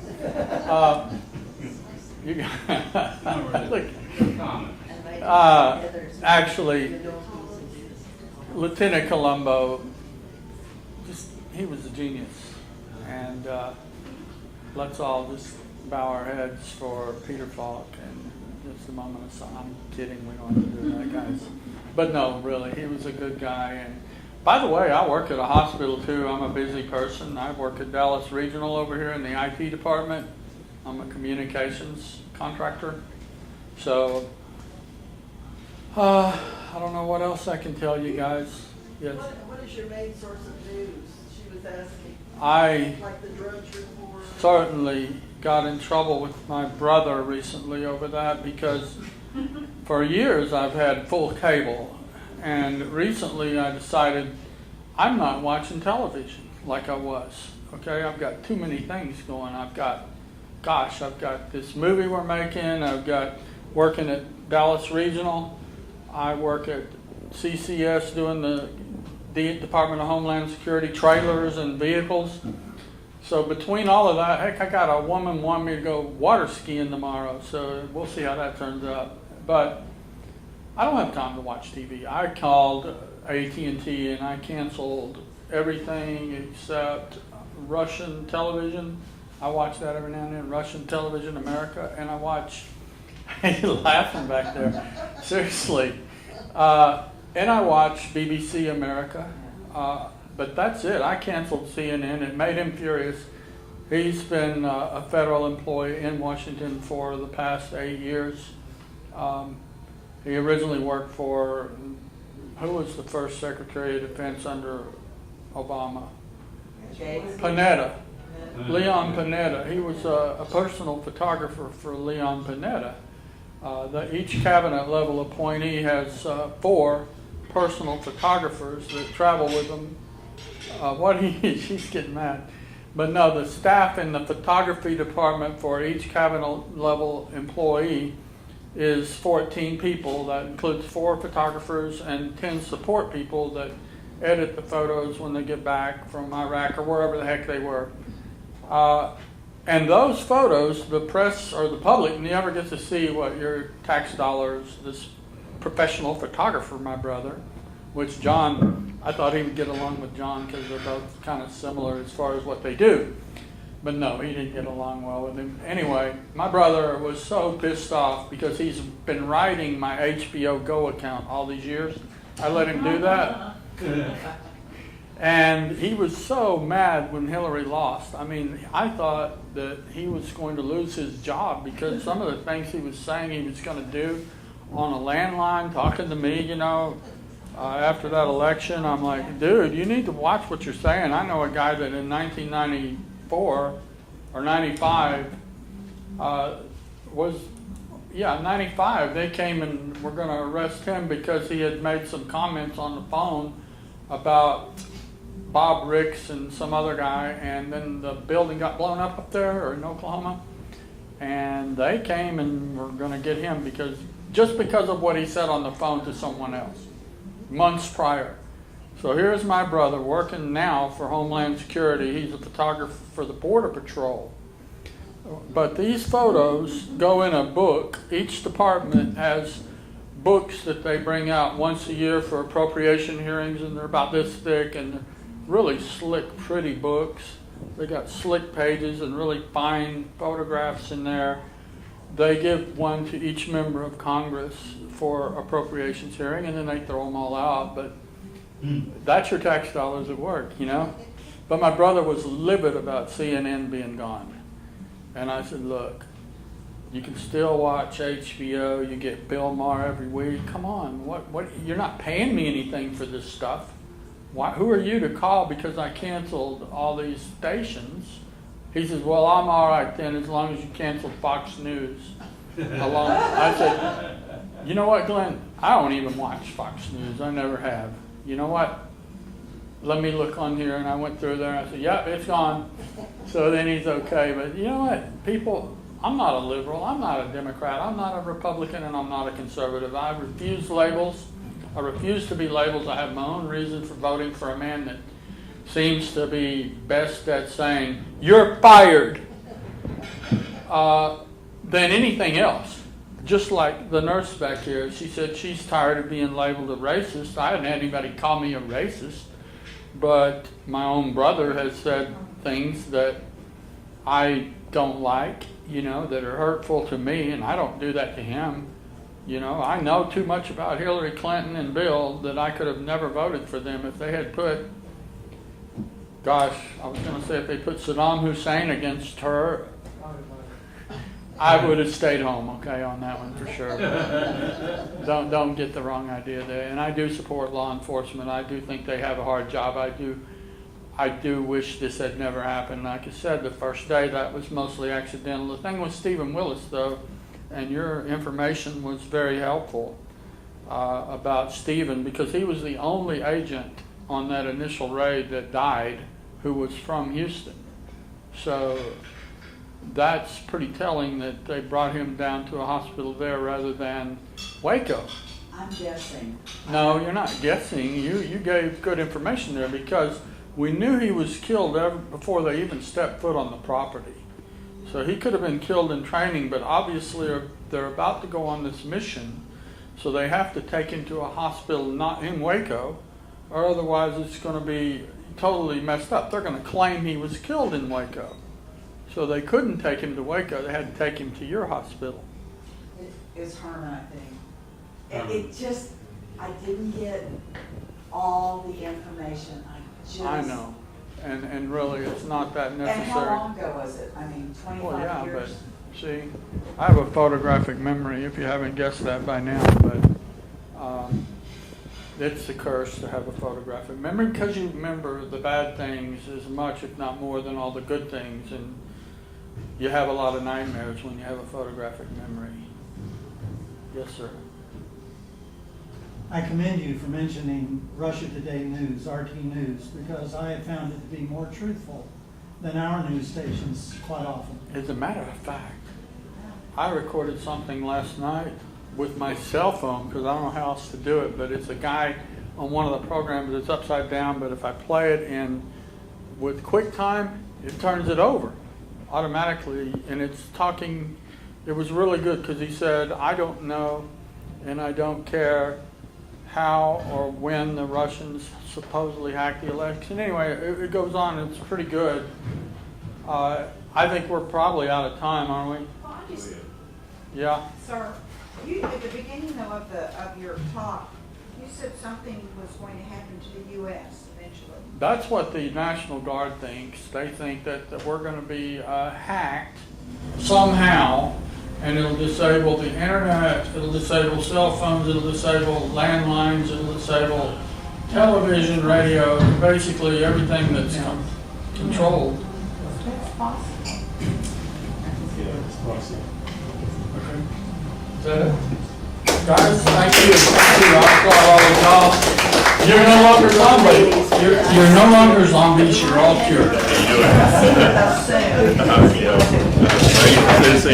You got look. Actually, Lieutenant Columbo, he was a genius. And let's all just bow our heads for Peter Falk and just a moment of silence. I'm kidding, we don't have to do that, guys. But no, really, he was a good guy. And by the way, I work at a hospital too. I'm a busy person. I work at Dallas Regional over here in the IT department. I'm a communications contractor. So I I don't know what else I can tell you guys. Yes.
What is your main source of news? She was asking.
I
Like the drugs report?
certainly got in trouble with my brother recently over that because for years I've had full cable, and recently I decided I'm not watching television like I was. Okay, I've got too many things going. I've got this movie we're making. I've got working at Dallas Regional. I work at CCS doing the Department of Homeland Security trailers and vehicles. So between all of that, heck, I got a woman wanting me to go water skiing tomorrow, so we'll see how that turns out. But I don't have time to watch TV. I called AT&T and I canceled everything except Russian television. I watch that every now and then, Russian Television America, and I watch, you're laughing back there, seriously. And I watch BBC America, but that's it. I canceled CNN. It made him furious. He's been a federal employee in Washington for the past 8 years. He originally worked for, who was the first Secretary of Defense under Obama? Panetta. Leon Panetta. He was a personal photographer for Leon Panetta. Each cabinet level appointee has 4 personal photographers that travel with them. She's getting mad. But no, the staff in the photography department for each cabinet level employee is 14 people. That includes 4 photographers and 10 support people that edit the photos when they get back from Iraq or wherever the heck they were. And those photos, the press or the public never gets to see what your tax dollars, this professional photographer, my brother, which John, I thought he would get along with John because they're both kind of similar as far as what they do. But no, he didn't get along well with him. Anyway, my brother was so pissed off because he's been writing my HBO Go account all these years. I let him do that. And he was so mad when Hillary lost. I mean, I thought that he was going to lose his job because some of the things he was saying he was going to do on a landline, talking to me, after that election. I'm like, dude, you need to watch what you're saying. I know a guy that in 1994 or 95 95, they came and were going to arrest him because he had made some comments on the phone about Bob Ricks and some other guy, and then the building got blown up there or in Oklahoma, and they came and were going to get him because of what he said on the phone to someone else months prior. So here's my brother working now for Homeland Security. He's a photographer for the Border Patrol. But these photos go in a book. Each department has books that they bring out once a year for appropriation hearings, and they're about this thick, and they're really slick, pretty books. They got slick pages and really fine photographs in there. They give one to each member of Congress for appropriations hearing, and then they throw them all out. But that's your tax dollars at work, But my brother was livid about CNN being gone. And I said, look, you can still watch HBO. You get Bill Maher every week. Come on, what? You're not paying me anything for this stuff. Who are you to call because I canceled all these stations? He says, well, I'm all right then as long as you cancel Fox News. I said, you know what, Glenn? I don't even watch Fox News. I never have. You know what? Let me look on here. And I went through there and I said, yep, it's gone. So then he's okay. But you know what? People, I'm not a liberal. I'm not a Democrat. I'm not a Republican, and I'm not a conservative. I refuse labels. I refuse to be labeled. I have my own reason for voting for a man that seems to be best at saying, you're fired, than anything else. Just like the nurse back here, she said she's tired of being labeled a racist. I haven't had anybody call me a racist, but my own brother has said things that I don't like, that are hurtful to me, and I don't do that to him. I know too much about Hillary Clinton and Bill that I could have never voted for them if they had put, I was going to say if they put Saddam Hussein against her. I would have stayed home, okay, on that one for sure. Don't get the wrong idea there. And I do support law enforcement. I do think they have a hard job. I do wish this had never happened. Like I said, the first day that was mostly accidental. The thing with Stephen Willis, though, and your information was very helpful about Stephen, because he was the only agent on that initial raid that died who was from Houston. So that's pretty telling that they brought him down to a hospital there rather than Waco.
I'm guessing.
No, you're not guessing. You gave good information there, because we knew he was killed before they even stepped foot on the property. So he could have been killed in training, but obviously they're about to go on this mission, so they have to take him to a hospital not in Waco, or otherwise it's going to be totally messed up. They're going to claim he was killed in Waco. So they couldn't take him to Waco. They had to take him to your hospital.
It's Herman, I think. It just, I didn't get all the information.
I know. And really, it's not that necessary.
And how long ago was it? I mean, 25
Well, yeah,
years?
but see, I have a photographic memory, if you haven't guessed that by now, but it's a curse to have a photographic memory, because you remember the bad things as much, if not more, than all the good things, and you have a lot of nightmares when you have a photographic memory. Yes, sir.
I commend you for mentioning Russia Today News, RT News, because I have found it to be more truthful than our news stations quite often.
As a matter of fact, I recorded something last night with my cell phone, because I don't know how else to do it, but it's a guy on one of the programs that's upside down, but if I play it in with QuickTime, it turns it over automatically, and it's talking. It was really good, because he said, I don't know and I don't care how or when the Russians supposedly hacked the election. Anyway, it goes on. It's pretty good. I think we're probably out of time, aren't we?
Well, I just,
Yeah.
sir, you, at the beginning though of your talk, you said something was going to happen to the U.S. eventually.
That's what the National Guard thinks. They think that we're going to be hacked somehow, and it'll disable the internet, it'll disable cell phones, it'll disable landlines, it'll disable television, radio, basically everything that's controlled.
It's possible.
Yeah, it's possible.
Okay. Is that it? Guys, thank you. Thank you. I'll applaud all of y'all. You're no longer zombies. You're no longer zombies. You're all cured.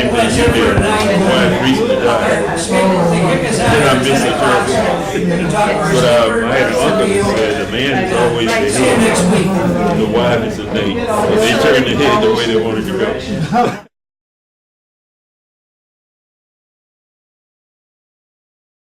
Well, except for tonight, they kick us out.
I miss it terribly.
To talk to our
But I had an uncle
somebody
that said the man is always the
See you next
hero.
week.
The wife is the date. They turned their head the way they wanted to go.